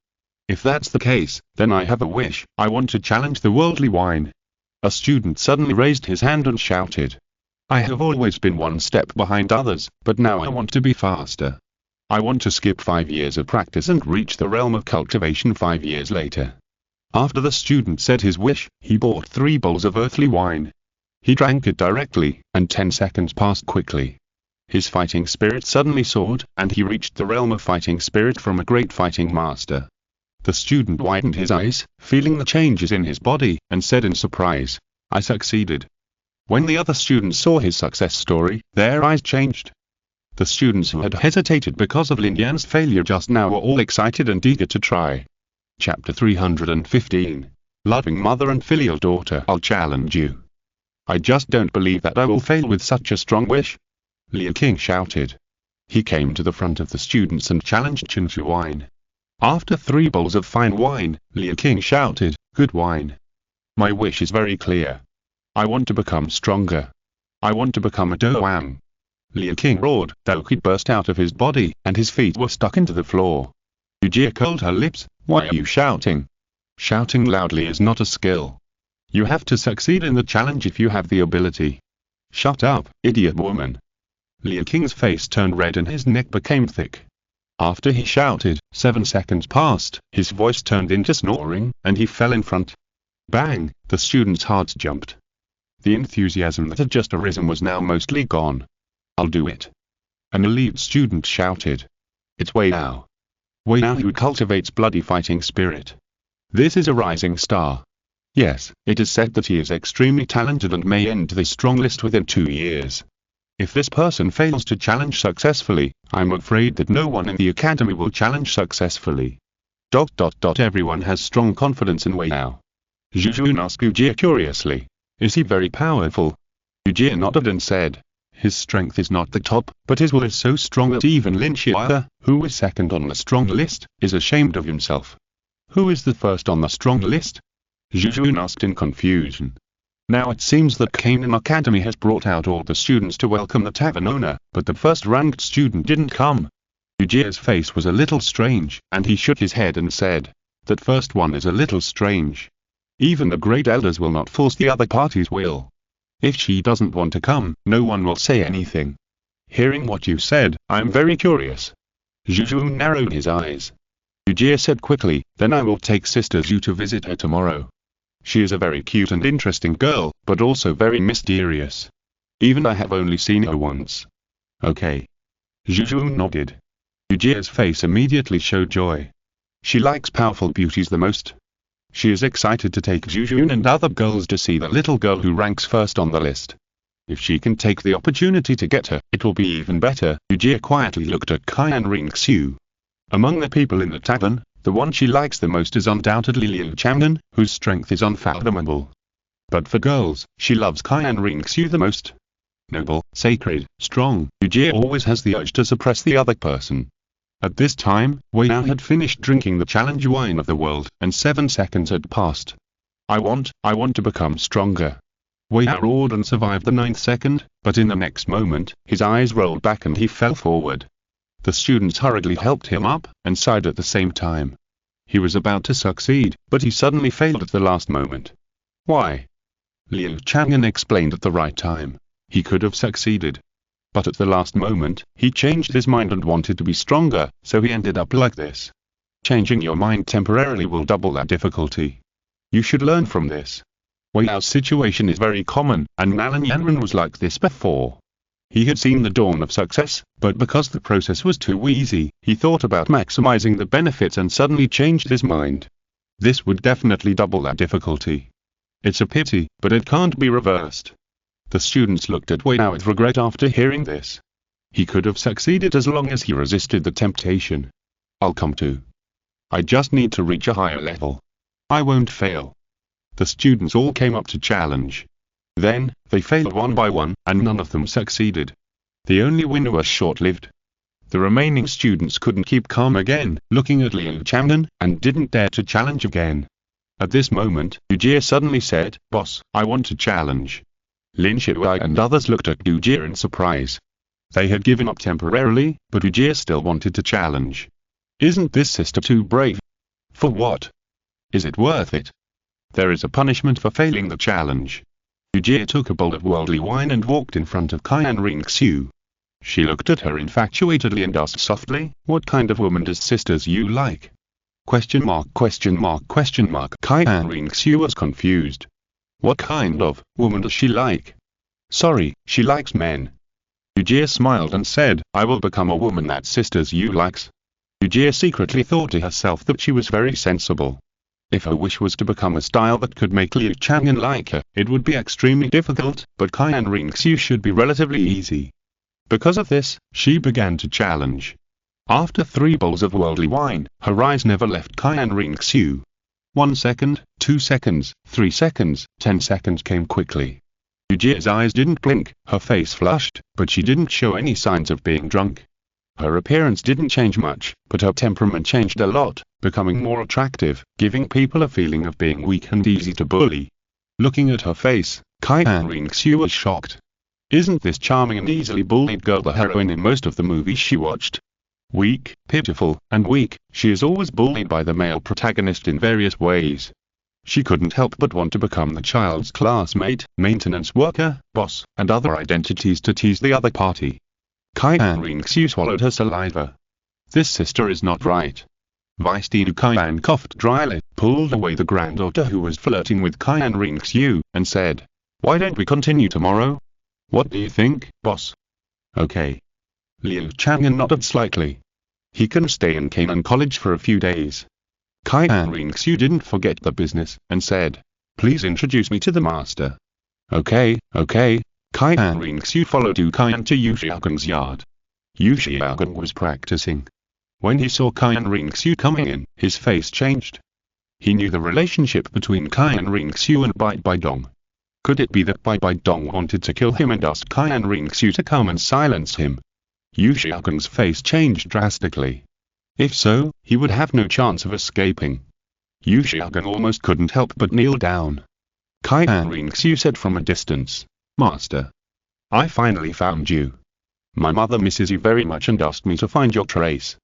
If that's the case, then I have a wish. I want to challenge the worldly wine. A student suddenly raised his hand and shouted. I have always been one step behind others, but now I want to be faster. I want to skip 5 years of practice and reach the realm of cultivation 5 years later. After the student said his wish, he bought 3 bowls of earthly wine. He drank it directly, and 10 seconds passed quickly. His fighting spirit suddenly soared, and he reached the realm of fighting spirit from a great fighting master. The student widened his eyes, feeling the changes in his body, and said in surprise, "I succeeded." When the other students saw his success story, their eyes changed. The students who had hesitated because of Lin Yan's failure just now were all excited and eager to try. Chapter 315. Loving Mother and Filial Daughter. I'll challenge you. I just don't believe that I will fail with such a strong wish. Liu King shouted. He came to the front of the students and challenged Qian wine. After 3 bowls of fine wine, Liu King shouted, "Good wine. My wish is very clear. I want to become stronger. I want to become a Douang." Liu King roared, though he burst out of his body, and his feet were stuck into the floor. Yujie curled her lips. "Why are you shouting? Shouting loudly is not a skill. You have to succeed in the challenge if you have the ability." "Shut up, idiot woman." Liu King's face turned red and his neck became thick. After he shouted, 7 seconds passed, his voice turned into snoring, and he fell in front. Bang! The students' hearts jumped. The enthusiasm that had just arisen was now mostly gone. "I'll do it." An elite student shouted. "It's Wei Yao. Wei Yao who cultivates bloody fighting spirit. This is a rising star. Yes, it is said that he is extremely talented and may enter the strong list within 2 years. If this person fails to challenge successfully, I'm afraid that no one in the academy will challenge successfully. Everyone has strong confidence in Wei Yao." Zhu Zhuqing asked Yujie curiously. "Is he very powerful?" Yujie nodded and said, "His strength is not the top, but his will is so strong that even Lin Xie, who is second on the strong list, is ashamed of himself." "Who is the first on the strong list?" Zhu Zhuqing asked in confusion. Now it seems that Qian Academy has brought out all the students to welcome the tavern owner, but the first-ranked student didn't come. Yujie's face was a little strange, and he shook his head and said, "That first one is a little strange. Even the great elders will not force the other party's will. If she doesn't want to come, no one will say anything." "Hearing what you said, I'm very curious." Zhu Zhuqing narrowed his eyes. Yujie said quickly, "Then I will take Sister Zhu to visit her tomorrow. She is a very cute and interesting girl, but also very mysterious. Even I have only seen her once." "Okay." Zhu Zhuqing nodded. Yujie's face immediately showed joy. She likes powerful beauties the most. She is excited to take Zhu Zhuqing and other girls to see the little girl who ranks first on the list. If she can take the opportunity to get her, it will be even better. Yujie quietly looked at Qian Renxue. Among the people in the tavern, the one she likes the most is undoubtedly Liu Chang'an, whose strength is unfathomable. But for girls, she loves Qian Renxue the most. Noble, sacred, strong, Yujie always has the urge to suppress the other person. At this time, Wei Yao had finished drinking the challenge wine of the world, and 7 seconds had passed. I want to become stronger." Wei Yao roared and survived the 9th second, but in the next moment, his eyes rolled back and he fell forward. The students hurriedly helped him up, and sighed at the same time. He was about to succeed, but he suddenly failed at the last moment. "Why?" Liu Chang'an explained at the right time. He could have succeeded. But at the last moment, he changed his mind and wanted to be stronger, so he ended up like this. Changing your mind temporarily will double that difficulty. You should learn from this. Wei Yao's situation is very common, and Nalan Yanren was like this before. He had seen the dawn of success, but because the process was too easy, he thought about maximizing the benefits and suddenly changed his mind. This would definitely double that difficulty. It's a pity, but it can't be reversed. The students looked at Wei Yao with regret after hearing this. He could have succeeded as long as he resisted the temptation. "I'll come too. I just need to reach a higher level. I won't fail." The students all came up to challenge. Then, they failed one by one, and none of them succeeded. The only winner was short-lived. The remaining students couldn't keep calm again, looking at Liu Chang'an, and didn't dare to challenge again. At this moment, Yujie suddenly said, "Boss, I want to challenge." Lin Xie and others looked at Yujie in surprise. They had given up temporarily, but Yujie still wanted to challenge. "Isn't this sister too brave?" "For what? Is it worth it?" "There is a punishment for failing the challenge." Yujie took a bowl of worldly wine and walked in front of Qian Renxue. She looked at her infatuatedly and asked softly, "What kind of woman does sisters you like?" Question mark, question mark, question mark. Qian Renxue was confused. What kind of woman does she like? Sorry, she likes men. Yujie smiled and said, "I will become a woman that sisters you likes." Yujie secretly thought to herself that she was very sensible. If her wish was to become a style that could make Liu Chang'an like her, it would be extremely difficult, but Qian Renxue should be relatively easy. Because of this, she began to challenge. After 3 bowls of worldly wine, her eyes never left Qian Renxue. 1 second, 2 seconds, 3 seconds, 10 seconds came quickly. Yujie's eyes didn't blink, her face flushed, but she didn't show any signs of being drunk. Her appearance didn't change much, but her temperament changed a lot, becoming more attractive, giving people a feeling of being weak and easy to bully. Looking at her face, Qian Renxue was shocked. Isn't this charming and easily bullied girl the heroine in most of the movies she watched? Weak, pitiful, and weak, she is always bullied by the male protagonist in various ways. She couldn't help but want to become the child's classmate, maintenance worker, boss, and other identities to tease the other party. Qian Renxue swallowed her saliva. This sister is not right. Vice-Dean Qian coughed dryly, pulled away the granddaughter who was flirting with Qian Renxue, and said, "Why don't we continue tomorrow? What do you think, boss?" "Okay." Liu Chang'an nodded slightly. He can stay in Canaan College for a few days. Qian Renxue didn't forget the business, and said, "Please introduce me to the master." Okay. Qian Renxue followed Yu Qian to Yu Xiaogan's yard. Yu Xiaogan was practicing. When he saw Qian Renxue coming in, his face changed. He knew the relationship between Qian Renxue and Bibi Dong. Could it be that Bibi Dong wanted to kill him and asked Qian Renxue to come and silence him? Yu Xiaogan's face changed drastically. If so, he would have no chance of escaping. Yu Xiaogan almost couldn't help but kneel down. Qian Renxue said from a distance, "Master, I finally found you. My mother misses you very much and asked me to find your trace.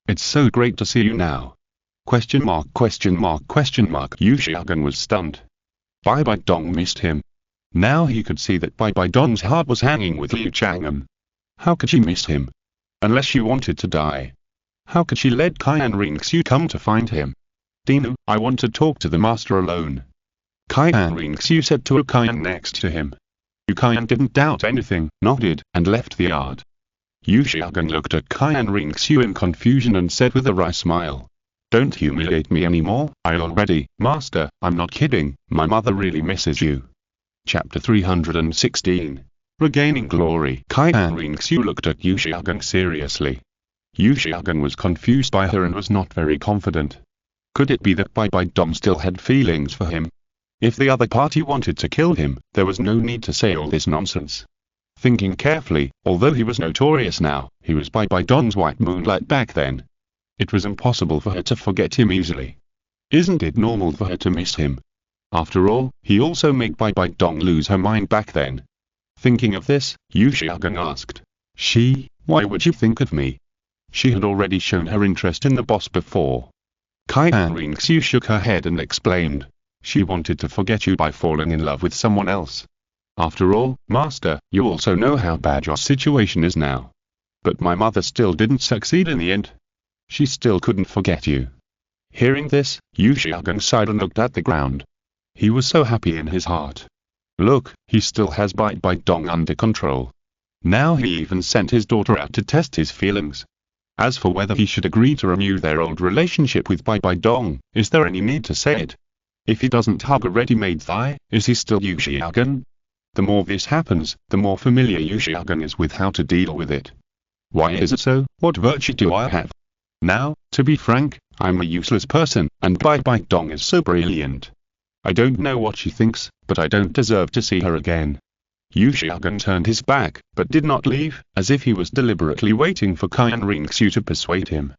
It's so great to see you now." Question mark, question mark, question mark. Yu Xiaogan was stunned. Bibi Dong missed him. Now he could see that Bibi Dong's heart was hanging with Liu Chang'an. How could she miss him? Unless she wanted to die. How could she let Qian Renxue come to find him? "Dinu, I want to talk to the master alone." Qian Renxue said to Yu Qian next to him. Yu Qian didn't doubt anything, nodded, and left the yard. Yu Xiaogan looked at Qian Renxue in confusion and said with a wry smile, "Don't humiliate me anymore, master, I'm not kidding, my mother really misses you." Chapter 316. Regaining Glory. Qian Renxue looked at Yu Xiaogan seriously. Yu Xiaogan was confused by her and was not very confident. Could it be that Bibi Dong still had feelings for him? If the other party wanted to kill him, there was no need to say all this nonsense. Thinking carefully, although he was notorious now, he was Bibi Dong's white moonlight back then. It was impossible for her to forget him easily. Isn't it normal for her to miss him? After all, he also made Bibi Dong lose her mind back then. Thinking of this, Yu Xiaogan asked, "Why would you think of me?" She had already shown her interest in the boss before. Qian Renxue shook her head and explained, "She wanted to forget you by falling in love with someone else. After all, master, you also know how bad your situation is now. But my mother still didn't succeed in the end. She still couldn't forget you." Hearing this, Yu Xiaogan sighed and looked at the ground. He was so happy in his heart. Look, he still has Bibi Dong under control. Now he even sent his daughter out to test his feelings. As for whether he should agree to renew their old relationship with Bibi Dong, is there any need to say it? If he doesn't hug a ready-made thigh, is he still Yu Xiaogan? The more this happens, the more familiar Yu Xiaogan is with how to deal with it. Why is it so? What virtue do I have? Now, to be frank, I'm a useless person, and Bibi Dong is so brilliant. I don't know what she thinks, but I don't deserve to see her again. Yu Xiaogan turned his back, but did not leave, as if he was deliberately waiting for Qian Renxue to persuade him.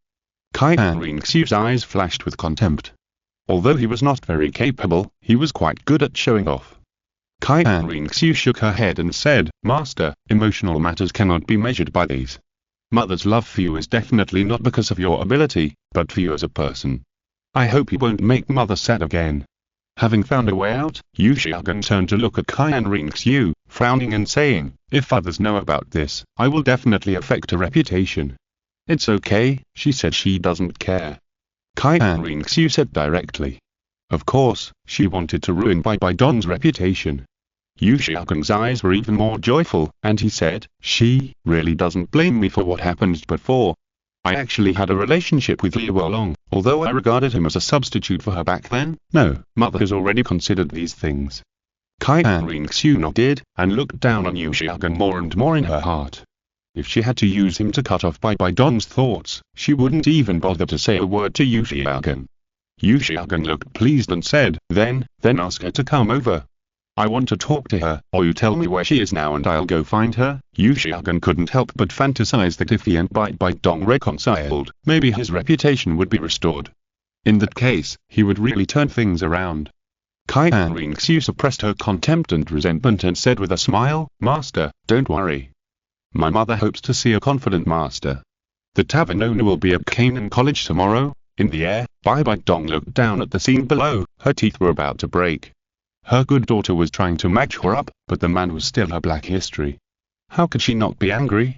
Qian Renxue's eyes flashed with contempt. Although he was not very capable, he was quite good at showing off. Qian Renxue shook her head and said, "Master, emotional matters cannot be measured by these. Mother's love for you is definitely not because of your ability, but for you as a person. I hope you won't make mother sad again." Having found a way out, Yu Xiaogan turned to look at Qian Renxue, frowning and saying, "If others know about this, I will definitely affect her reputation." "It's okay," she said. She doesn't care. Qian Renxue said directly. Of course, she wanted to ruin Bibi Dong's reputation. Liu Chang'an's eyes were even more joyful, and he said, "She really doesn't blame me for what happened before. I actually had a relationship with Liu Long, although I regarded him as a substitute for her back then. No, mother has already considered these things." Qian Renxue nodded, and looked down on Liu Chang'an more and more in her heart. If she had to use him to cut off Bibi Dong's thoughts, she wouldn't even bother to say a word to Liu Chang'an. Liu Chang'an looked pleased and said, Then ask her to come over. I want to talk to her, or you tell me where she is now and I'll go find her." Liu Chang'an couldn't help but fantasize that if he and Bibi Dong reconciled, maybe his reputation would be restored. In that case, he would really turn things around. Qian Renxue suppressed her contempt and resentment and said with a smile, "Master, don't worry. My mother hopes to see a confident master. The tavern owner will be at Canaan College tomorrow." In the air, Bibi Dong looked down at the scene below. Her teeth were about to break. Her good daughter was trying to match her up, but the man was still her black history. How could she not be angry?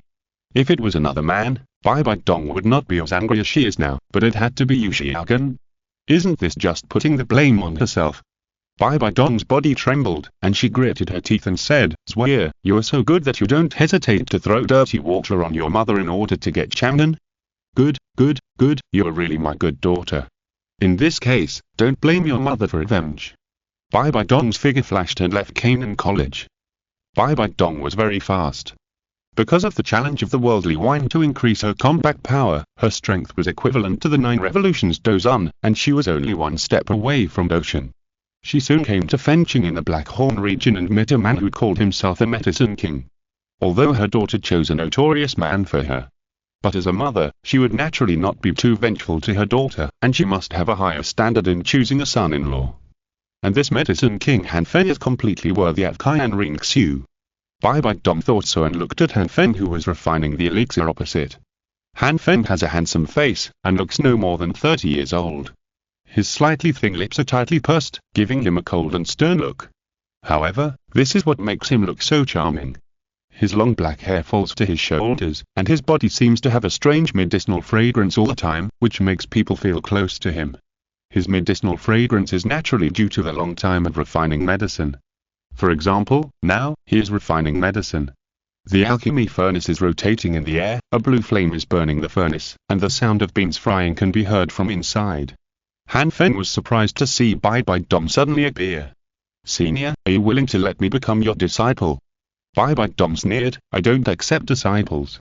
If it was another man, Bibi Dong would not be as angry as she is now, but it had to be Liu Chang'an. Isn't this just putting the blame on herself? Bibi Dong's body trembled, and she gritted her teeth and said, "Swear, you are so good that you don't hesitate to throw dirty water on your mother in order to get Chang'an? Good, good, good, you are really my good daughter. In this case, don't blame your mother for revenge." Bibi Dong's figure flashed and left Canaan College. Bibi Dong was very fast. Because of the challenge of the worldly wine to increase her combat power, her strength was equivalent to the 9 revolutions Dozun, and she was only one step away from Doshan. She soon came to Fenqing in the Black Horn region and met a man who called himself the Medicine King. Although her daughter chose a notorious man for her. But as a mother, she would naturally not be too vengeful to her daughter, and she must have a higher standard in choosing a son-in-law. And this Medicine King Han Feng is completely worthy of Qian Renxue. Bibi Dong thought so and looked at Han Feng, who was refining the elixir opposite. Han Feng has a handsome face, and looks no more than 30 years old. His slightly thin lips are tightly pursed, giving him a cold and stern look. However, this is what makes him look so charming. His long black hair falls to his shoulders, and his body seems to have a strange medicinal fragrance all the time, which makes people feel close to him. His medicinal fragrance is naturally due to the long time of refining medicine. For example, now, he is refining medicine. The alchemy furnace is rotating in the air, a blue flame is burning the furnace, and the sound of beans frying can be heard from inside. Han Feng was surprised to see Bibi Dong suddenly appear. "Senior, are you willing to let me become your disciple?" Bibi Dong sneered, "I don't accept disciples.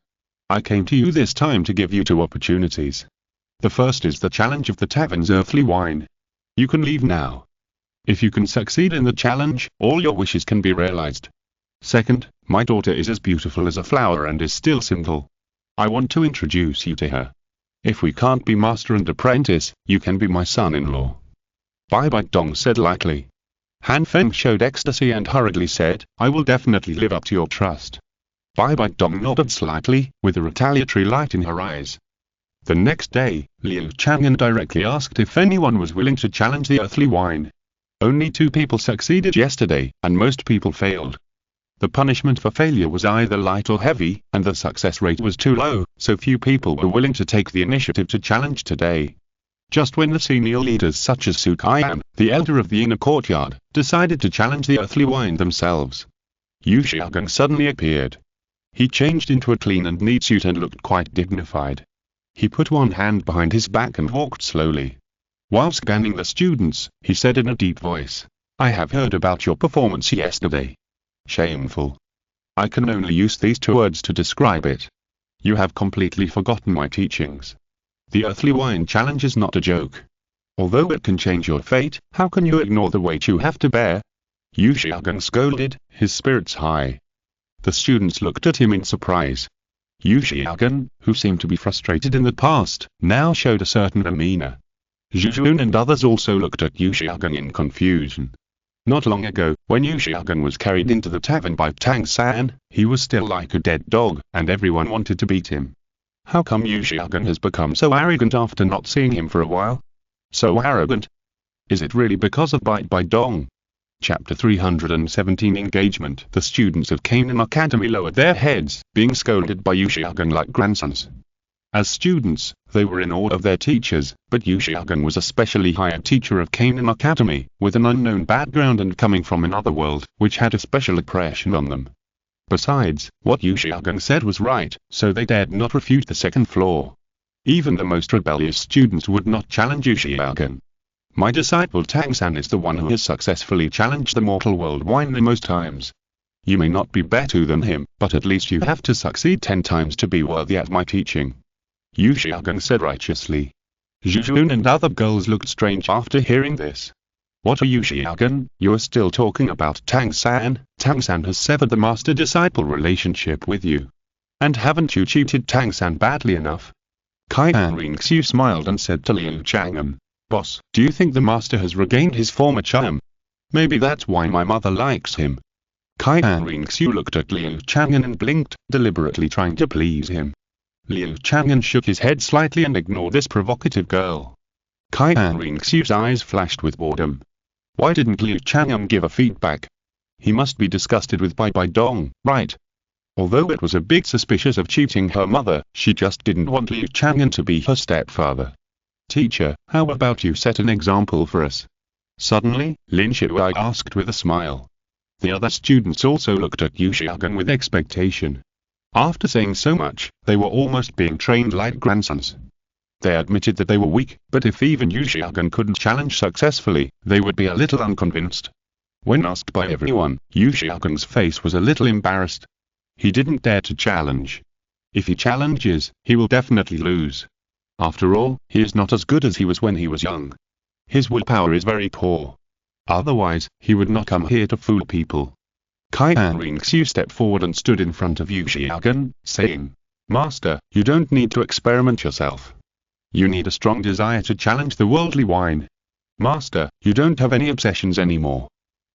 I came to you this time to give you 2 opportunities. The first is the challenge of the tavern's earthly wine. You can leave now. If you can succeed in the challenge, all your wishes can be realized. Second, my daughter is as beautiful as a flower and is still single. I want to introduce you to her. If we can't be master and apprentice, you can be my son-in-law." Bibi Dong said lightly. Han Feng showed ecstasy and hurriedly said, "I will definitely live up to your trust." Bibi Dong nodded slightly, with a retaliatory light in her eyes. The next day, Liu Chang'an directly asked if anyone was willing to challenge the earthly wine. Only 2 people succeeded yesterday, and most people failed. The punishment for failure was either light or heavy, and the success rate was too low, so few people were willing to take the initiative to challenge today. Just when the senior leaders such as Su Qian, the elder of the inner courtyard, decided to challenge the earthly wine themselves, Liu Chang'an suddenly appeared. He changed into a clean and neat suit and looked quite dignified. He put one hand behind his back and walked slowly. While scanning the students, he said in a deep voice, "I have heard about your performance yesterday. Shameful. I can only use these 2 words to describe it. You have completely forgotten my teachings. The earthly wine challenge is not a joke. Although it can change your fate, how can you ignore the weight you have to bear?" Liu Chang'an scolded, his spirits high. The students looked at him in surprise. Liu Chang'an, who seemed to be frustrated in the past, now showed a certain demeanor. Zhu Zhuqing and others also looked at Liu Chang'an in confusion. Not long ago, when Liu Chang'an was carried into the tavern by Tang San, he was still like a dead dog, and everyone wanted to beat him. How come Liu Chang'an has become so arrogant after not seeing him for a while? So arrogant? Is it really because of Bibi Dong? Chapter 317 Engagement. The students of Qian Academy lowered their heads, being scolded by Yu Xiaogan like grandsons. As students, they were in awe of their teachers, but Yu Xiaogan was a specially hired teacher of Qian Academy, with an unknown background and coming from another world, which had a special impression on them. Besides, what Yu Xiaogan said was right, so they dared not refute the second floor. Even the most rebellious students would not challenge Yu Xiaogan. My disciple Tang-san is the one who has successfully challenged the mortal world wine the most times. You may not be better than him, but at least you have to succeed 10 times to be worthy at my teaching. Yu Xiaogan said righteously. Zhu Zhuqing and other girls looked strange after hearing this. What are you, Xiaogan? You are still talking about Tang-san? Tang-san has severed the master-disciple relationship with you. And haven't you cheated Tang-san badly enough? Qian Renxue smiled and said to Liu Chang'an, Boss, do you think the master has regained his former charm? Maybe that's why my mother likes him. Qian Renxue looked at Liu Chang'an and blinked, deliberately trying to please him. Liu Chang'an shook his head slightly and ignored this provocative girl. Qian Renxue's eyes flashed with boredom. Why didn't Liu Chang'an give a feedback? He must be disgusted with Bibi Dong, right? Although it was a bit suspicious of cheating her mother, she just didn't want Liu Chang'an to be her stepfather. Teacher, how about you set an example for us? Suddenly, Lin Shuai asked with a smile. The other students also looked at Yu Xiaogan with expectation. After saying so much, they were almost being trained like grandsons. They admitted that they were weak, but if even Yu Xiaogan couldn't challenge successfully, they would be a little unconvinced. When asked by everyone, Yu Xiaogan's face was a little embarrassed. He didn't dare to challenge. If he challenges, he will definitely lose. After all, he is not as good as he was when he was young. His willpower is very poor. Otherwise, he would not come here to fool people. Qian Renxue stepped forward and stood in front of Yu Xiaogan, saying, Master, you don't need to experiment yourself. You need a strong desire to challenge the worldly wine. Master, you don't have any obsessions anymore.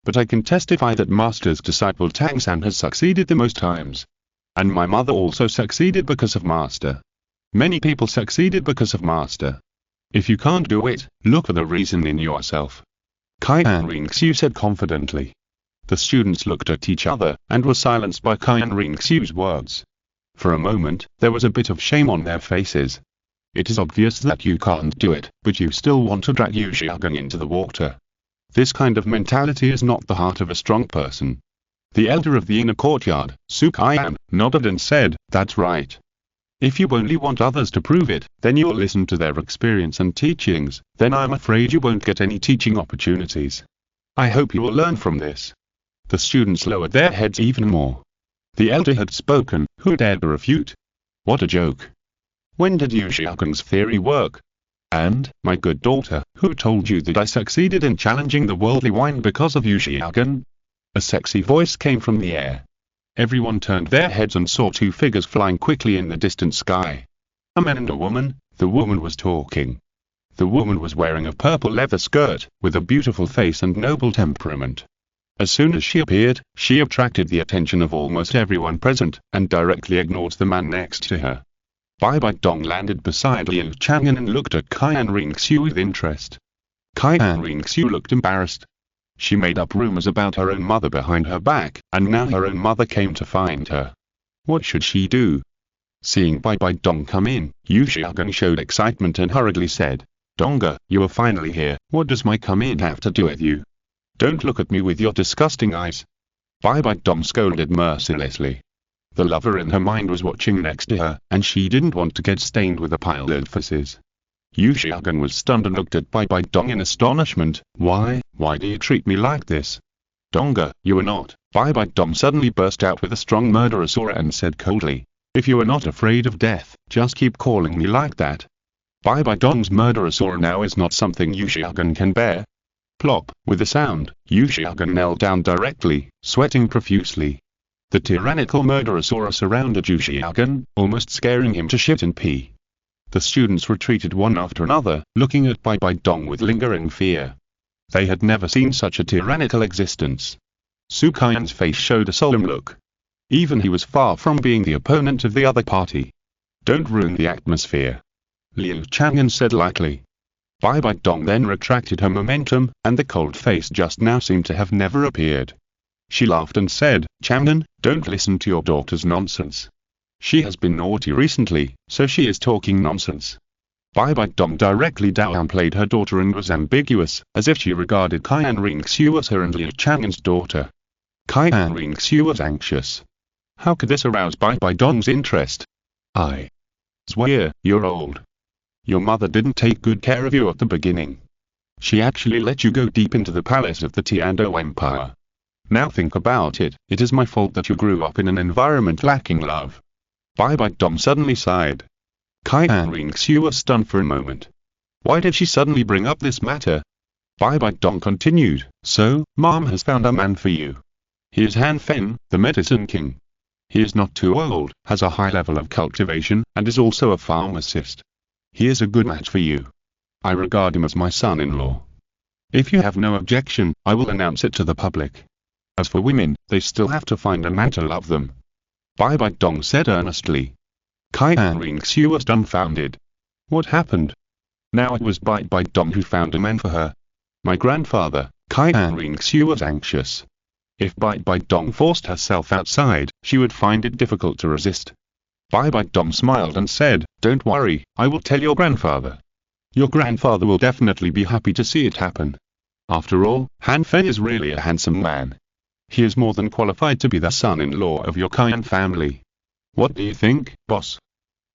But I can testify that Master's disciple Tang-san has succeeded the most times. And my mother also succeeded because of Master. Many people succeeded because of Master. If you can't do it, look for the reason in yourself. Qian Renxue said confidently. The students looked at each other, and were silenced by Qian Renxue's words. For a moment, there was a bit of shame on their faces. It is obvious that you can't do it, but you still want to drag Yu Xiaogan into the water. This kind of mentality is not the heart of a strong person. The elder of the inner courtyard, Su Qian, nodded and said, That's right. If you only want others to prove it, then you'll listen to their experience and teachings, then I'm afraid you won't get any teaching opportunities. I hope you will learn from this. The students lowered their heads even more. The elder had spoken, who dared to refute? What a joke. When did Yu Xiaogan's theory work? And, my good daughter, who told you that I succeeded in challenging the worldly wine because of Yu Xiaogan? A sexy voice came from the air. Everyone turned their heads and saw 2 figures flying quickly in the distant sky. A man and a woman. The woman was talking. The woman was wearing a purple leather skirt, with a beautiful face and noble temperament. As soon as she appeared, she attracted the attention of almost everyone present, and directly ignored the man next to her. Bibi Dong landed beside Liu Chang'an and looked at Qian Renxue with interest. Qian Renxue looked embarrassed. She made up rumors about her own mother behind her back, and now her own mother came to find her. What should she do? Seeing Bibi Dong come in, Yu Xiaogan showed excitement and hurriedly said, Donga, you are finally here. What does my come in have to do with you? Don't look at me with your disgusting eyes. Bibi Dong scolded mercilessly. The lover in her mind was watching next to her, and she didn't want to get stained with a pile of faces. Yu Xiaogan was stunned and looked at Bibi Dong in astonishment. Why do you treat me like this? Donga, you are not. Bibi Dong suddenly burst out with a strong murderous aura and said coldly, If you are not afraid of death, just keep calling me like that. Bibi Dong's murderous aura now is not something Yu Xiaogan can bear. Plop, with a sound, Yu Xiaogan knelt down directly, sweating profusely. The tyrannical murderous aura surrounded Yu Xiaogan, almost scaring him to shit and pee. The students retreated one after another, looking at Bibi Dong with lingering fear. They had never seen such a tyrannical existence. Su Qian's face showed a solemn look. Even he was far from being the opponent of the other party. Don't ruin the atmosphere. Liu Chang'an said lightly. Bibi Dong then retracted her momentum, and the cold face just now seemed to have never appeared. She laughed and said, Chang'an, don't listen to your daughter's nonsense. She has been naughty recently, so she is talking nonsense. Bibi Dong directly downplayed her daughter and was ambiguous, as if she regarded Qian Renxue as her and Liu Chang'an's daughter. Qian Renxue was anxious. How could this arouse Bibi Dong's interest? I swear, you're old. Your mother didn't take good care of you at the beginning. She actually let you go deep into the palace of the Tiando Empire. Now think about it, it is my fault that you grew up in an environment lacking love. Bibi Dong suddenly sighed. Qian Renxue was stunned for a moment. Why did she suddenly bring up this matter? Bibi Dong continued, so, Mom has found a man for you. He is Han Fen, the medicine king. He is not too old, has a high level of cultivation, and is also a pharmacist. He is a good match for you. I regard him as my son-in-law. If you have no objection, I will announce it to the public. As for women, they still have to find a man to love them. Bibi Dong said earnestly. Qian Renxue was dumbfounded. What happened? Now it was Bibi Dong who found a man for her. My grandfather, Qian Renxue was anxious. If Bibi Dong forced herself outside, she would find it difficult to resist. Bibi Dong smiled and said, don't worry, I will tell your grandfather. Your grandfather will definitely be happy to see it happen. After all, Han Fen is really a handsome man. He is more than qualified to be the son-in-law of your Qian family. What do you think, boss?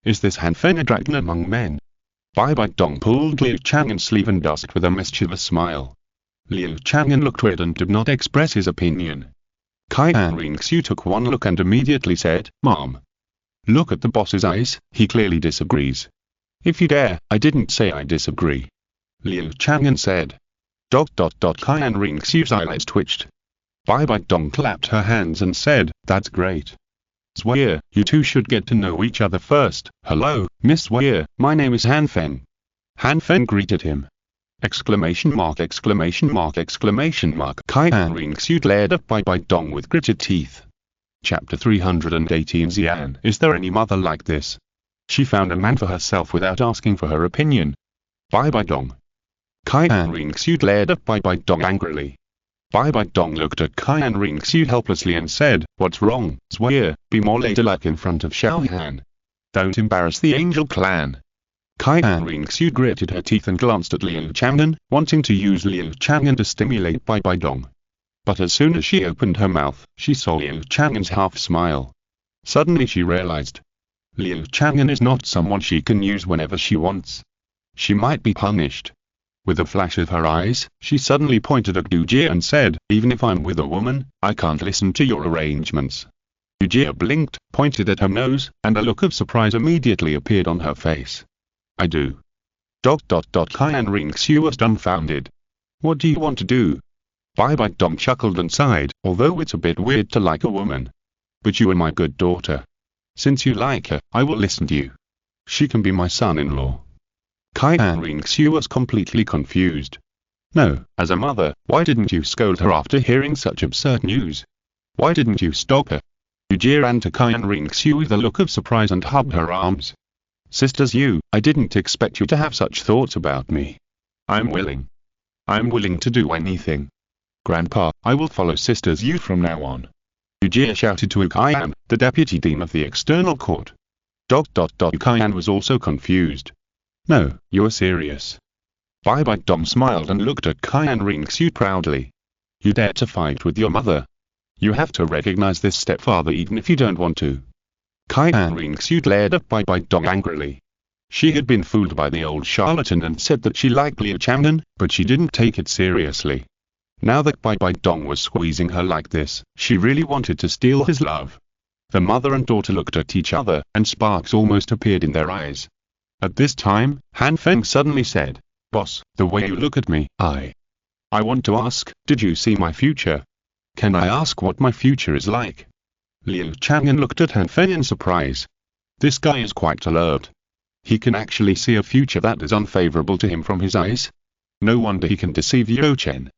Is this Han Fen a dragon among men? Bibi Dong pulled Liu Chang'an's sleeve and asked with a mischievous smile. Liu Chang'an looked weird and did not express his opinion. Qian Renxue took one look and immediately said, Mom. Look at the boss's eyes, he clearly disagrees. If you dare, I didn't say I disagree. Liu Chang'an said. Qian Renxue's eyelids twitched. Bibi Dong clapped her hands and said, that's great. Swear, you two should get to know each other first. Hello, Miss Swear, my name is Han Fen. Han Fen greeted him. Exclamation mark, exclamation mark, exclamation mark. Qian Renxue glared at Bibi Dong with gritted teeth. Chapter 318 Xian. Is there any mother like this? She found a man for herself without asking for her opinion. Bibi Dong. Qian Renxue glared at Bibi Dong angrily. Bibi Dong looked at Qian Renxue helplessly and said, what's wrong, Swear, be more ladylike in front of Xiao Han. Don't embarrass the Angel clan. Qian Renxue gritted her teeth and glanced at Liu Chang'an, wanting to use Liu Chang'an to stimulate Bibi Dong. But as soon as she opened her mouth, she saw Liu Chang'an's half-smile. Suddenly she realized. Liu Chang'an is not someone she can use whenever she wants. She might be punished. With a flash of her eyes, she suddenly pointed at Yujie and said, even if I'm with a woman, I can't listen to your arrangements. Yujie blinked, pointed at her nose, and a look of surprise immediately appeared on her face. I do. Qian Renxue was dumbfounded. What do you want to do? Bibi Dong chuckled and sighed, although it's a bit weird to like a woman. But you are my good daughter. Since you like her, I will listen to you. She can be my son-in-law. Qian Renxue was completely confused. No, as a mother, why didn't you scold her after hearing such absurd news? Why didn't you stop her? Yujie ran to Qian Renxue with a look of surprise and hugged her arms. Sisters you, I didn't expect you to have such thoughts about me. I'm willing. I'm willing to do anything. Grandpa, I will follow Sisters you from now on. Yujie shouted to Qian, the deputy dean of the external court. Qian was also confused. No, you're serious. Bibi Dong smiled and looked at Qian Renxue proudly. You dare to fight with your mother. You have to recognize this stepfather even if you don't want to. Qian Renxue glared at Bibi Dong angrily. She had been fooled by the old charlatan and said that she liked Liu Chang'an, but she didn't take it seriously. Now that Bibi Dong was squeezing her like this, she really wanted to steal his love. The mother and daughter looked at each other, and sparks almost appeared in their eyes. At this time, Han Feng suddenly said, Boss, the way you look at me, I want to ask, did you see my future? Can I ask what my future is like? Liu Chang'an looked at Han Feng in surprise. This guy is quite alert. He can actually see a future that is unfavorable to him from his eyes. No wonder he can deceive Yo Chen.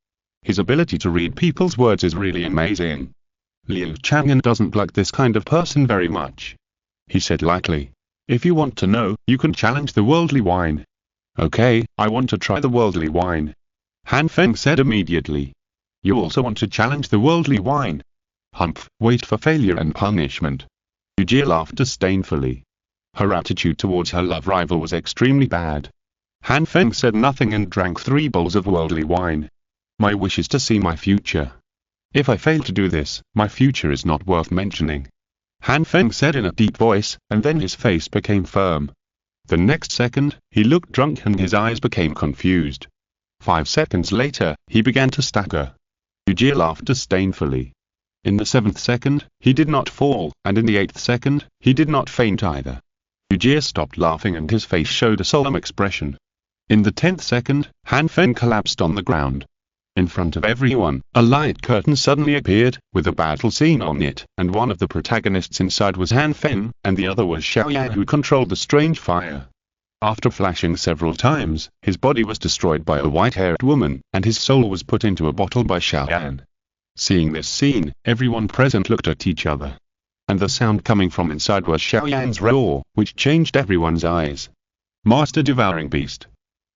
His ability to read people's words is really amazing. Liu Chang'an doesn't like this kind of person very much. He said lightly, if you want to know, you can challenge the worldly wine. Okay, I want to try the worldly wine. Han Feng said immediately. You also want to challenge the worldly wine? Humph, wait for failure and punishment. Yu Jie laughed disdainfully. Her attitude towards her love rival was extremely bad. Han Feng said nothing and drank 3 bowls of worldly wine. My wish is to see my future. If I fail to do this, my future is not worth mentioning. Han Feng said in a deep voice, and then his face became firm. The next second, he looked drunk and his eyes became confused. 5 seconds later, he began to stagger. Yu Jie laughed disdainfully. In the 7th second, he did not fall, and in the 8th second, he did not faint either. Yu Jie stopped laughing and his face showed a solemn expression. In the 10th second, Han Feng collapsed on the ground. In front of everyone, a light curtain suddenly appeared, with a battle scene on it, and one of the protagonists inside was Han Feng, and the other was Xiao Yan who controlled the strange fire. After flashing several times, his body was destroyed by a white-haired woman, and his soul was put into a bottle by Xiao Yan. Seeing this scene, everyone present looked at each other. And the sound coming from inside was Xiao Yan's roar, which changed everyone's eyes. Master Devouring Beast.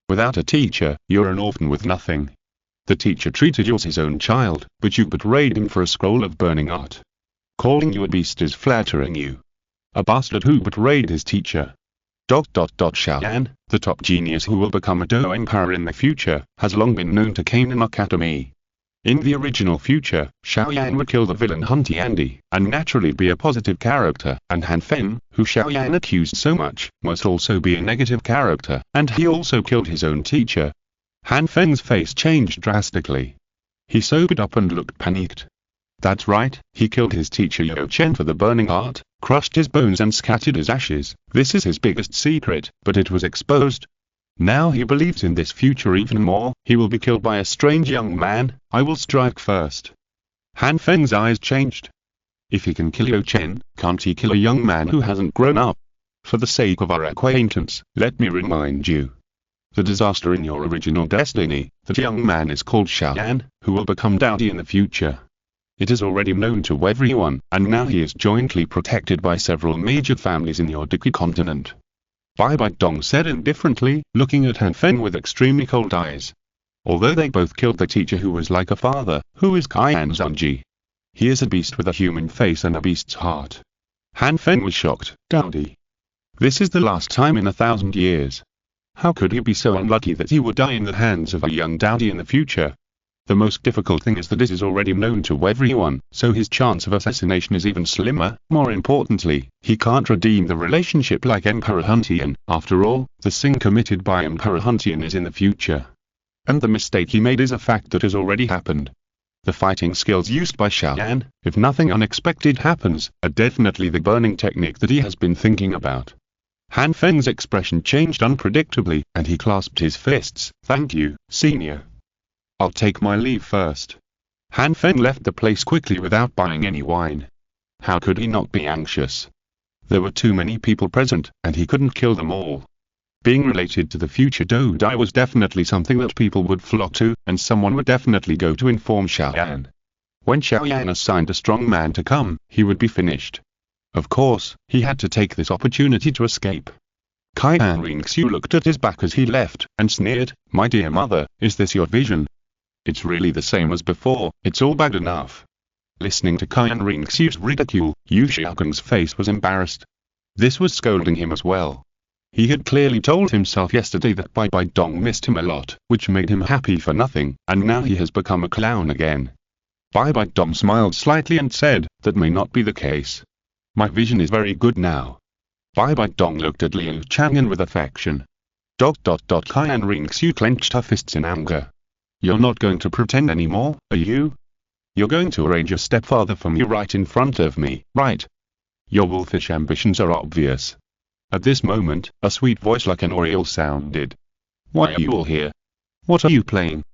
Without a teacher, you're an orphan with nothing. The teacher treated you as his own child, but you betrayed him for a scroll of burning art. Calling you a beast is flattering you. A bastard who betrayed his teacher. Xiao Yan, the top genius who will become a Dou emperor in the future, has long been known to Canaan Academy. In the original future, Xiao Yan would kill the villain Hun Tiandi, and naturally be a positive character, and Han Feng, who Xiao Yan accused so much, must also be a negative character, and he also killed his own teacher. Han Feng's face changed drastically. He sobered up and looked panicked. That's right, he killed his teacher Liu Chang'an for the burning art, crushed his bones and scattered his ashes. This is his biggest secret, but it was exposed. Now he believes in this future even more. He will be killed by a strange young man. I will strike first. Han Feng's eyes changed. If he can kill Liu Chang'an, can't he kill a young man who hasn't grown up? For the sake of our acquaintance, let me remind you. The disaster in your original destiny, that young man is called Xiao Yan, who will become Dowdy in the future. It is already known to everyone, and now he is jointly protected by several major families in your Douluo Continent. Bibi Dong said indifferently, looking at Han Feng with extremely cold eyes. Although they both killed the teacher who was like a father, who is Qian Renxue. He is a beast with a human face and a beast's heart. Han Feng was shocked. Dowdy. This is the last time in 1,000 years. How could he be so unlucky that he would die in the hands of a young Dowdy in the future? The most difficult thing is that this is already known to everyone, so his chance of assassination is even slimmer. More importantly, he can't redeem the relationship like Emperor Hun Tian. After all, the sin committed by Emperor Hun Tian is in the future. And the mistake he made is a fact that has already happened. The fighting skills used by Xiao Yan, if nothing unexpected happens, are definitely the burning technique that he has been thinking about. Han Feng's expression changed unpredictably, and he clasped his fists. Thank you, senior. I'll take my leave first. Han Feng left the place quickly without buying any wine. How could he not be anxious? There were too many people present, and he couldn't kill them all. Being related to the future Dou Dai was definitely something that people would flock to, and someone would definitely go to inform Xiao Yan. When Xiao Yan assigned a strong man to come, he would be finished. Of course, he had to take this opportunity to escape. Qian Renxue looked at his back as he left, and sneered, "My dear mother, is this your vision? It's really the same as before, it's all bad enough." Listening to Qian Renxue's ridicule, Liu Chang'an's face was embarrassed. This was scolding him as well. He had clearly told himself yesterday that Bibi Dong missed him a lot, which made him happy for nothing, and now he has become a clown again. Bibi Dong smiled slightly and said, "That may not be the case. My vision is very good now." Bibi Dong looked at Liu Chang'an with affection. Qian Renxue clenched her fists in anger. "You're not going to pretend anymore, are you? You're going to arrange your stepfather for me right in front of me, right? Your wolfish ambitions are obvious." At this moment, a sweet voice like an oriole sounded. "Why are you all here? What are you playing?"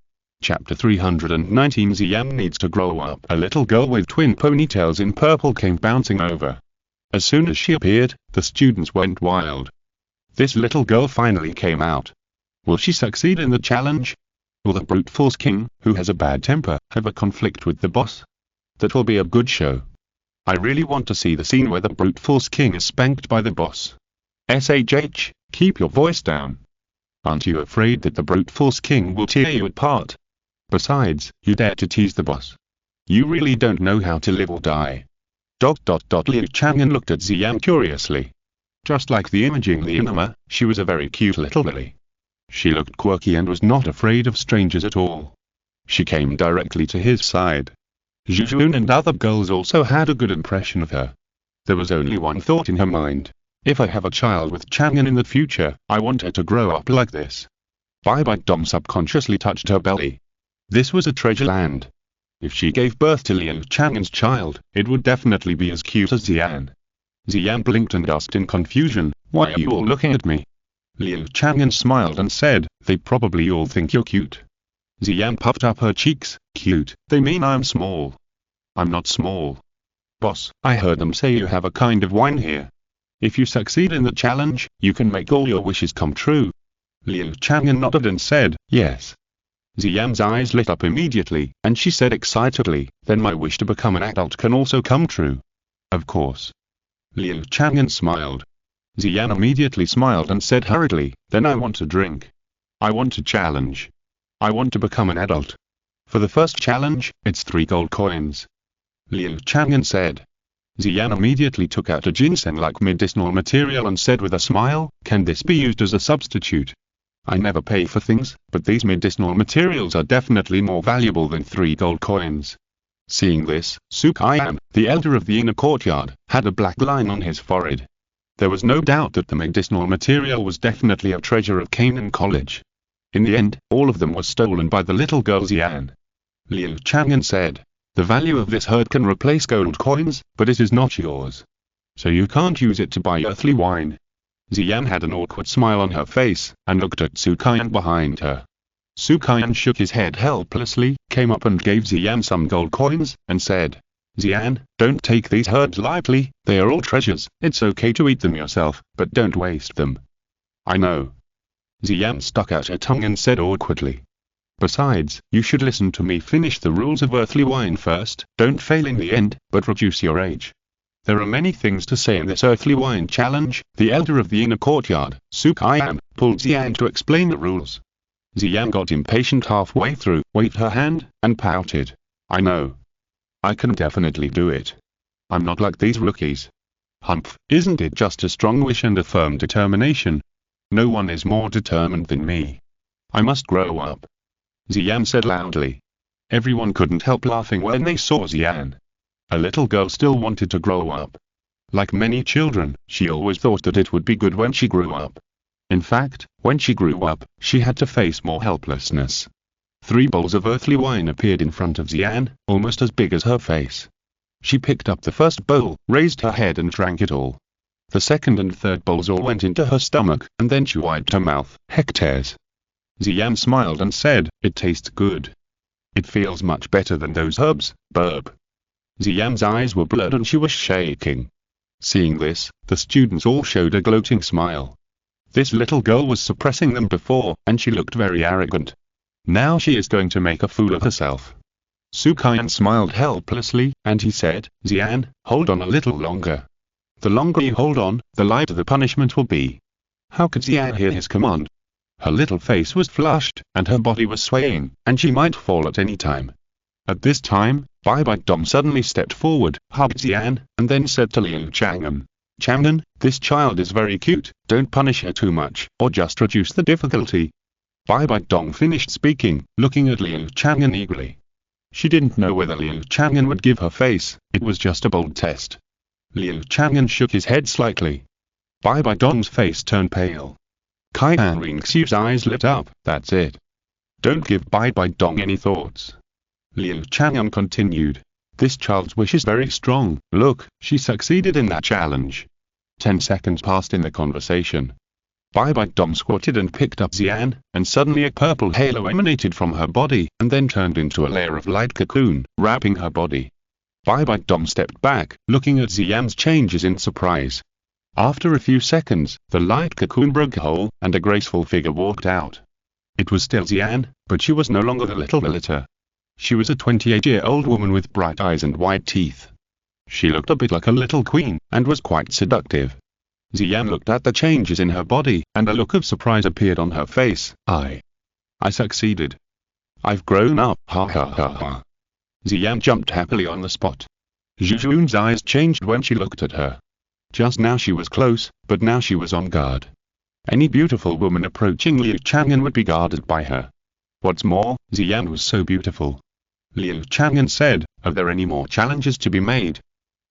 Chapter 319 Ziyang needs to grow up. A little girl with twin ponytails in purple came bouncing over. As soon as she appeared, the students went wild. This little girl finally came out. Will she succeed in the challenge? Will the brute force king, who has a bad temper, have a conflict with the boss? That will be a good show. I really want to see the scene where the brute force king is spanked by the boss. SHH, keep your voice down. Aren't you afraid that the brute force king will tear you apart? Besides, you dare to tease the boss. You really don't know how to live or die. Liu Chang'an looked at Xian curiously. Just like the imaging Leonema, she was a very cute little lily. She looked quirky and was not afraid of strangers at all. She came directly to his side. Zhu Zhuqing and other girls also had a good impression of her. There was only one thought in her mind. If I have a child with Chang'an in the future, I want her to grow up like this. Bibi Dong subconsciously touched her belly. This was a treasure land. If she gave birth to Liu Chang'an's child, it would definitely be as cute as Xian. Xian blinked and asked in confusion, "Why are you all looking at me?" Liu Chang'an smiled and said, "They probably all think you're cute." Xian puffed up her cheeks, "Cute? They mean I'm small." "I'm not small. Boss, I heard them say you have a kind of wine here. If you succeed in the challenge, you can make all your wishes come true." Liu Chang'an nodded and said, "Yes." Xian's eyes lit up immediately, and she said excitedly, "Then my wish to become an adult can also come true." "Of course." Liu Chang'an smiled. Xian immediately smiled and said hurriedly, "Then I want to drink. I want to challenge. I want to become an adult. For the first challenge, it's 3 gold coins." Liu Chang'an said. Xian immediately took out a ginseng-like medicinal material and said with a smile, "Can this be used as a substitute? I never pay for things, but these medicinal materials are definitely more valuable than 3 gold coins." Seeing this, Zhu Zhuqing, the elder of the inner courtyard, had a black line on his forehead. There was no doubt that the medicinal material was definitely a treasure of Canaan College. In the end, all of them were stolen by the little girl Xian. Liu Chang'an said, "The value of this herb can replace gold coins, but it is not yours. So you can't use it to buy earthly wine." Xian had an awkward smile on her face, and looked at Zhu Zhuqing behind her. Zhu Zhuqing shook his head helplessly, came up and gave Xian some gold coins, and said, "Xian, don't take these herbs lightly, they are all treasures. It's okay to eat them yourself, but don't waste them." "I know." Xian stuck out her tongue and said awkwardly. "Besides, you should listen to me. Finish the rules of earthly wine first, don't fail in the end, but reduce your age." There are many things to say in this earthly wine challenge. The elder of the inner courtyard, Zhu Zhuqing, pulled Xian to explain the rules. Xian got impatient halfway through, waved her hand, and pouted. "I know. I can definitely do it. I'm not like these rookies." "Humph, isn't it just a strong wish and a firm determination? No one is more determined than me. I must grow up," Xian said loudly. Everyone couldn't help laughing when they saw Xian. A little girl still wanted to grow up. Like many children, she always thought that it would be good when she grew up. In fact, when she grew up, she had to face more helplessness. 3 bowls of earthly wine appeared in front of Xian, almost as big as her face. She picked up the first bowl, raised her head and drank it all. The second and third bowls all went into her stomach, and then she wiped her mouth. Hectares. Xian smiled and said, "It tastes good. It feels much better than those herbs." Burp. Xian's eyes were blurred and she was shaking. Seeing this, the students all showed a gloating smile. This little girl was suppressing them before, and she looked very arrogant. Now she is going to make a fool of herself. Zhu Zhuqing smiled helplessly, and he said, "Xian, hold on a little longer. The longer you hold on, the lighter the punishment will be." How could Xian hear his command? Her little face was flushed, and her body was swaying, and she might fall at any time. At this time, Bibi Dong suddenly stepped forward, hugged Xian, and then said to Liu Chang'an, "Chang'an, this child is very cute, don't punish her too much, or just reduce the difficulty." Bibi Dong finished speaking, looking at Liu Chang'an eagerly. She didn't know whether Liu Chang'an would give her face, it was just a bold test. Liu Chang'an shook his head slightly. Bibi Dong's face turned pale. Qian Renxue's eyes lit up. "That's it. Don't give Bibi Dong any thoughts." Liu Chang'an continued. "This child's wish is very strong. Look, she succeeded in that challenge." 10 seconds passed in the conversation. Bibi Dong squatted and picked up Xian, and suddenly a purple halo emanated from her body, and then turned into a layer of light cocoon, wrapping her body. Bibi Dong stepped back, looking at Xian's changes in surprise. After a few seconds, the light cocoon broke a hole, and a graceful figure walked out. It was still Xian, but she was no longer the little villager. She was a 28-year-old woman with bright eyes and white teeth. She looked a bit like a little queen, and was quite seductive. Xian looked at the changes in her body, and a look of surprise appeared on her face. I succeeded. I've grown up, ha ha ha ha. Xian jumped happily on the spot. Zhu Zhuqing's eyes changed when she looked at her. Just now she was close, but now she was on guard. Any beautiful woman approaching Liu Chang'an would be guarded by her. What's more, Xian was so beautiful. Liu Chang'an said, "Are there any more challenges to be made?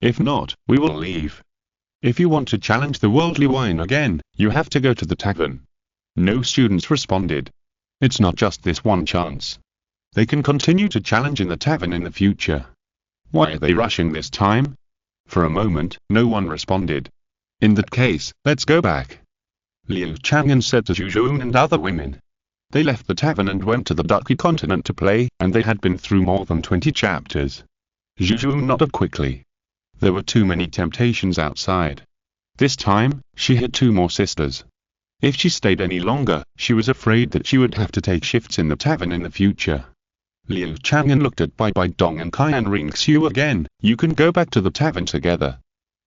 If not, we will leave. If you want to challenge the worldly wine again, you have to go to the tavern." No students responded. It's not just this one chance. They can continue to challenge in the tavern in the future. Why are they rushing this time? For a moment, no one responded. In that case, let's go back. Liu Chang'an said to Zhu Zhuqing and other women. They left the tavern and went to the Douluo Continent to play, and they had been through more than 20 chapters. Zhu Zhuqing nodded quickly. There were too many temptations outside. This time, she had 2 more sisters. If she stayed any longer, she was afraid that she would have to take shifts in the tavern in the future. Liu Chang'an looked at Bibi Dong and Qian Renxue again. You can go back to the tavern together.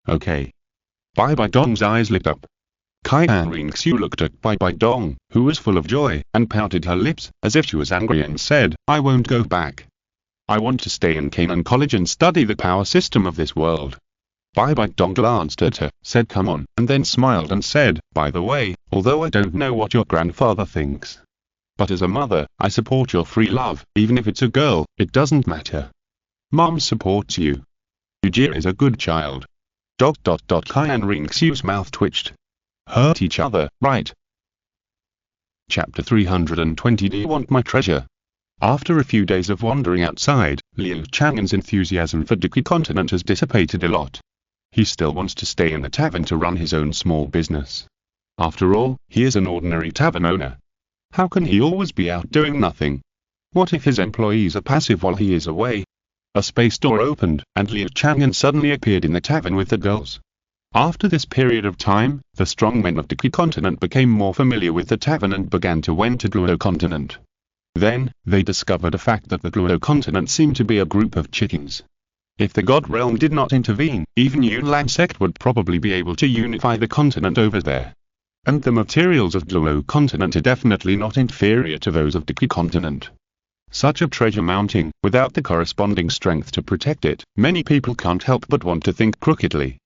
Okay. Bibi Dong's eyes lit up. Qian Renxue looked at Bibi Dong, who was full of joy, and pouted her lips, as if she was angry, and said, "I won't go back. I want to stay in Qian College and study the power system of this world." Bibi Dong glanced at her, said "Come on," and then smiled and said, "By the way, although I don't know what your grandfather thinks, but as a mother, I support your free love, even if it's a girl, it doesn't matter. Mom supports you. Yujie is a good child." Qian Renxue's mouth twitched. Hurt each other, right? Chapter 320. Do you want my treasure? After a few days of wandering outside, Liu Chang'an's enthusiasm for Douluo Continent has dissipated a lot. He still wants to stay in the tavern to run his own small business. After all, he is an ordinary tavern owner. How can he always be out doing nothing? What if his employees are passive while he is away? A space door opened, and Liu Chang'an suddenly appeared in the tavern with the girls. After this period of time, the strong men of Douluo Continent became more familiar with the tavern and began to enter Douluo Continent. Then, they discovered a fact that the Douluo Continent seemed to be a group of chickens. If the God Realm did not intervene, even Yunlang sect would probably be able to unify the continent over there. And the materials of Douluo Continent are definitely not inferior to those of Douluo Continent. Such a treasure mounting, without the corresponding strength to protect it, many people can't help but want to think crookedly.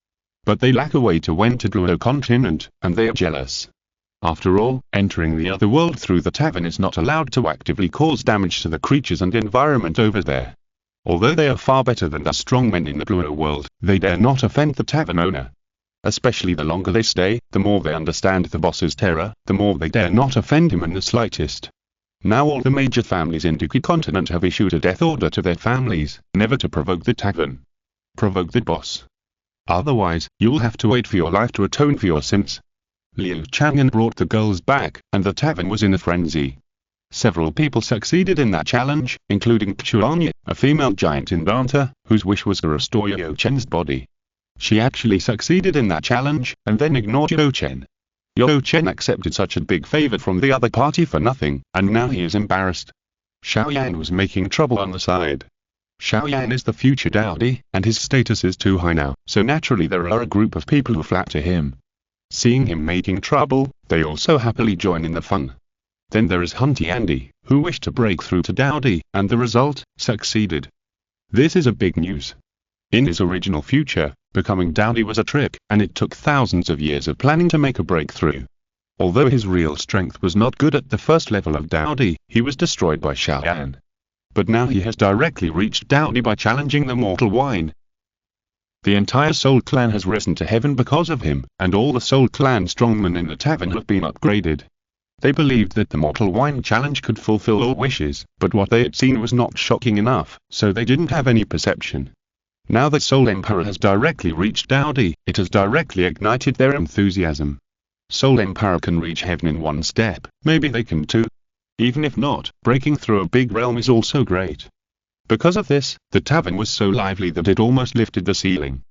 But they lack a way to enter Douluo Continent, and they are jealous. After all, entering the other world through the tavern is not allowed to actively cause damage to the creatures and environment over there. Although they are far better than the strong men in the Douluo world, they dare not offend the tavern owner. Especially the longer they stay, the more they understand the boss's terror, the more they dare not offend him in the slightest. Now all the major families in Douluo Continent have issued a death order to their families, never to provoke the tavern. Provoke the boss. Otherwise, you'll have to wait for your life to atone for your sins. Liu Chang'an brought the girls back, and the tavern was in a frenzy. Several people succeeded in that challenge, including Chuanye, a female giant in Danta, whose wish was to restore Yo Chen's body. She actually succeeded in that challenge, and then ignored Yo Chen. Yo Chen accepted such a big favor from the other party for nothing, and now he is embarrassed. Xiao Yan was making trouble on the side. Xiao Yan is the future Dowdy, and his status is too high now, so naturally there are a group of people who flatter him. Seeing him making trouble, they also happily join in the fun. Then there is Hunty Andy, who wished to break through to Dowdy, and the result, succeeded. This is a big news. In his original future, becoming Dowdy was a trick, and it took thousands of years of planning to make a breakthrough. Although his real strength was not good at the first level of Dowdy, he was destroyed by Xiao Yan. But now he has directly reached Dowdy by challenging the mortal wine. The entire Soul Clan has risen to heaven because of him, and all the Soul Clan strongmen in the tavern have been upgraded. They believed that the mortal wine challenge could fulfill all wishes, but what they had seen was not shocking enough, so they didn't have any perception. Now that Soul Emperor has directly reached Dowdy, it has directly ignited their enthusiasm. Soul Emperor can reach heaven in one step, maybe they can too. Even if not, breaking through a big realm is also great. Because of this, the tavern was so lively that it almost lifted the ceiling.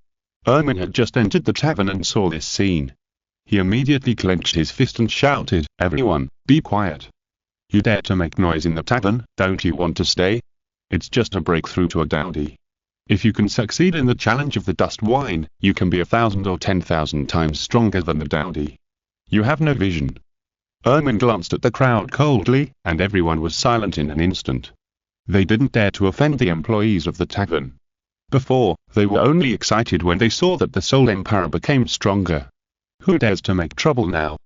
Ermin had just entered the tavern and saw this scene. He immediately clenched his fist and shouted, "Everyone, be quiet. You dare to make noise in the tavern, don't you want to stay? It's just a breakthrough to a Dowdy. If you can succeed in the challenge of the dust wine, you can be 1,000 or 10,000 times stronger than the dowdy. You have no vision. Ermin glanced at the crowd coldly, and everyone was silent in an instant. They didn't dare to offend the employees of the tavern. Before, they were only excited when they saw that the Soul Emperor became stronger. Who dares to make trouble now?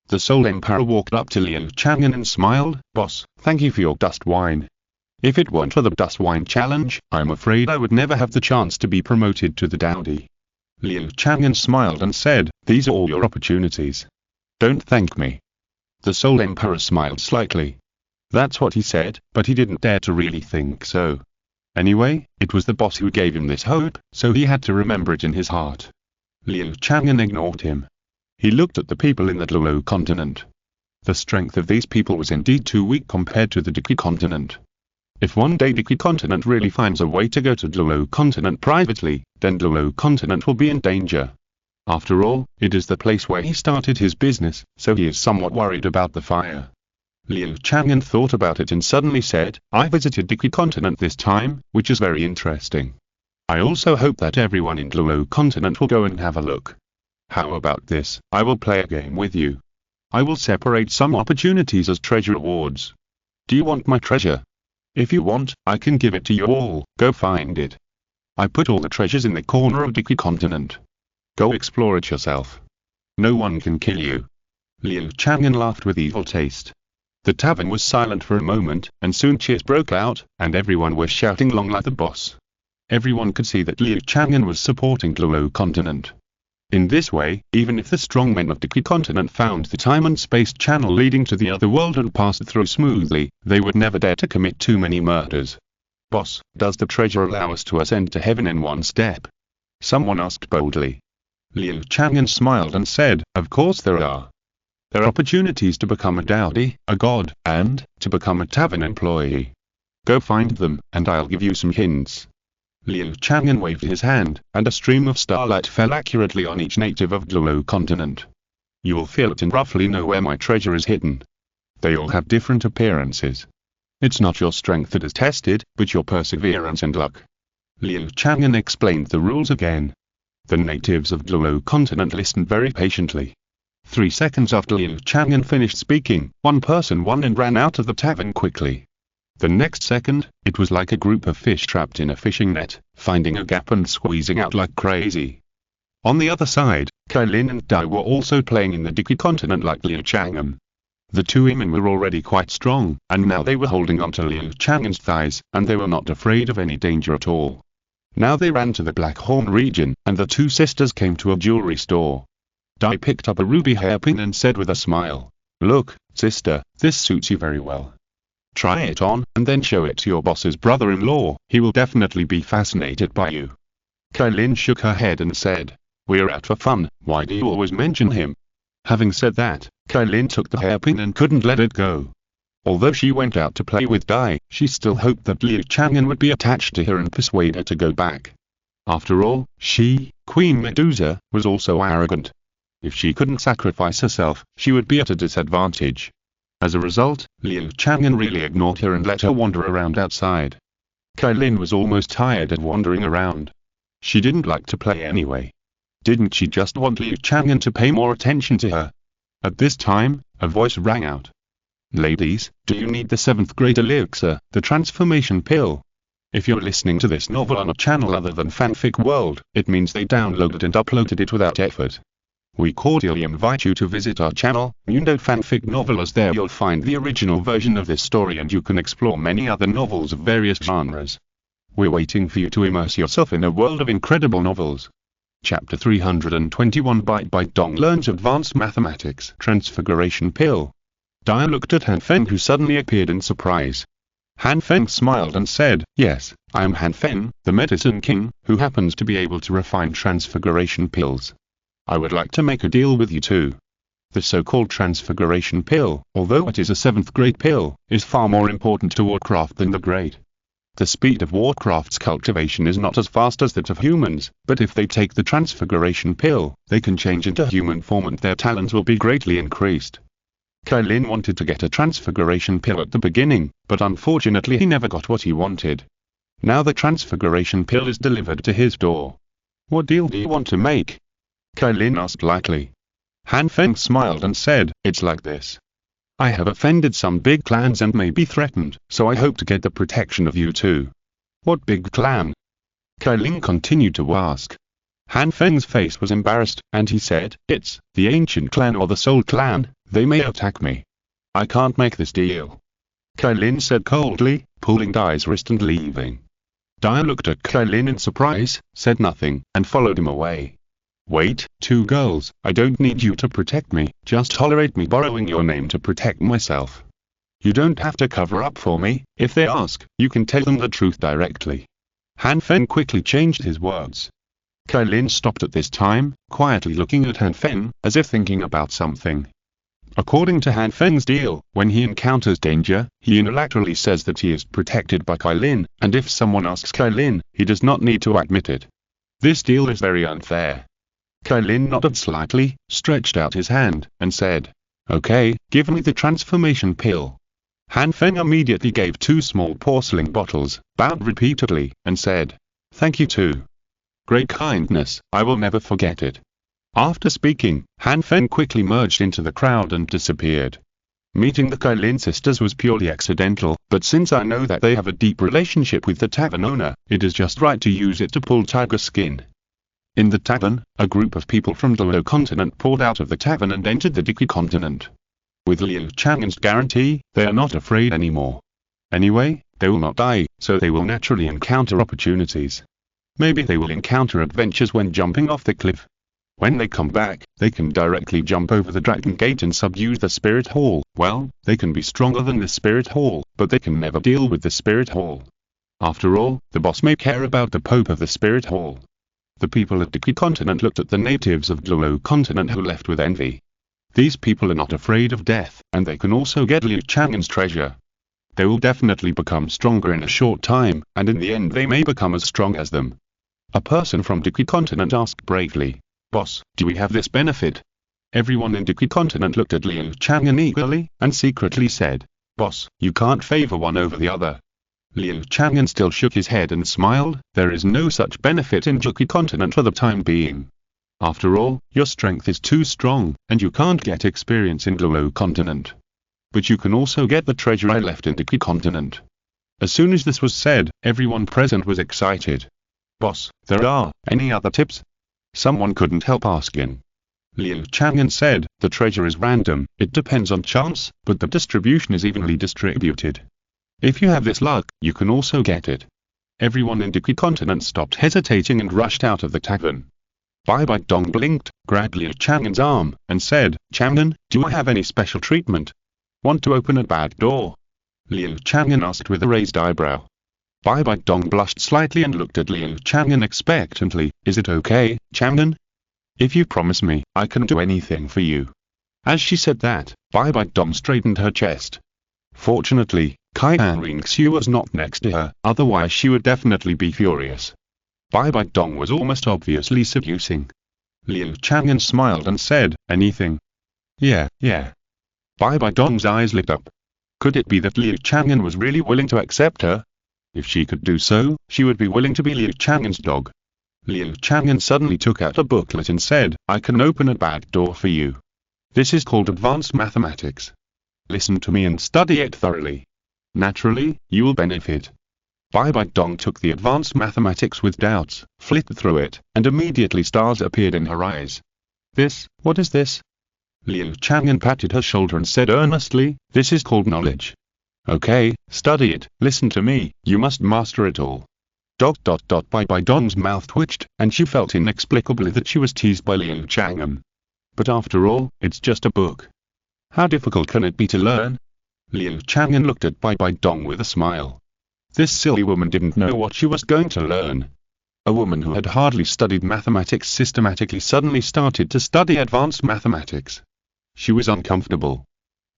The Soul Emperor walked up to Liu Chang'an and smiled. Boss, thank you for your dust wine. If it weren't for the dust wine challenge, I'm afraid I would never have the chance to be promoted to the dowdy. Liu Chang'an smiled and said, these are all your opportunities. Don't thank me. The Soul Emperor smiled slightly. That's what he said, but he didn't dare to really think so. Anyway, it was the boss who gave him this hope, so he had to remember it in his heart. Liu Chang'an ignored him. He looked at the people in the Douluo Continent. The strength of these people was indeed too weak compared to the Great Continent. If one day the Great Continent really finds a way to go to Douluo Continent privately, then Douluo Continent will be in danger. After all, it is the place where he started his business, so he is somewhat worried about the fire. Liu Chang'an thought about it and suddenly said, I visited the Great Continent this time, which is very interesting. I also hope that everyone in Douluo Continent will go and have a look. How about this? I will play a game with you. I will separate some opportunities as treasure rewards. Do you want my treasure? If you want, I can give it to you all. Go find it. I put all the treasures in the corner of the Great Continent. Go explore it yourself. No one can kill you. Liu Chang'an laughed with evil taste. The tavern was silent for a moment, and soon cheers broke out, and everyone was shouting long like the boss. Everyone could see that Liu Chang'an was supporting Douluo Continent. In this way, even if the strong men of the Great Continent found the time and space channel leading to the other world and passed through smoothly, they would never dare to commit too many murders. Boss, does the treasure allow us to ascend to heaven in one step? Someone asked boldly. Liu Chang'an smiled and said, of course there are. There are opportunities to become a dowdy, a god, and to become a tavern employee. Go find them, and I'll give you some hints. Liu Chang'an waved his hand, and a stream of starlight fell accurately on each native of Douluo Continent. You will feel it and roughly know where my treasure is hidden. They all have different appearances. It's not your strength that is tested, but your perseverance and luck. Liu Chang'an explained the rules again. The natives of Douluo Continent listened very patiently. 3 seconds after Liu Chang'an finished speaking, one person won and ran out of the tavern quickly. The next second, it was like a group of fish trapped in a fishing net, finding a gap and squeezing out like crazy. On the other side, Kailin and Dai were also playing in the Great Continent like Liu Chang'an. The two women were already quite strong, and now they were holding onto Liu Chang'an's thighs, and they were not afraid of any danger at all. Now they ran to the Black Horn region, and the two sisters came to a jewelry store. Dai picked up a ruby hairpin and said with a smile, Look, sister, this suits you very well. Try it on, and then show it to your boss's brother-in-law, he will definitely be fascinated by you. Kailin shook her head and said, We're out for fun, why do you always mention him? Having said that, Kailin took the hairpin and couldn't let it go. Although she went out to play with Dai, she still hoped that Liu Chang'an would be attached to her and persuade her to go back. After all, she, Queen Medusa, was also arrogant. If she couldn't sacrifice herself, she would be at a disadvantage. As a result, Liu Chang'an really ignored her and let her wander around outside. Kailin was almost tired of wandering around. She didn't like to play anyway. Didn't she just want Liu Chang'an to pay more attention to her? At this time, a voice rang out. Ladies, do you need the 7th grade elixir, the transformation pill? If you're listening to this novel on a channel other than Fanfic World, it means they downloaded and uploaded it without effort. We cordially invite you to visit our channel, Mundo Fanfic Novel, as there you'll find the original version of this story and you can explore many other novels of various genres. We're waiting for you to immerse yourself in a world of incredible novels. Chapter 321 Bibi Dong learns advanced mathematics. Transfiguration pill. Dai looked at Han Feng, who suddenly appeared in surprise. Han Feng smiled and said, Yes, I am Han Feng, the medicine king, who happens to be able to refine transfiguration pills. I would like to make a deal with you too. The so-called transfiguration pill, although it is a 7th grade pill, is far more important to Warcraft than the grade. The speed of Warcraft's cultivation is not as fast as that of humans, but if they take the transfiguration pill, they can change into human form and their talents will be greatly increased. Kailin wanted to get a transfiguration pill at the beginning, but unfortunately he never got what he wanted. Now the transfiguration pill is delivered to his door. What deal do you want to make? Kai Lin asked lightly. Han Feng smiled and said, it's like this. I have offended some big clans and may be threatened, so I hope to get the protection of you too. What big clan? Kai Lin continued to ask. Han Feng's face was embarrassed, and he said, it's the ancient clan or the soul clan. They may attack me. I can't make this deal. Kai Lin said coldly, pulling Dai's wrist and leaving. Dai looked at Kai Lin in surprise, said nothing, and followed him away. Wait, two girls, I don't need you to protect me, just tolerate me borrowing your name to protect myself. You don't have to cover up for me. If they ask, you can tell them the truth directly. Han Feng quickly changed his words. Kai Lin stopped at this time, quietly looking at Han Feng, as if thinking about something. According to Han Feng's deal, when he encounters danger, he unilaterally says that he is protected by Kai Lin, and if someone asks Kai Lin, he does not need to admit it. This deal is very unfair. Kai Lin nodded slightly, stretched out his hand, and said, okay, give me the transformation pill. Han Feng immediately gave 2 small porcelain bottles, bowed repeatedly, and said, thank you too. Great kindness, I will never forget it. After speaking, Han Feng quickly merged into the crowd and disappeared. Meeting the Kai Lin sisters was purely accidental, but since I know that they have a deep relationship with the tavern owner, it is just right to use it to pull tiger skin. In the tavern, a group of people from Douluo Continent poured out of the tavern and entered the Great Continent. With Liu Chang'an's guarantee, they are not afraid anymore. Anyway, they will not die, so they will naturally encounter opportunities. Maybe they will encounter adventures when jumping off the cliff. When they come back, they can directly jump over the Dragon Gate and subdue the Spirit Hall. Well, they can be stronger than the Spirit Hall, but they can never deal with the Spirit Hall. After all, the boss may care about the Pope of the Spirit Hall. The people at the Great Continent looked at the natives of Douluo Continent who left with envy. These people are not afraid of death, and they can also get Liu Chang'an's treasure. They will definitely become stronger in a short time, and in the end they may become as strong as them. A person from the Great Continent asked bravely, boss, do we have this benefit? Everyone in the Great Continent looked at Liu Chang'an eagerly, and secretly said, boss, you can't favor one over the other. Liu Chang'an still shook his head and smiled, there is no such benefit in the Great Continent for the time being. After all, your strength is too strong, and you can't get experience in Douluo Continent. But you can also get the treasure I left in the Great Continent. As soon as this was said, everyone present was excited. Boss, there are any other tips? Someone couldn't help asking. Liu Chang'an said, the treasure is random, it depends on chance, but the distribution is evenly distributed. If you have this luck, you can also get it. Everyone in the Great Continent stopped hesitating and rushed out of the tavern. Bibi Dong blinked, grabbed Liu Chang'an's arm, and said, Chang'an, do I have any special treatment? Want to open a back door? Liu Chang'an asked with a raised eyebrow. Bibi Dong blushed slightly and looked at Liu Chang'an expectantly, is it okay, Chang'an? If you promise me, I can do anything for you. As she said that, Bibi Dong straightened her chest. Fortunately, Qian Renxue was not next to her, otherwise she would definitely be furious. Bibi Dong was almost obviously seducing. Liu Chang'an smiled and said, anything? Yeah. Bibi Dong's eyes lit up. Could it be that Liu Chang'an was really willing to accept her? If she could do so, she would be willing to be Liu Chang'an's dog. Liu Chang'an suddenly took out a booklet and said, I can open a back door for you. This is called Advanced Mathematics. Listen to me and study it thoroughly. Naturally, you will benefit. Bibi Dong took the Advanced Mathematics with doubts, flipped through it, and immediately stars appeared in her eyes. What is this? Liu Chang'an patted her shoulder and said earnestly, this is called knowledge. Okay, study it, listen to me, you must master it all. Bibi Dong's mouth twitched, and she felt inexplicably that she was teased by Liu Chang'an. But after all, it's just a book. How difficult can it be to learn? Liu Chang'an looked at Bibi Dong with a smile. This silly woman didn't know what she was going to learn. A woman who had hardly studied mathematics systematically suddenly started to study advanced mathematics. She was uncomfortable.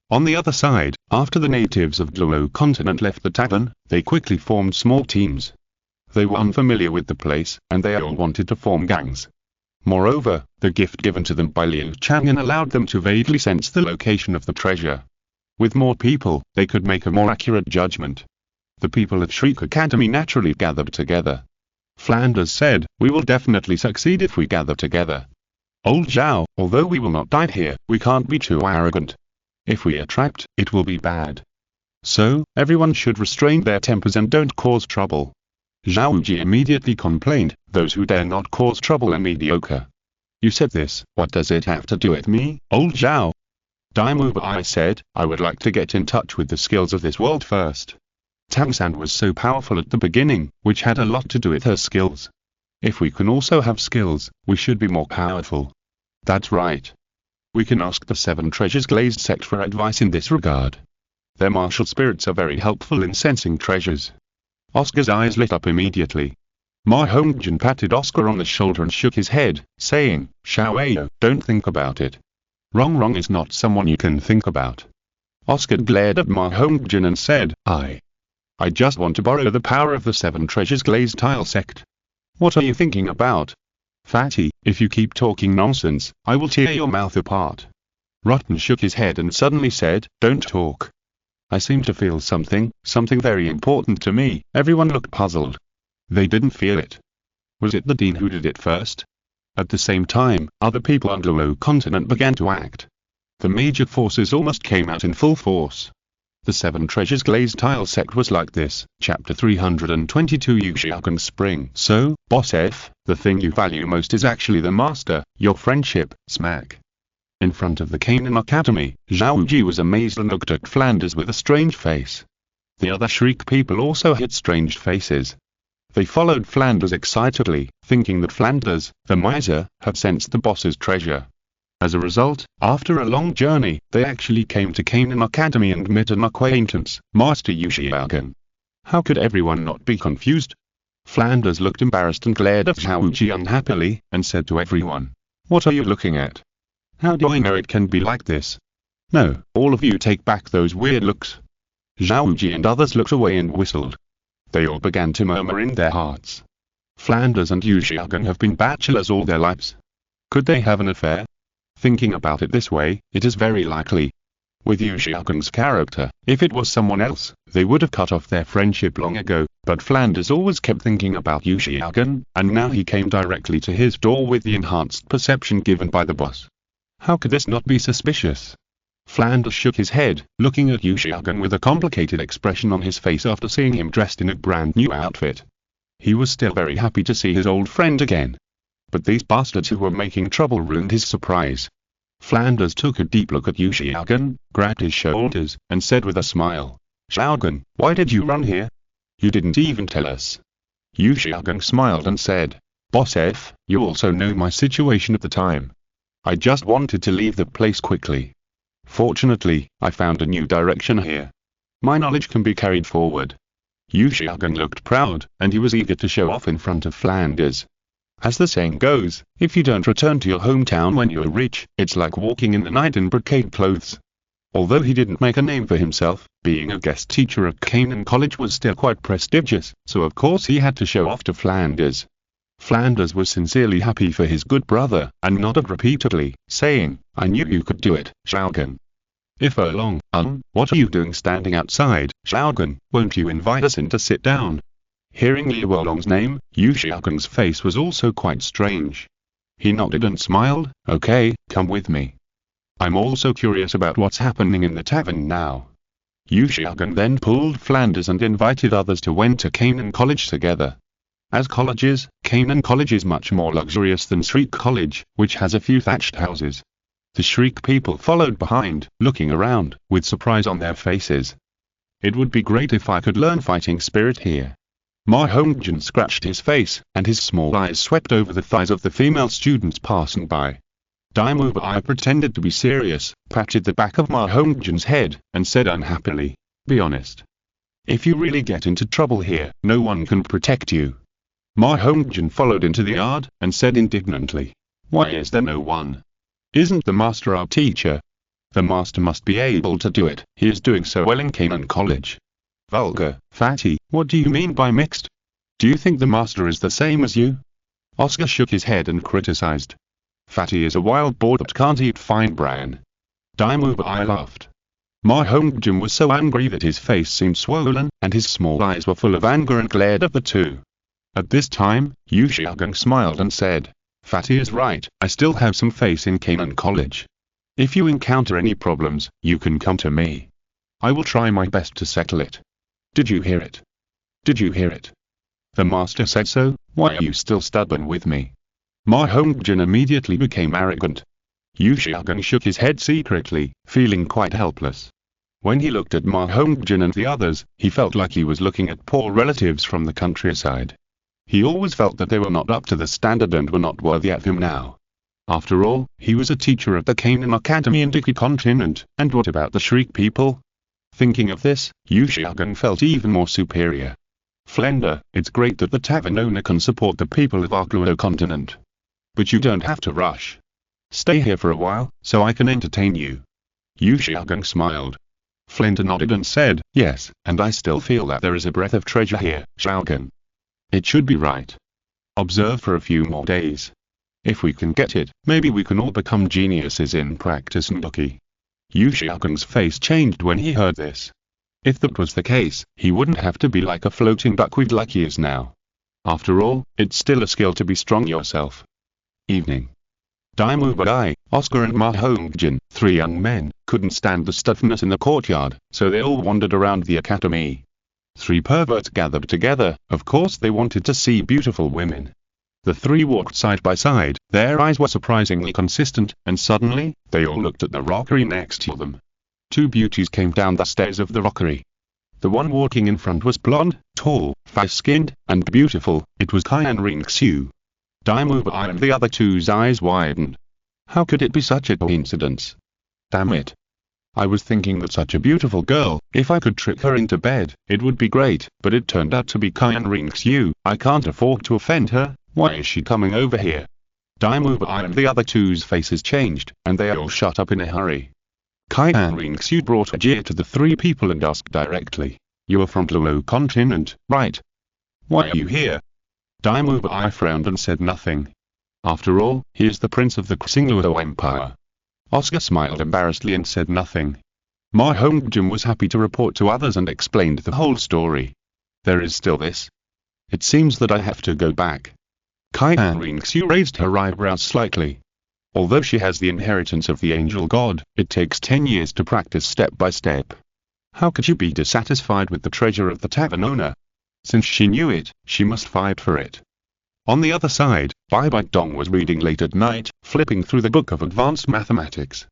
On the other side, after the natives of Douluo Continent left the tavern, they quickly formed small teams. They were unfamiliar with the place, and they all wanted to form gangs. Moreover, the gift given to them by Liu Chang'an allowed them to vaguely sense the location of the treasure. With more people, they could make a more accurate judgment. The people at Shriek Academy naturally gathered together. Flanders said, "We will definitely succeed if we gather together. Old Zhao, although we will not die here, we can't be too arrogant. If we are trapped, it will be bad. So, everyone should restrain their tempers and don't cause trouble." Xiao Wu immediately complained, "Those who dare not cause trouble are mediocre." "You said this, what does it have to do with me, old Zhao?" Daimu said, "I would like to get in touch with the skills of this world first. Tangsan was so powerful at the beginning, which had a lot to do with her skills. If we can also have skills, we should be more powerful." "That's right. We can ask the 7 Treasures Glazed sect for advice in this regard. Their martial spirits are very helpful in sensing treasures." Oscar's eyes lit up immediately. Ma Hongjin patted Oscar on the shoulder and shook his head, saying, "Xiao Wu, don't think about it. Rong is not someone you can think about." Oscar glared at Ma Hongjin and said, I just want to borrow the power of the 7 Treasures Glazed Tile sect." "What are you thinking about?" "Fatty, if you keep talking nonsense, I will tear your mouth apart." Rotten shook his head and suddenly said, "Don't talk. I seem to feel something very important to me." Everyone looked puzzled. They didn't feel it. Was it the Dean who did it first? At the same time, other people on Douluo Continent began to act. The major forces almost came out in full force. The 7 Treasures Glazed Tile sect was like this. Chapter 322 Yuxiagan Spring. "So, Boss F, the thing you value most is actually the master, your friendship." Smack. In front of the Canaan Academy, Xiao Wu was amazed and looked at Flanders with a strange face. The other Shriek people also had strange faces. They followed Flanders excitedly, thinking that Flanders, the miser, had sensed the boss's treasure. As a result, after a long journey, they actually came to Canaan Academy and met an acquaintance, Master Yuxiagan. How could everyone not be confused? Flanders looked embarrassed and glared at Xiao Wu unhappily, and said to everyone, "What are you looking at? How do I know it can be like this? No, all of you take back those weird looks." Xiao Wu and others looked away and whistled. They all began to murmur in their hearts. Flanders and Yuxiagan have been bachelors all their lives. Could they have an affair? Thinking about it this way, it is very likely. With Yuxiagan's character, if it was someone else, they would have cut off their friendship long ago, but Flanders always kept thinking about Yuxiagan, and now he came directly to his door with the enhanced perception given by the boss. How could this not be suspicious? Flanders shook his head, looking at Yuxiagan with a complicated expression on his face after seeing him dressed in a brand new outfit. He was still very happy to see his old friend again. But these bastards who were making trouble ruined his surprise. Flanders took a deep look at Yuxiagan, grabbed his shoulders, and said with a smile, "Xiaogan, why did you run here? You didn't even tell us." Yuxiagan smiled and said, "Boss F, you also know my situation at the time. I just wanted to leave the place quickly. Fortunately, I found a new direction here. My knowledge can be carried forward." Yuxiagan looked proud, and he was eager to show off in front of Flanders. As the saying goes, if you don't return to your hometown when you're rich, it's like walking in the night in brocade clothes. Although he didn't make a name for himself, being a guest teacher at Canaan College was still quite prestigious, so of course he had to show off to Flanders. Flanders was sincerely happy for his good brother, and nodded repeatedly, saying, "I knew you could do it, Xiaogan." "If Erlong, what are you doing standing outside, Xiaogan? Won't you invite us in to sit down?" Hearing Liu Erlong's name, Yuxiagan's face was also quite strange. He nodded and smiled, "Okay, come with me. I'm also curious about what's happening in the tavern now." Yuxiagan then pulled Flanders and invited others to went to Canaan College together. As colleges, Canaan College is much more luxurious than Shriek College, which has a few thatched houses. The Shriek people followed behind, looking around, with surprise on their faces. "It would be great if I could learn fighting spirit here." Ma Hongjin scratched his face, and his small eyes swept over the thighs of the female students passing by. Daimu pretended to be serious, patted the back of Ma Hongjin's head, and said unhappily, "Be honest. If you really get into trouble here, no one can protect you." Ma Hongjin followed into the yard, and said indignantly, "Why is there no one? Isn't the master our teacher? The master must be able to do it, he is doing so well in Canaan College." "Vulgar, Fatty, what do you mean by mixed? Do you think the master is the same as you?" Oscar shook his head and criticized. "Fatty is a wild boar that can't eat fine bran." Daimu laughed. Ma Hongjin was so angry that his face seemed swollen, and his small eyes were full of anger and glared at the two. At this time, Liu Chang'an smiled and said, "Fatty is right, I still have some faith in Canaan College. If you encounter any problems, you can come to me. I will try my best to settle it." "Did you hear it? Did you hear it? The master said so, why are you still stubborn with me?" Ma Hongjin immediately became arrogant. Liu Chang'an shook his head secretly, feeling quite helpless. When he looked at Ma Hongjin and the others, he felt like he was looking at poor relatives from the countryside. He always felt that they were not up to the standard and were not worthy of him now. After all, he was a teacher at the Canaan Academy in Douluo Continent, and what about the Shriek people? Thinking of this, Liu Chang'an felt even more superior. "Flender, it's great that the tavern owner can support the people of Douluo Continent. But you don't have to rush. Stay here for a while, so I can entertain you." Liu Chang'an smiled. Flender nodded and said, "Yes, and I still feel that there is a breath of treasure here, Xiaogan. It should be right. Observe for a few more days. If we can get it, maybe we can all become geniuses in practice and lucky." Liu Chang'an's face changed when he heard this. If that was the case, he wouldn't have to be like a floating duckweed like he is now. After all, it's still a skill to be strong yourself. Evening. Daimu Bai, Oscar and Ma Hongjin, 3 young men, couldn't stand the stuffiness in the courtyard, so they all wandered around the academy. 3 perverts gathered together, of course they wanted to see beautiful women. The 3 walked side by side, their eyes were surprisingly consistent, and suddenly, they all looked at the rockery next to them. 2 beauties came down the stairs of the rockery. The one walking in front was blonde, tall, fair-skinned, and beautiful. It was Qian Renxue. Daimu Bai and the other two's eyes widened. How could it be such a coincidence? Damn it. I was thinking that such a beautiful girl, if I could trick her into bed, it would be great, but it turned out to be Qian Renxue. I can't afford to offend her. Why is she coming over here? Daimu Bai and the other two's faces changed, and they all shut up in a hurry. Qian Renxue brought a jeer to the 3 people and asked directly, "You are from Douluo Continent, right? Why are you here?" Daimu Bai frowned and said nothing. After all, he is the prince of the Xingluo Empire. Oscar smiled embarrassedly and said nothing. Ma Hongjin was happy to report to others and explained the whole story. "There is still this. It seems that I have to go back." Qian Renxue raised her eyebrows slightly. Although she has the inheritance of the angel god, it takes 10 years to practice step by step. How could you be dissatisfied with the treasure of the tavern owner? Since she knew it, she must fight for it. On the other side, Bibi Dong was reading late at night, flipping through the book of advanced mathematics.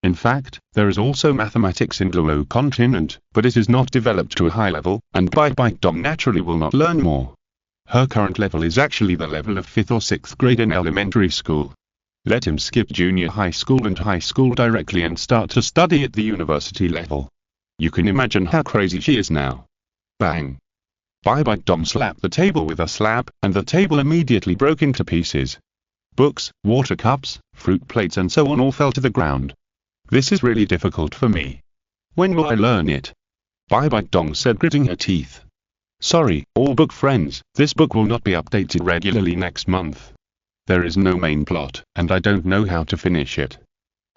In fact, there is also mathematics in Douluo Continent, but it is not developed to a high level, and Bibi Dong naturally will not learn more. Her current level is actually the level of 5th or 6th grade in elementary school. Let him skip junior high school and high school directly and start to study at the university level. You can imagine how crazy she is now. Bang! Bibi Dong slapped the table with a slap, and the table immediately broke into pieces. Books, water cups, fruit plates and so on all fell to the ground. This is really difficult for me. When will I learn it? Bibi Dong said, gritting her teeth. Sorry, all book friends, this book will not be updated regularly next month. There is no main plot, and I don't know how to finish it.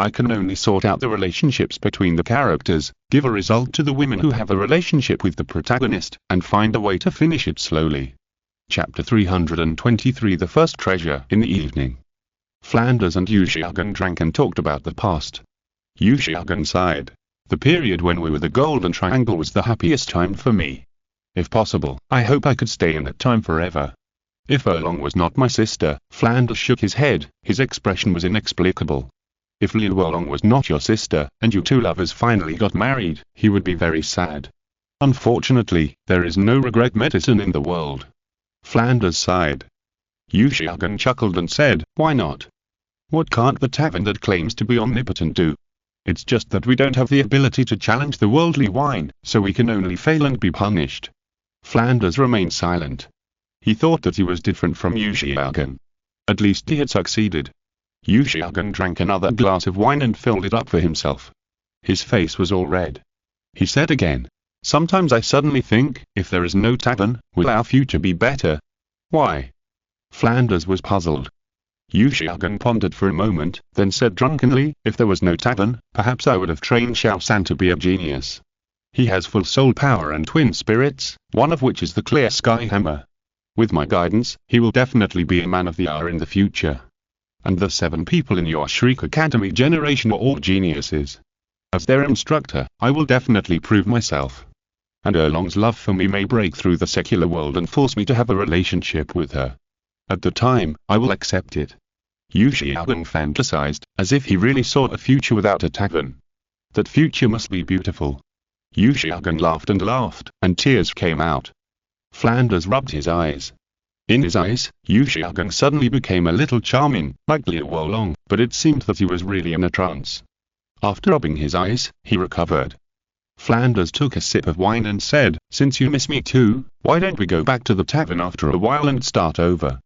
I can only sort out the relationships between the characters, give a result to the women who have a relationship with the protagonist, and find a way to finish it slowly. Chapter 323 The First Treasure. In the evening, Flanders and Liu Chang'an drank and talked about the past. Liu Chang'an sighed. The period when we were the Golden Triangle was the happiest time for me. If possible, I hope I could stay in that time forever. If Erlong was not my sister, Flanders shook his head, his expression was inexplicable. If Liu Erlong was not your sister, and you 2 lovers finally got married, he would be very sad. Unfortunately, there is no regret medicine in the world. Flanders sighed. Liu Chang'an chuckled and said, why not? What can't the tavern that claims to be omnipotent do? It's just that we don't have the ability to challenge the worldly wine, so we can only fail and be punished. Flanders remained silent. He thought that he was different from Liu Chang'an. At least he had succeeded. Liu Chang'an drank another glass of wine and filled it up for himself. His face was all red. He said again, sometimes I suddenly think, if there is no tavern, will our future be better? Why? Flanders was puzzled. Yu Xiaogang pondered for a moment, then said drunkenly, if there was no tavern, perhaps I would have trained Xiao San to be a genius. He has full soul power and twin spirits, one of which is the clear sky hammer. With my guidance, he will definitely be a man of the hour in the future. And the 7 people in your Shriek Academy generation were all geniuses. As their instructor, I will definitely prove myself. And Erlong's love for me may break through the secular world and force me to have a relationship with her. At the time, I will accept it. Yu Xiaogang fantasized, as if he really saw a future without a tavern. That future must be beautiful. Yu Xiaogang laughed, and tears came out. Flanders rubbed his eyes. In his eyes, Yu Xiaogang suddenly became a little charming, like Liu Wolong, but it seemed that he was really in a trance. After rubbing his eyes, he recovered. Flanders took a sip of wine and said, since you miss me too, why don't we go back to the tavern after a while and start over?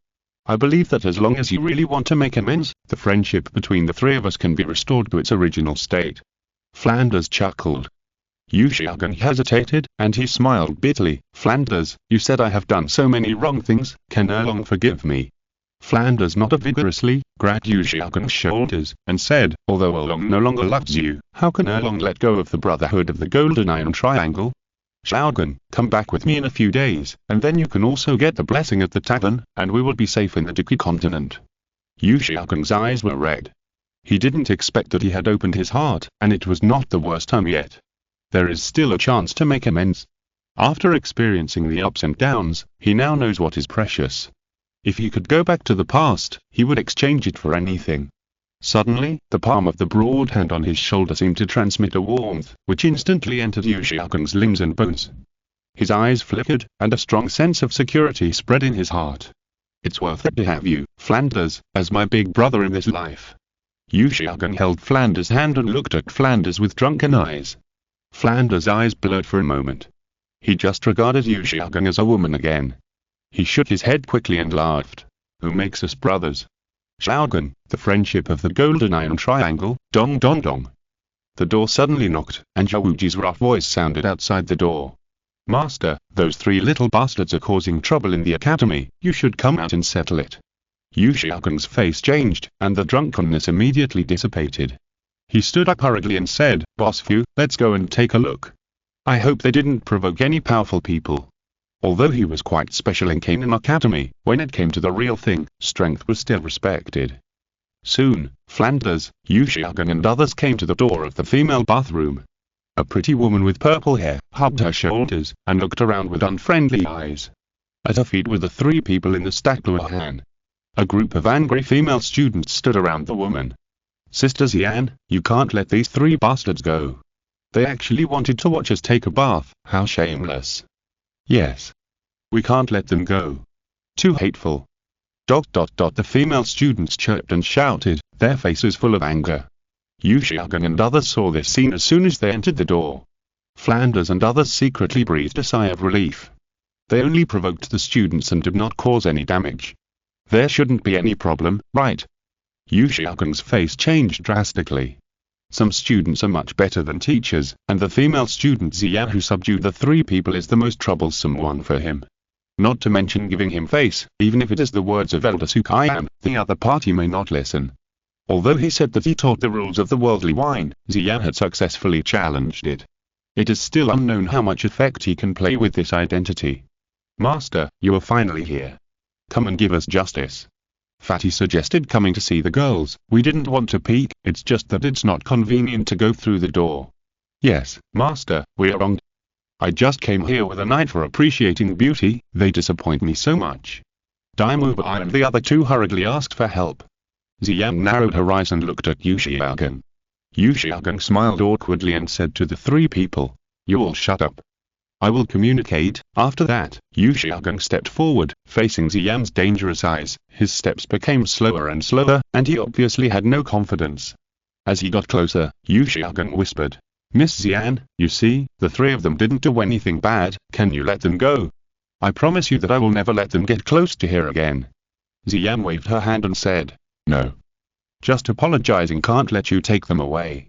I believe that as long as you really want to make amends, the friendship between the 3 of us can be restored to its original state. Flanders chuckled. Yu Xiaogang hesitated, and he smiled bitterly. Flanders, you said I have done so many wrong things, can Erlong forgive me? Flanders nodded vigorously, grabbed Yu Xiaogang's shoulders, and said, although Erlong no longer loves you, how can Erlong let go of the Brotherhood of the Golden Iron Triangle? Xiaogang, come back with me in a few days, and then you can also get the blessing at the tavern, and we will be safe in the Douluo Continent. Yu Xiaogang's eyes were red. He didn't expect that he had opened his heart, and it was not the worst time yet. There is still a chance to make amends. After experiencing the ups and downs, he now knows what is precious. If he could go back to the past, he would exchange it for anything. Suddenly, the palm of the broad hand on his shoulder seemed to transmit a warmth, which instantly entered Yu Xiaogang's limbs and bones. His eyes flickered, and a strong sense of security spread in his heart. It's worth it to have you, Flanders, as my big brother in this life. Yu Xiaogang held Flanders' hand and looked at Flanders with drunken eyes. Flanders' eyes blurred for a moment. He just regarded Yu Xiaogang as a woman again. He shook his head quickly and laughed. Who makes us brothers? Xiaogang, the friendship of the Golden Iron Triangle, dong dong dong. The door suddenly knocked, and Xiao Wuji's rough voice sounded outside the door. Master, those 3 little bastards are causing trouble in the academy, you should come out and settle it. Yu Xiaogang's face changed, and the drunkenness immediately dissipated. He stood up hurriedly and said, Boss Fu, let's go and take a look. I hope they didn't provoke any powerful people. Although he was quite special in Canaan Academy, when it came to the real thing, strength was still respected. Soon, Flanders, Yu Xiaogang and others came to the door of the female bathroom. A pretty woman with purple hair hugged her shoulders, and looked around with unfriendly eyes. At her feet were the 3 people in the Stagluohan. A group of angry female students stood around the woman. Sister Xian, you can't let these 3 bastards go. They actually wanted to watch us take a bath, how shameless. Yes. We can't let them go. Too hateful. ... The female students chirped and shouted, their faces full of anger. Yu Xiaogang and others saw this scene as soon as they entered the door. Flanders and others secretly breathed a sigh of relief. They only provoked the students and did not cause any damage. There shouldn't be any problem, right? Yu Xiaogang's face changed drastically. Some students are much better than teachers, and the female student Xian who subdued the 3 people is the most troublesome one for him. Not to mention giving him face, even if it is the words of Elder Sukayan, the other party may not listen. Although he said that he taught the rules of the worldly wine, Xian had successfully challenged it. It is still unknown how much effect he can play with this identity. Master, you are finally here. Come and give us justice. Fatty suggested coming to see the girls. We didn't want to peek, it's just that it's not convenient to go through the door. Yes, Master, we are wrong. I just came here with a night for appreciating beauty, they disappoint me so much. Daimubai and the other 2 hurriedly asked for help. Xian narrowed her eyes and looked at Yu Xiaogang. Yu Xiaogang smiled awkwardly and said to the 3 people, you all shut up. I will communicate. After that, Yu Xiaogang stepped forward, facing Xian's dangerous eyes. His steps became slower and slower, and he obviously had no confidence. As he got closer, Yu Xiaogang whispered, Miss Xian, you see, the 3 of them didn't do anything bad, can you let them go? I promise you that I will never let them get close to here again. Xian waved her hand and said, no. Just apologizing can't let you take them away.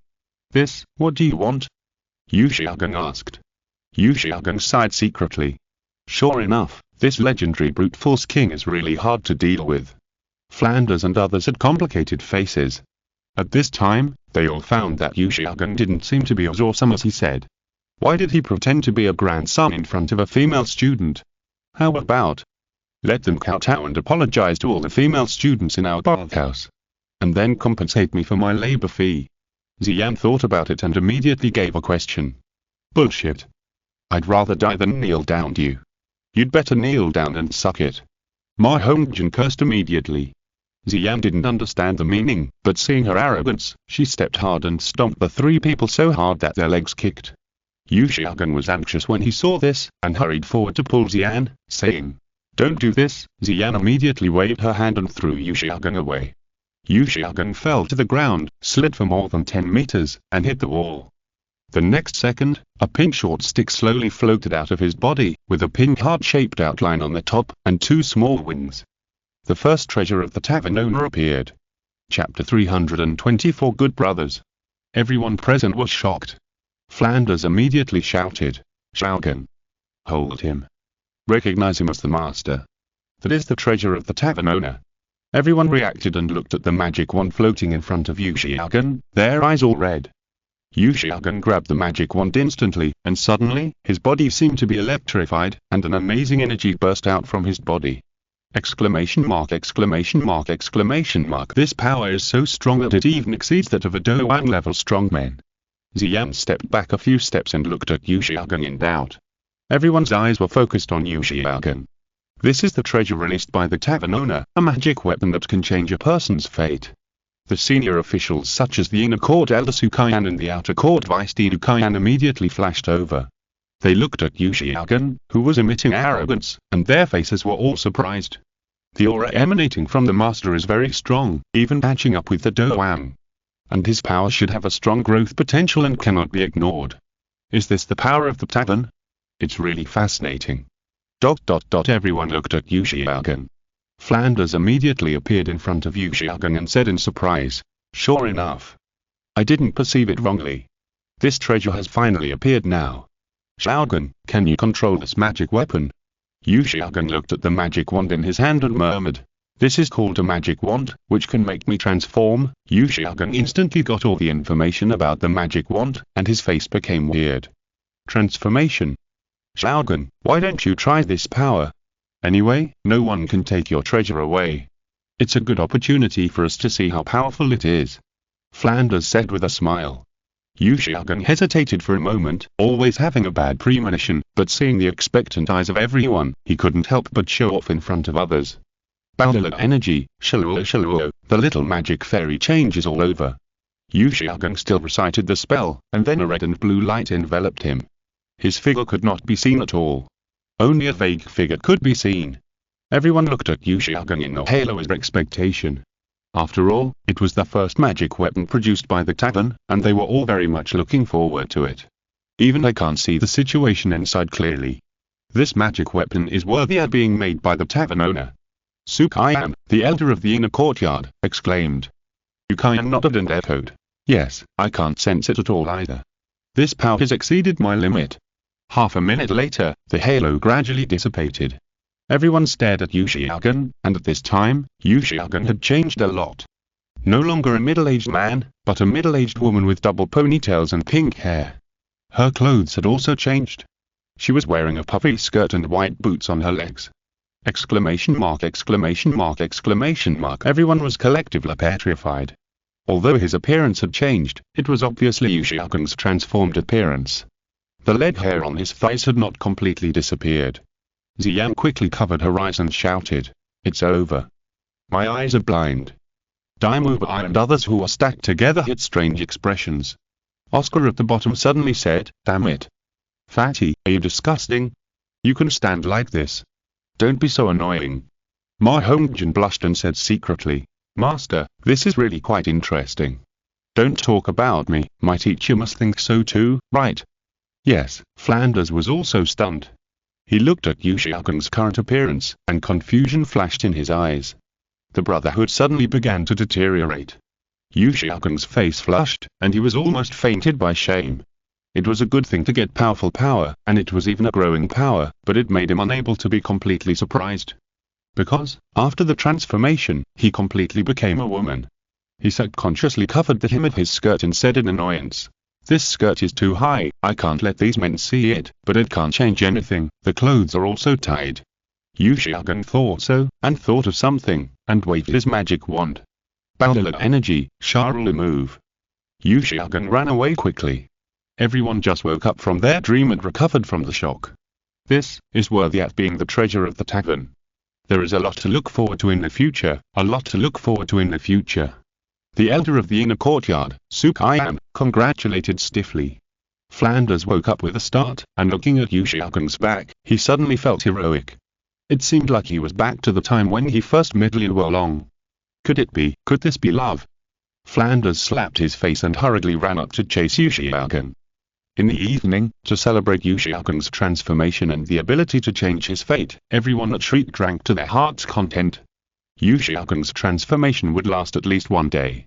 What do you want? Yu Xiaogang asked. Yu Xiaogang sighed secretly. Sure enough, this legendary brute force king is really hard to deal with. Flanders and others had complicated faces. At this time, they all found that Liu Chang'an didn't seem to be as awesome as he said. Why did he pretend to be a grandson in front of a female student? How about let them kowtow and apologize to all the female students in our bathhouse, and then compensate me for my labor fee? Xian thought about it and immediately gave a question. Bullshit. I'd rather die than kneel down to you. You'd better kneel down and suck it. Ma Hongjin cursed immediately. Xian didn't understand the meaning, but seeing her arrogance, she stepped hard and stomped the three people so hard that their legs kicked. Liu Chang'an was anxious when he saw this, and hurried forward to pull Xian, saying, "Don't do this." Xian immediately waved her hand and threw Liu Chang'an away. Liu Chang'an fell to the ground, slid for more than 10 meters, and hit the wall. The next second, a pink short stick slowly floated out of his body, with a pink heart-shaped outline on the top, and 2 small wings. The first treasure of the tavern owner appeared. Chapter 324 Good Brothers. Everyone present was shocked. Flanders immediately shouted, "Xiaogan! Hold him! Recognize him as the master. That is the treasure of the tavern owner." Everyone reacted and looked at the magic wand floating in front of Liu Chang'an, their eyes all red. Liu Chang'an grabbed the magic wand instantly, and suddenly, his body seemed to be electrified, and an amazing energy burst out from his body. Exclamation mark, exclamation mark, exclamation mark. This power is so strong that it even exceeds that of a Douang level strongman. Xian stepped back a few steps and looked at Liu Chang'an in doubt. Everyone's eyes were focused on Liu Chang'an. This is the treasure released by the tavern owner, a magic weapon that can change a person's fate. The senior officials such as the inner court elder Su Qian and the outer court vice dean Su Qian immediately flashed over. They looked at Liu Chang'an, who was emitting arrogance, and their faces were all surprised. The aura emanating from the master is very strong, even catching up with the Douang. And his power should have a strong growth potential and cannot be ignored. Is this the power of the tavern? It's really fascinating. Everyone looked at Liu Chang'an. Flanders immediately appeared in front of Liu Chang'an and said in surprise, "Sure enough. I didn't perceive it wrongly. This treasure has finally appeared now. Xiaogan, can you control this magic weapon?" Liu Chang'an looked at the magic wand in his hand and murmured, "This is called a magic wand, which can make me transform." Liu Chang'an instantly got all the information about the magic wand, and his face became weird. Transformation. Xiaogan, why don't you try this power? Anyway, no one can take your treasure away. It's a good opportunity for us to see how powerful it is. Flanders said with a smile. Liu Chang'an hesitated for a moment, always having a bad premonition, but seeing the expectant eyes of everyone, he couldn't help but show off in front of others. Balala energy, shaluo shaluo, the little magic fairy changes all over. Liu Chang'an still recited the spell, and then a red and blue light enveloped him. His figure could not be seen at all. Only a vague figure could be seen. Everyone looked at Liu Chang'an in a halo of expectation. After all, it was the first magic weapon produced by the tavern, and they were all very much looking forward to it. Even I can't see the situation inside clearly. This magic weapon is worthy of being made by the tavern owner. Su Qian, the elder of the inner courtyard, exclaimed. Su Qian nodded and echoed. Yes, I can't sense it at all either. This power has exceeded my limit. Half a minute later, the halo gradually dissipated. Everyone stared at Liu Chang'an, and at this time, Liu Chang'an had changed a lot. No longer a middle-aged man, but a middle-aged woman with double ponytails and pink hair. Her clothes had also changed. She was wearing a puffy skirt and white boots on her legs. Exclamation mark, exclamation mark, exclamation mark. Everyone was collectively petrified. Although his appearance had changed, it was obviously Liu Chang'an's transformed appearance. The leg hair on his thighs had not completely disappeared. Xian quickly covered her eyes and shouted, "It's over. My eyes are blind." Daimu Bai and others who were stacked together hit strange expressions. Oscar at the bottom suddenly said, "Damn it. Fatty, are you disgusting? You can stand like this. Don't be so annoying." Ma Hongjin blushed and said secretly, "Master, this is really quite interesting. Don't talk about me, my teacher must think so too, right?" Yes, Flanders was also stunned. He looked at Liu Chang'an's current appearance, and confusion flashed in his eyes. The brotherhood suddenly began to deteriorate. Liu Chang'an's face flushed, and he was almost fainted by shame. It was a good thing to get powerful power, and it was even a growing power, but it made him unable to be completely surprised. Because, after the transformation, he completely became a woman. He subconsciously covered the hem of his skirt and said in annoyance, "This skirt is too high, I can't let these men see it, but it can't change anything, the clothes are also tied." Liu Chang'an thought so, and thought of something, and waved his magic wand. Balala energy, Xiao Wu move. Liu Chang'an ran away quickly. Everyone just woke up from their dream and recovered from the shock. This is worthy of being the treasure of the tavern. There is a lot to look forward to in the future, a lot to look forward to in the future. The elder of the inner courtyard, Zhu Zhuqing, congratulated stiffly. Flanders woke up with a start, and looking at Liu Chang'an's back, he suddenly felt heroic. It seemed like he was back to the time when he first met Liu Long. Could this be love? Flanders slapped his face and hurriedly ran up to chase Liu Chang'an. In the evening, to celebrate Liu Chang'an's transformation and the ability to change his fate, everyone at Shriek drank to their heart's content. Liu Chang'an's transformation would last at least 1 day.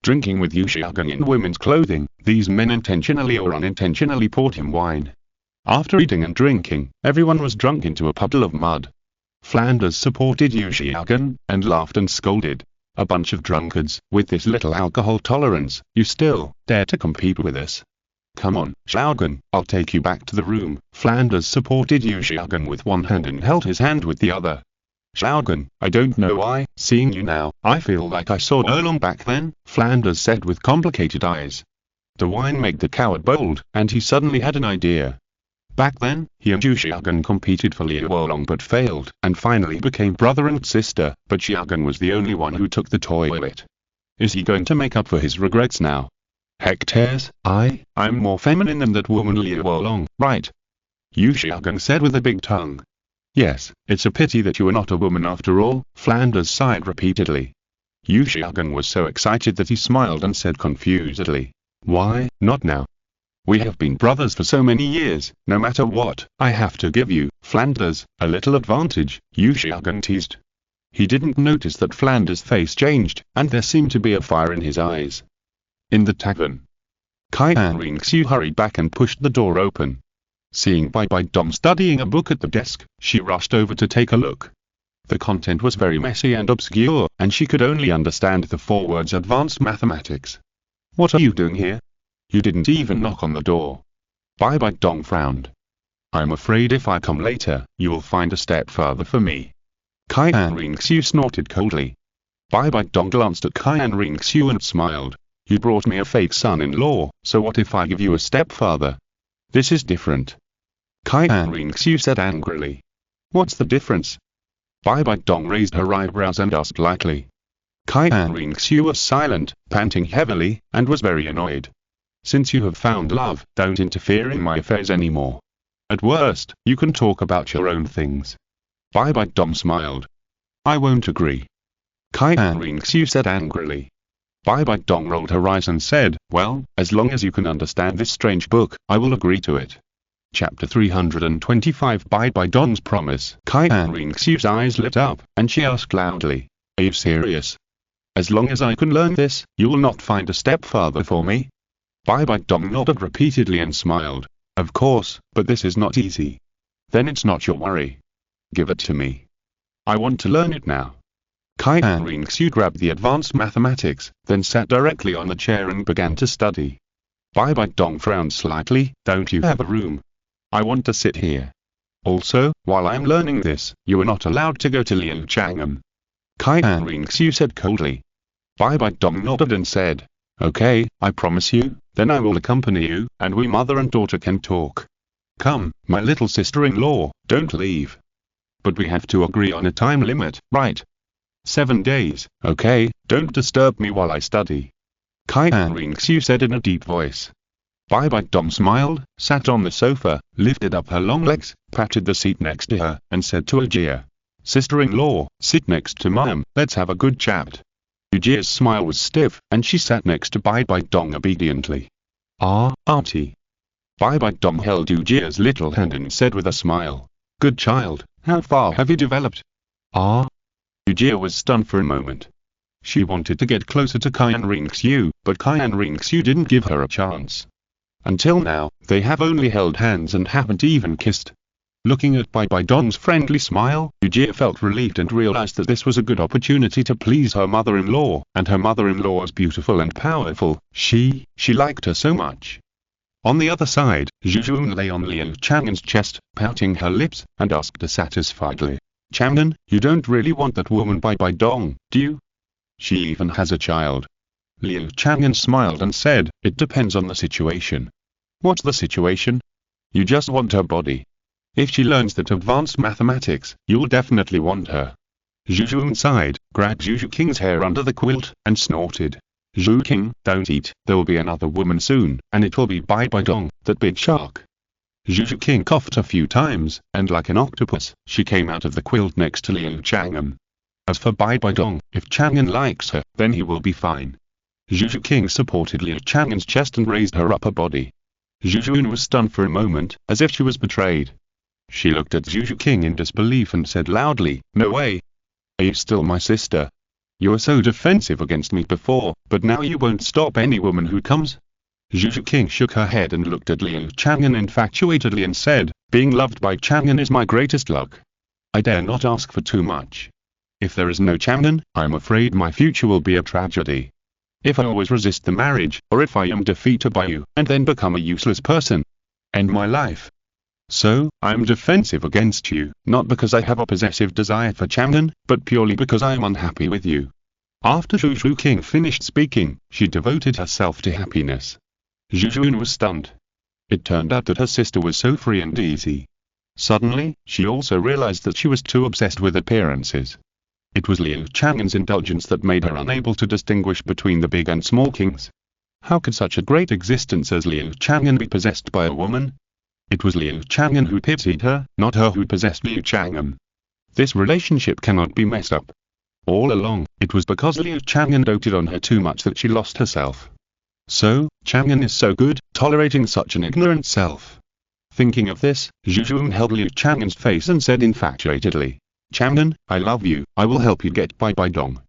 Drinking with Liu Chang'an in women's clothing, these men intentionally or unintentionally poured him wine. After eating and drinking, everyone was drunk into a puddle of mud. Flanders supported Liu Chang'an, and laughed and scolded. "A bunch of drunkards, with this little alcohol tolerance, you still dare to compete with us? Come on, Chang'an, I'll take you back to the room." Flanders supported Liu Chang'an with one hand and held his hand with the other. "Chang'an, I don't know why, seeing you now, I feel like I saw Douluo back then," Flanders said with complicated eyes. The wine made the coward bold, and he suddenly had an idea. Back then, he and Zhu Zhuqing competed for Liu Long but failed, and finally became brother and sister, but Chang'an was the only one who took the toilet. Is he going to make up for his regrets now? "Hectares, I'm more feminine than that woman Liu Long, right?" Liu Chang'an said with a big tongue. "Yes, it's a pity that you are not a woman after all," Flanders sighed repeatedly. Liu Chang'an was so excited that he smiled and said confusedly, "Why, not now? We have been brothers for so many years, no matter what, I have to give you, Flanders, a little advantage," Liu Chang'an teased. He didn't notice that Flanders' face changed, and there seemed to be a fire in his eyes. In the tavern, Qian Renxue hurried back and pushed the door open. Seeing Bibi Dong studying a book at the desk, she rushed over to take a look. The content was very messy and obscure, and she could only understand the 4 words advanced mathematics. "What are you doing here? You didn't even knock on the door." Bibi Dong frowned. "I'm afraid if I come later, you will find a stepfather for me." Qian Renxue snorted coldly. Bibi Dong glanced at Qian Renxue and smiled. "You brought me a fake son-in-law, so what if I give you a stepfather? This is different." Qian Renxue said angrily. "What's the difference?" Bibi Dong raised her eyebrows and asked lightly. Qian Renxue was silent, panting heavily, and was very annoyed. "Since you have found love, don't interfere in my affairs anymore. At worst, you can talk about your own things." Bibi Dong smiled. "I won't agree." Qian Renxue said angrily. Bibi Dong rolled her eyes and said, "Well, as long as you can understand this strange book, I will agree to it." Chapter 325 Bibi Dong's Promise. Qian Renxue's eyes lit up, and she asked loudly, "Are you serious? As long as I can learn this, you will not find a stepfather for me?" Bibi Dong nodded repeatedly and smiled. "Of course, but this is not easy." "Then it's not your worry. Give it to me. I want to learn it now." Qian Renxue grabbed the advanced mathematics, then sat directly on the chair and began to study. Bibi Dong frowned slightly. "Don't you have a room? I want to sit here. Also, while I'm learning this, you are not allowed to go to Liu Chang'an." Qian Renxue said coldly. Bibi Dong nodded and said, "Okay, I promise you, then I will accompany you, and we mother and daughter can talk. Come, my little sister-in-law, don't leave. But we have to agree on a time limit, right? 7 days, okay, don't disturb me while I study." Qian Renxue said in a deep voice. Bibi Dong smiled, sat on the sofa, lifted up her long legs, patted the seat next to her, and said to Ujia, "Sister-in-law, sit next to Mom, let's have a good chat." Ujia's smile was stiff, and she sat next to Bibi Dong obediently. Auntie." Bibi Dong held Ujia's little hand and said with a smile, "Good child, how far have you developed?" Ujia was stunned for a moment. She wanted to get closer to Qian Renxue, but Qian Renxue didn't give her a chance. Until now, they have only held hands and haven't even kissed. Looking at Bibi Dong's friendly smile, Yu felt relieved and realized that this was a good opportunity to please her mother-in-law, and her mother-in-law was beautiful and powerful. She liked her so much. On the other side, Zhu Zhuqing lay on Liu Chang'an's chest, pouting her lips, and asked dissatisfiedly, "Chang'an, you don't really want that woman Bibi Dong, do you? She even has a child." Liu Chang'an smiled and said, "It depends on the situation." "What's the situation?" "You just want her body. If she learns that advanced mathematics, you'll definitely want her." Zhu Zhuqing sighed, grabbed Zhu Zhuqing's hair under the quilt, and snorted. "Zhu King, don't eat, there will be another woman soon, and it will be Bibi Dong, that big shark." Zhu Zhuqing coughed a few times, and like an octopus, she came out of the quilt next to Liu Chang'an. As for Bibi Dong, if Chang'an likes her, then he will be fine. Zhu Zhuqing supported Liu Chang'an's chest and raised her upper body. Zhu Zhuqing was stunned for a moment, as if she was betrayed. She looked at Zhu Zhuqing in disbelief and said loudly, "No way! Are you still my sister? You were so defensive against me before, but now you won't stop any woman who comes?" Zhu Zhuqing shook her head and looked at Liu Chang'an infatuatedly and said, "Being loved by Chang'an is my greatest luck. I dare not ask for too much. If there is no Chang'an, I'm afraid my future will be a tragedy. If I always resist the marriage, or if I am defeated by you, and then become a useless person, end my life. So, I am defensive against you, not because I have a possessive desire for Chang'an, but purely because I am unhappy with you." After Zhu Zhuqing finished speaking, she devoted herself to happiness. Zhu Zhuqing was stunned. It turned out that her sister was so free and easy. Suddenly, she also realized that she was too obsessed with appearances. It was Liu Chang'an's indulgence that made her unable to distinguish between the big and small kings. How could such a great existence as Liu Chang'an be possessed by a woman? It was Liu Chang'an who pitied her, not her who possessed Liu Chang'an. This relationship cannot be messed up. All along, it was because Liu Chang'an doted on her too much that she lost herself. So, Chang'an is so good, tolerating such an ignorant self. Thinking of this, Zhu Zhuqing held Liu Chang'an's face and said infatuatedly, "Chang'an, I love you, I will help you get Bibi Dong."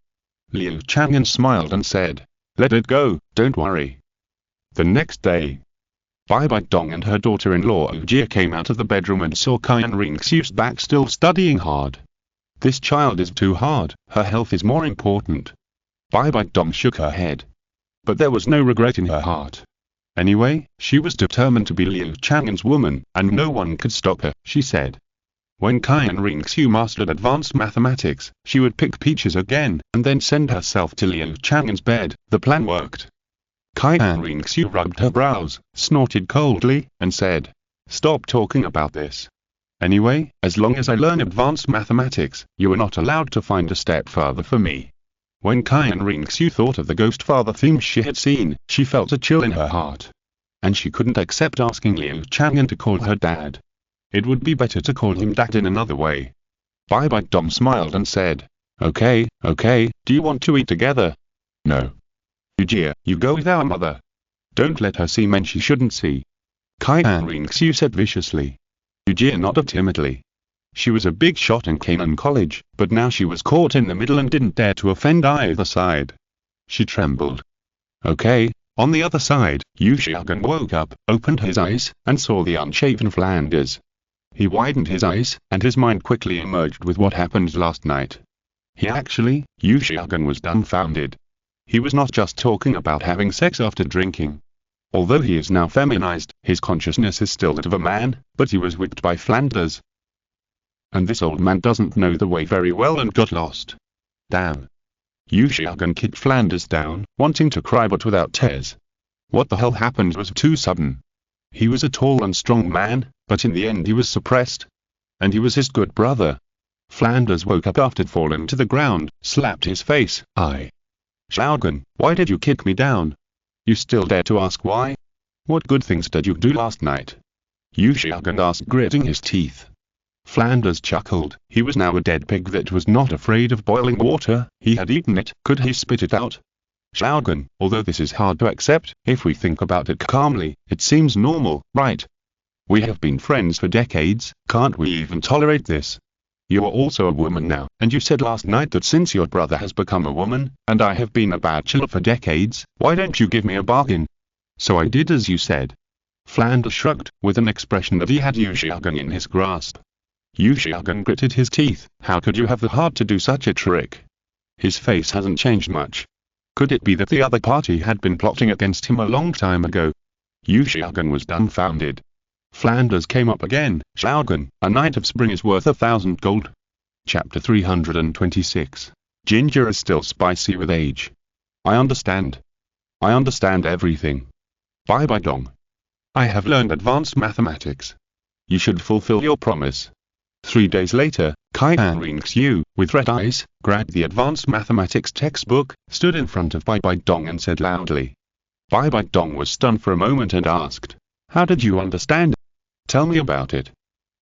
Liu Chang'an smiled and said, "Let it go, don't worry." The next day, Bibi Dong and her daughter-in-law Jia came out of the bedroom and saw Qian Renxue back still studying hard. "This child is too hard, her health is more important." Bibi Dong shook her head. But there was no regret in her heart. Anyway, she was determined to be Liu Chang'an's woman, and no one could stop her, she said. When Qian Renxue mastered advanced mathematics, she would pick peaches again, and then send herself to Liu Chang'an's bed. The plan worked. Qian Renxue rubbed her brows, snorted coldly, and said, "Stop talking about this. Anyway, as long as I learn advanced mathematics, you are not allowed to find a stepfather for me." When Qian Renxue thought of the ghost father themes she had seen, she felt a chill in her heart. And she couldn't accept asking Liu Chang'an to call her dad. It would be better to call him dad in another way. Bibi Dong smiled and said, Okay, do you want to eat together?" "No. Jia, you go with our mother. Don't let her see men she shouldn't see," Qian Renxue said viciously. Jia nodded timidly. She was a big shot in Canaan College, but now she was caught in the middle and didn't dare to offend either side. She trembled. Okay. On the other side, Liu Chang'an woke up, opened his eyes, and saw the unshaven Flanders. He widened his eyes, and his mind quickly emerged with what happened last night. Liu Chang'an was dumbfounded. He was not just talking about having sex after drinking. Although he is now feminized, his consciousness is still that of a man, but he was whipped by Flanders. And this old man doesn't know the way very well and got lost. Damn. Liu Chang'an kicked Flanders down, wanting to cry but without tears. What the hell happened was too sudden. He was a tall and strong man, but in the end he was suppressed. And he was his good brother. Flanders woke up after falling to the ground, slapped his face. Chang'an, why did you kick me down? You still dare to ask why? What good things did you do last night? Liu Chang'an asked, gritting his teeth. Flanders chuckled. He was now a dead pig that was not afraid of boiling water. He had eaten it. Could he spit it out? Chang'an, although this is hard to accept, if we think about it calmly, it seems normal, right? We have been friends for decades, can't we even tolerate this? You are also a woman now, and you said last night that since your brother has become a woman, and I have been a bachelor for decades, why don't you give me a bargain? So I did as you said. Flanders shrugged, with an expression that he had Liu Chang'an in his grasp. Liu Chang'an gritted his teeth. How could you have the heart to do such a trick? His face hasn't changed much. Could it be that the other party had been plotting against him a long time ago? Liu Chang'an was dumbfounded. Flanders came up again. Xiaogan, a night of spring is worth 1,000 gold. Chapter 326. Ginger is still spicy with age. I understand. I understand everything. Bibi Dong. I have learned advanced mathematics. You should fulfill your promise. 3 days later, Qian Renxue, with red eyes, grabbed the advanced mathematics textbook, stood in front of Bibi Dong and said loudly. Bibi Dong was stunned for a moment and asked, "How did you understand? Tell me about it."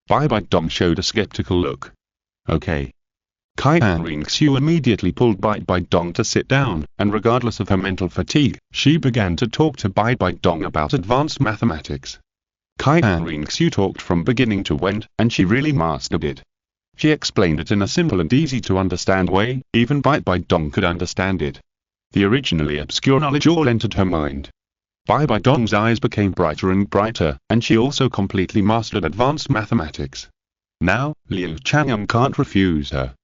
Bibi Dong showed a skeptical look. Okay. Qian Renxue immediately pulled Bibi Dong to sit down, and regardless of her mental fatigue, she began to talk to Bibi Dong about advanced mathematics. Qian Renxue talked from beginning to end, and she really mastered it. She explained it in a simple and easy to understand way, even Bibi Dong could understand it. The originally obscure knowledge all entered her mind. Bibi Dong's eyes became brighter and brighter, and she also completely mastered advanced mathematics. Now, Liu Chang'an can't refuse her.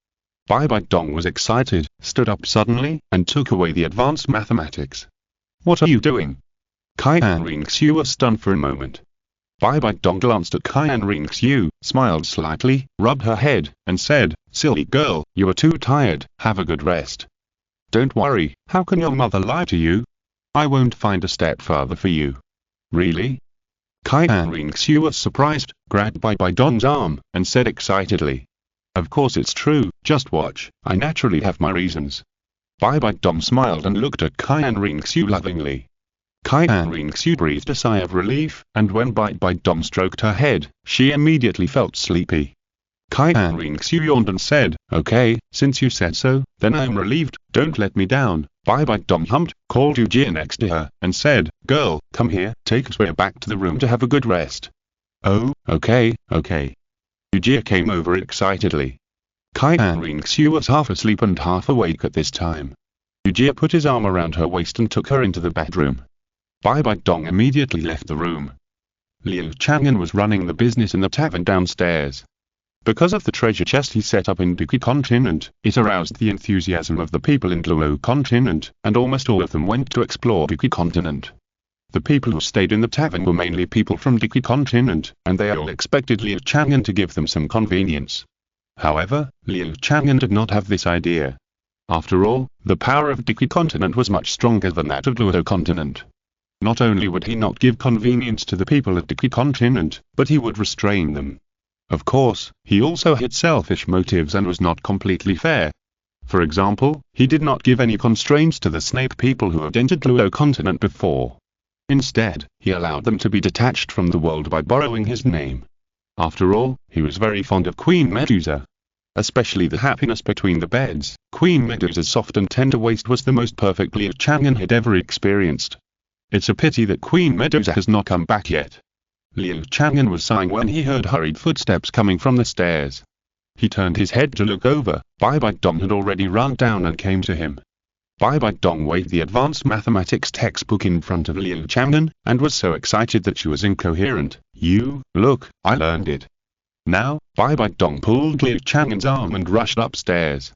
Bibi Dong was excited, stood up suddenly, and took away the advanced mathematics. What are you doing? Qian Renxue was stunned for a moment. Bibi Dong glanced at Qian Renxue, smiled slightly, rubbed her head, and said, "Silly girl, you are too tired, have a good rest." "Don't worry, how can your mother lie to you? I won't find a stepfather for you." "Really?" Qian Renxue was surprised, grabbed Bibi Dong's arm, and said excitedly, "Of course it's true, just watch, I naturally have my reasons." Bibi Dong smiled and looked at Qian Renxue lovingly. Qian Renxue breathed a sigh of relief, and when Bibi Dong stroked her head, she immediately felt sleepy. Qian Renxue yawned and said, "Okay, since you said so, then I am relieved, don't let me down." Bibi Dong humped, called Yu next to her, and said, "Girl, come here, take us back to the room to have a good rest." "Oh, okay. Yu came over excitedly. Qian Renxue was half asleep and half awake at this time. Yu put his arm around her waist and took her into the bedroom. Bibi Dong immediately left the room. Liu Chang'an was running the business in the tavern downstairs. Because of the treasure chest he set up in Douluo Continent, it aroused the enthusiasm of the people in Douluo Continent, and almost all of them went to explore Douluo Continent. The people who stayed in the tavern were mainly people from Douluo Continent, and they all expected Liu Chang'an to give them some convenience. However, Liu Chang'an did not have this idea. After all, the power of Douluo Continent was much stronger than that of Douluo Continent. Not only would he not give convenience to the people of Douluo Continent, but he would restrain them. Of course, he also had selfish motives and was not completely fair. For example, he did not give any constraints to the snake people who had entered Douluo Continent before. Instead, he allowed them to be detached from the world by borrowing his name. After all, he was very fond of Queen Medusa. Especially the happiness between the beds. Queen Medusa's soft and tender waist was the most perfect Liu Chang'an had ever experienced. It's a pity that Queen Medusa has not come back yet. Liu Chang'an was sighing when he heard hurried footsteps coming from the stairs. He turned his head to look over. Bibi Dong had already run down and came to him. Bibi Dong waved the advanced mathematics textbook in front of Liu Chang'an, and was so excited that she was incoherent. Look, I learned it. Now, Bibi Dong pulled Liu Chang'an's arm and rushed upstairs.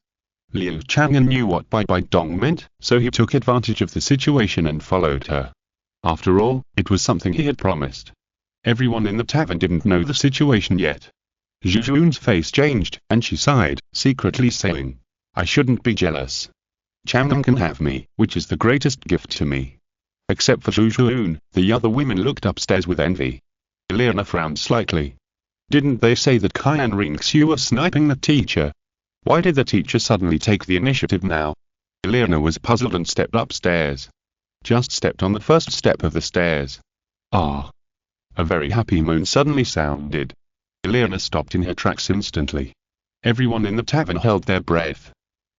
Liu Chang'an knew what Bibi Dong meant, so he took advantage of the situation and followed her. After all, it was something he had promised. Everyone in the tavern didn't know the situation yet. Zhu Zhuqing's face changed, and she sighed, secretly saying, "I shouldn't be jealous. Chang'an can have me, which is the greatest gift to me." Except for Zhu Zhuqing, the other women looked upstairs with envy. Elena frowned slightly. Didn't they say that Qian Renxue was sniping the teacher? Why did the teacher suddenly take the initiative now? Elena was puzzled and stepped upstairs. Just stepped on the first step of the stairs. Ah! A very happy moan suddenly sounded. Elena stopped in her tracks instantly. Everyone in the tavern held their breath.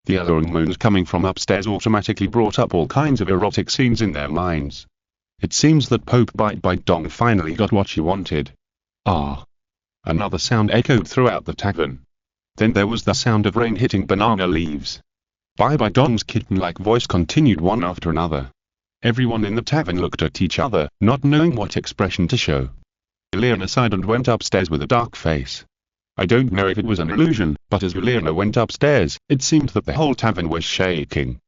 The alluring moans coming from upstairs automatically brought up all kinds of erotic scenes in their minds. It seems that Pope Bibi Dong finally got what she wanted. Ah! Another sound echoed throughout the tavern. Then there was the sound of rain hitting banana leaves. Bibi Dong's kitten-like voice continued one after another. Everyone in the tavern looked at each other, not knowing what expression to show. Elena sighed and went upstairs with a dark face. I don't know if it was an illusion, but as Elena went upstairs, it seemed that the whole tavern was shaking.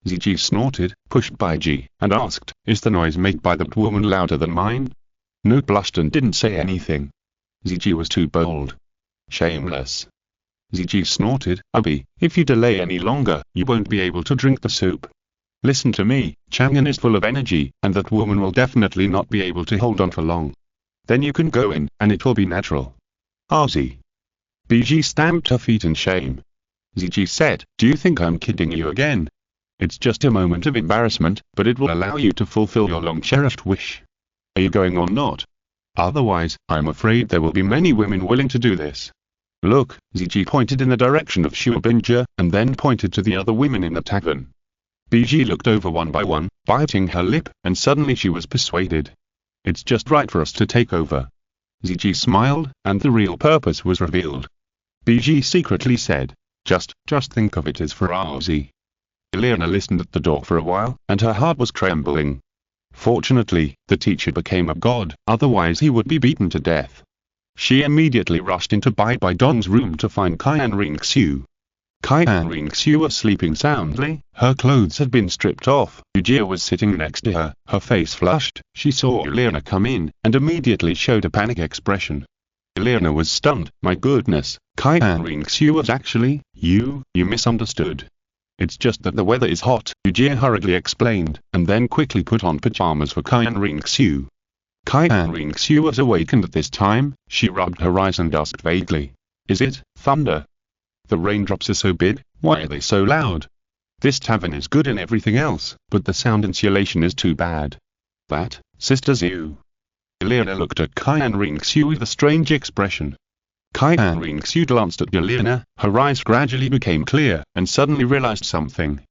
Ziji snorted, pushed by Ji, and asked, "Is the noise made by that woman louder than mine?" Note blushed and didn't say anything. Ziji was too bold. Shameless. Ziji snorted, "Abi, if you delay any longer, you won't be able to drink the soup. Listen to me, Chang'an is full of energy, and that woman will definitely not be able to hold on for long. Then you can go in, and it will be natural." Zi. Biji stamped her feet in shame. Ziji said, "Do you think I'm kidding you again? It's just a moment of embarrassment, but it will allow you to fulfill your long-cherished wish. Are you going or not? Otherwise, I'm afraid there will be many women willing to do this." Look, Ziji pointed in the direction of Shuabinja, and then pointed to the other women in the tavern. Biji looked over one by one, biting her lip, and suddenly she was persuaded. "It's just right for us to take over." Ziji smiled, and the real purpose was revealed. Biji secretly said, Just think of it as for Zi." Elena listened at the door for a while, and her heart was trembling. Fortunately, the teacher became a god, otherwise he would be beaten to death. She immediately rushed into Bibi Dong's room to find Qian Renxue. Qian Renxue was sleeping soundly, her clothes had been stripped off. Yujia was sitting next to her, her face flushed. She saw Elena come in, and immediately showed a panic expression. Elena was stunned. "My goodness, Qian Renxue was actually, you misunderstood. It's just that the weather is hot," Yujia hurriedly explained, and then quickly put on pajamas for Qian Renxue. Qian Renxue was awakened at this time. She rubbed her eyes and asked vaguely, "Is it thunder? The raindrops are so big, why are they so loud? This tavern is good in everything else, but the sound insulation is too bad." "That, Sister Zhu." Elena looked at Qian Renxue with a strange expression. Qian Renxue glanced at Elena, her eyes gradually became clear, and suddenly realized something.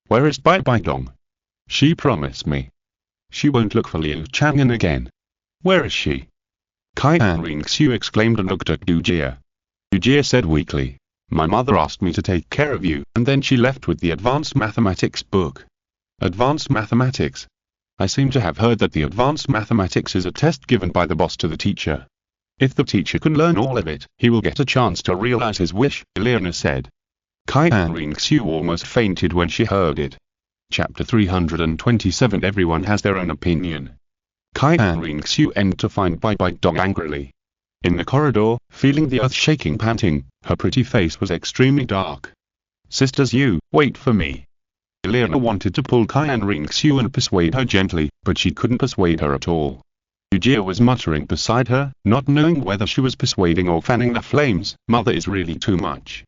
"Where is Bibi Dong? She promised me. She won't look for Liu Chang'an again. Where is she?" Qian Renxue exclaimed and looked at Yujia. Yujia said weakly, "My mother asked me to take care of you, and then she left with the advanced mathematics book." Advanced mathematics? I seem to have heard that the advanced mathematics is a test given by the boss to the teacher. If the teacher can learn all of it, he will get a chance to realize his wish, Elena said. Qian Renxue almost fainted when she heard it. Chapter 327. Everyone has their own opinion. Qian Renxue entered to find Bibi Dong angrily. In the corridor, feeling the earth shaking, panting, her pretty face was extremely dark. "Sister Zhu, wait for me." Elena wanted to pull Qian Renxue and persuade her gently, but she couldn't persuade her at all. Yujia was muttering beside her, not knowing whether she was persuading or fanning the flames. "Mother is really too much.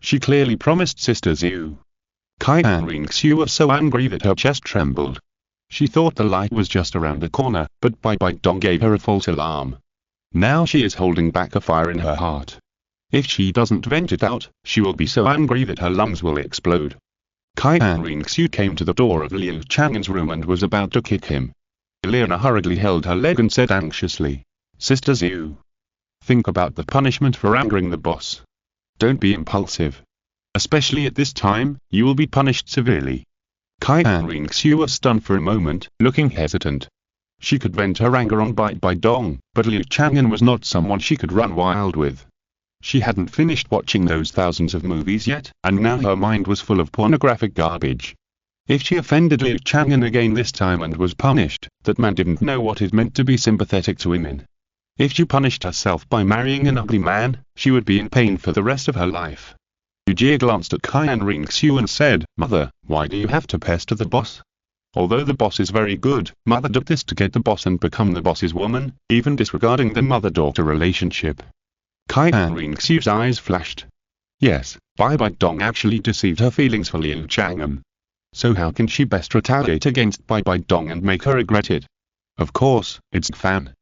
She clearly promised Sister Zhu." Qian Renxue was so angry that her chest trembled. She thought the light was just around the corner, but Bibi Dong gave her a false alarm. Now she is holding back a fire in her heart. If she doesn't vent it out, she will be so angry that her lungs will explode. Qian Renxue came to the door of Liu Chang'an's room and was about to kick him. Elena hurriedly held her leg and said anxiously, "Sister Zhu, think about the punishment for angering the boss. Don't be impulsive. Especially at this time, you will be punished severely." Qian Renxue was stunned for a moment, looking hesitant. She could vent her anger on Bibi Dong, but Liu Chang'an was not someone she could run wild with. She hadn't finished watching those thousands of movies yet, and now her mind was full of pornographic garbage. If she offended Liu Chang'an again this time and was punished, that man didn't know what it meant to be sympathetic to women. If she punished herself by marrying an ugly man, she would be in pain for the rest of her life. Yujia glanced at Qian Renxue and said, "Mother, why do you have to pester the boss? Although the boss is very good, Mother did this to get the boss and become the boss's woman, even disregarding the mother-daughter relationship." Qian Renxue's eyes flashed. Yes, Bibi Dong actually deceived her feelings for Liu Chang'an. So how can she best retaliate against Bibi Dong and make her regret it? Of course, it's Fan.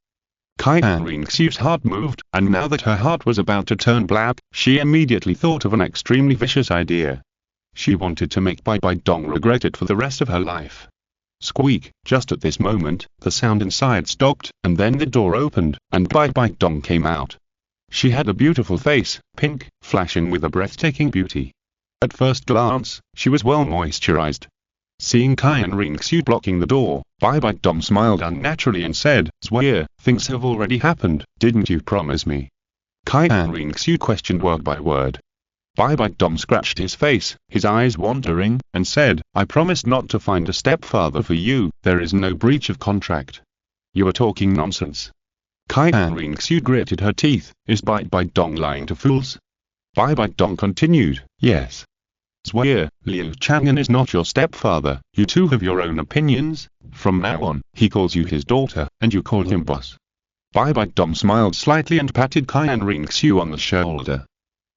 Qian Renxue's heart moved, and now that her heart was about to turn black, she immediately thought of an extremely vicious idea. She wanted to make Bibi Dong regret it for the rest of her life. Squeak! Just at this moment, the sound inside stopped, and then the door opened, and Bibi Dong came out. She had a beautiful face, pink, flashing with a breathtaking beauty. At first glance, she was well moisturized. Seeing Qian Renxue blocking the door, Bibi Dong smiled unnaturally and said, "Swear, things have already happened, didn't you promise me?" Qian Renxue questioned word by word. Bibi Dong scratched his face, his eyes wandering, and said, "I promised not to find a stepfather for you, there is no breach of contract." "You are talking nonsense." Qian Renxue gritted her teeth, "Is Bibi Dong lying to fools?" Bibi Dong continued, "Yes. Swear, Liu Chang'an is not your stepfather, you two have your own opinions, from now on, he calls you his daughter, and you call him boss." Bibi Dong smiled slightly and patted Qian Renxue on the shoulder.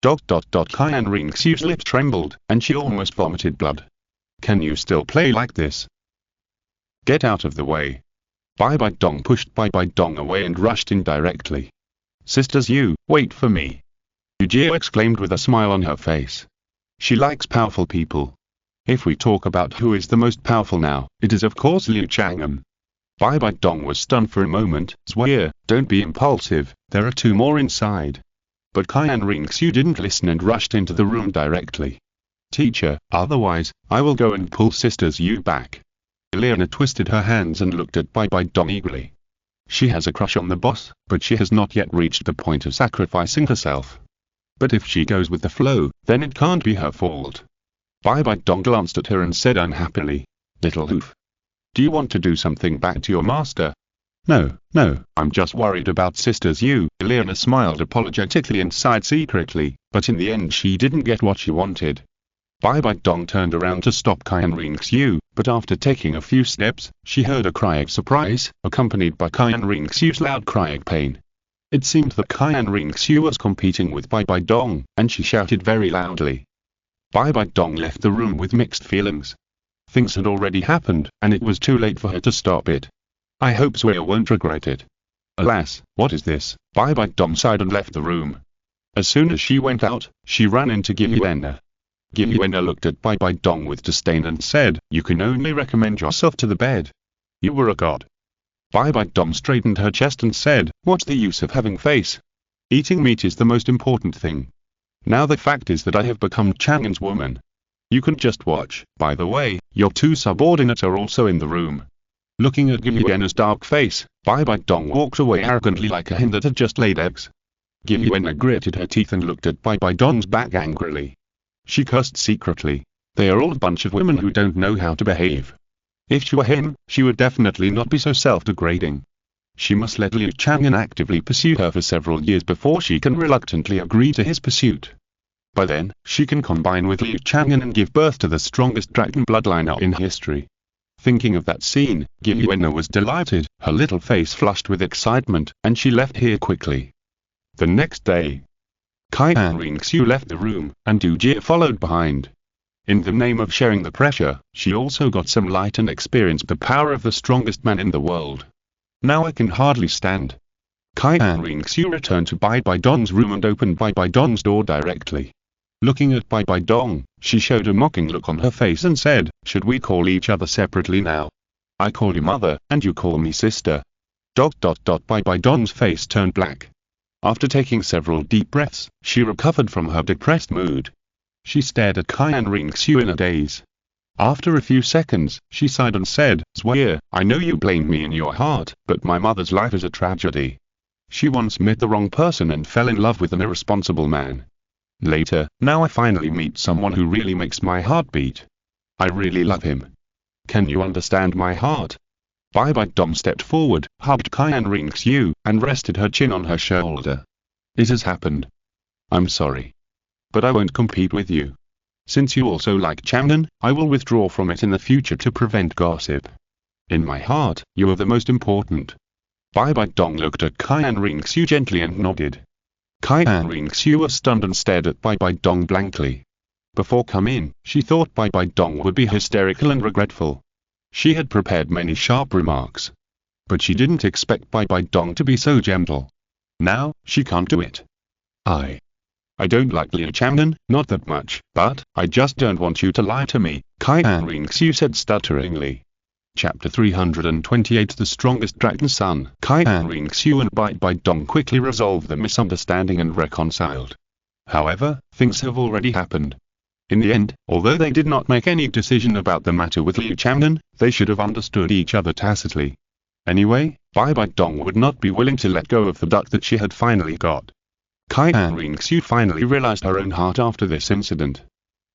Qian Renxue's lips trembled, and she almost vomited blood. "Can you still play like this? Get out of the way." Bibi Dong pushed Bibi Dong away and rushed in directly. "Sisters Yu, wait for me," Yu exclaimed with a smile on her face. "She likes powerful people. If we talk about who is the most powerful now, it is of course Liu Chang'an." Bibi Dong was stunned for a moment. "Swear, don't be impulsive, there are two more inside." But Qian Renxue didn't listen and rushed into the room directly. "Teacher, otherwise, I will go and pull Sisters Yu back." Liana twisted her hands and looked at Bibi Dong eagerly. She has a crush on the boss, but she has not yet reached the point of sacrificing herself. But if she goes with the flow, then it can't be her fault. Bibi Dong glanced at her and said unhappily, "Little hoof. Do you want to do something back to your master?" No, I'm just worried about Sisters Yu." Liana smiled apologetically and sighed secretly, but in the end she didn't get what she wanted. Bibi Dong turned around to stop Qian Renxue, but after taking a few steps, she heard a cry of surprise, accompanied by Qian Renxue's loud cry of pain. It seemed that Qian Renxue was competing with Bibi Dong, and she shouted very loudly. Bibi Dong left the room with mixed feelings. Things had already happened, and it was too late for her to stop it. "I hope Swear won't regret it." "Alas, what is this?" Bibi Dong sighed and left the room. As soon as she went out, she ran into Giuena. Giuena looked at Bibi Dong with disdain and said, "You can only recommend yourself to the bed. You were a god." Bibi Dong straightened her chest and said, "What's the use of having face? Eating meat is the most important thing. Now the fact is that I have become Chang'an's woman. You can just watch." By the way, your two subordinates are also in the room. Looking at Giuena's dark face, Bibi Dong walked away arrogantly like a hen that had just laid eggs. Giuena gritted her teeth and looked at Bibi Dong's back angrily. She cursed secretly. "They are all a bunch of women who don't know how to behave. If she were him, she would definitely not be so self-degrading. She must let Liu Chang'an actively pursue her for several years before she can reluctantly agree to his pursuit. By then, she can combine with Liu Chang'an and give birth to the strongest dragon bloodline in history." Thinking of that scene, Giuena was delighted, her little face flushed with excitement, and she left here quickly. The next day, Qian Renxue left the room, and Du Jie followed behind. In the name of sharing the pressure, she also got some light and experienced the power of the strongest man in the world. "Now I can hardly stand." Qian Renxue returned to Bibi Dong's room and opened Bibi Dong's door directly. Looking at Bibi Dong, she showed a mocking look on her face and said, "Should we call each other separately now? I call you mother, and you call me sister." Bibi Dong's face turned black. After taking several deep breaths, she recovered from her depressed mood. She stared at Qian Renxue in a daze. After a few seconds, she sighed and said, "Swear, I know you blamed me in your heart, but my mother's life is a tragedy. She once met the wrong person and fell in love with an irresponsible man. Later, now I finally meet someone who really makes my heart beat. I really love him. Can you understand my heart?" Bibi Dong stepped forward, hugged Qian Renxue, and rested her chin on her shoulder. "It has happened. I'm sorry. But I won't compete with you. Since you also like Chang'an, I will withdraw from it in the future to prevent gossip. In my heart, you are the most important." Bibi Dong looked at Qian Renxue gently and nodded. Qian Renxue was stunned and stared at Bibi Dong blankly. Before coming in, she thought Bibi Dong would be hysterical and regretful. She had prepared many sharp remarks. But she didn't expect Bibi Dong to be so gentle. Now, she can't do it. I don't like Liu Chang'an, not that much, but I just don't want you to lie to me," Qian Renxue said stutteringly. Chapter 328 The Strongest Dragon Son. Qian Renxue and Bibi Dong quickly resolved the misunderstanding and reconciled. However, things have already happened. In the end, although they did not make any decision about the matter with Liu Chang'an, they should have understood each other tacitly. Anyway, Bibi Dong would not be willing to let go of the duck that she had finally got. Qian Renxue finally realized her own heart after this incident.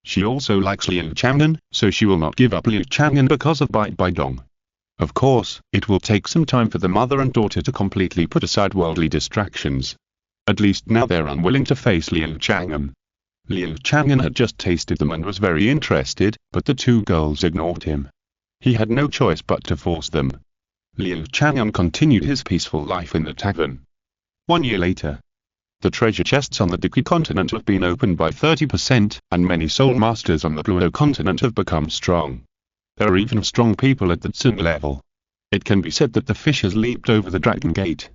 She also likes Liu Chang'an, so she will not give up Liu Chang'an because of Bibi Dong. Of course, it will take some time for the mother and daughter to completely put aside worldly distractions. At least now they're unwilling to face Liu Chang'an. Liu Chang'an had just tasted them and was very interested, but the two girls ignored him. He had no choice but to force them. Liu Chang'an continued his peaceful life in the tavern. 1 year later, the treasure chests on the Douluo Continent have been opened by 30%, and many soul masters on the Douluo Continent have become strong. There are even strong people at the Tsun level. It can be said that the fish has leaped over the Dragon Gate.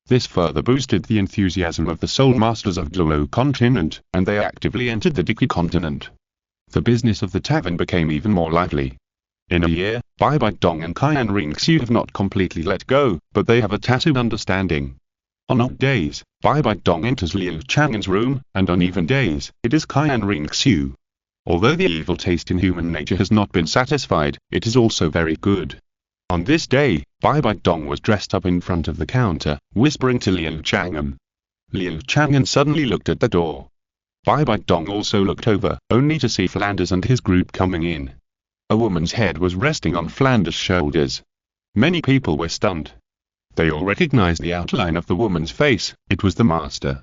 This further boosted the enthusiasm of the soul masters of Douluo Continent, and they actively entered the Douluo Continent. The business of the tavern became even more lively. In a year, Bibi Dong and Qian Renxue have not completely let go, but they have a tacit understanding. On odd days, Bibi Dong enters Liu Chang'an's room, and on even days, it is Qian Renxue. Although the evil taste in human nature has not been satisfied, it is also very good. On this day, Bibi Dong was dressed up in front of the counter, whispering to Liu Chang'an. Liu Chang'an suddenly looked at the door. Bibi Dong also looked over, only to see Flanders and his group coming in. A woman's head was resting on Flanders' shoulders. Many people were stunned. They all recognized the outline of the woman's face. It was the master.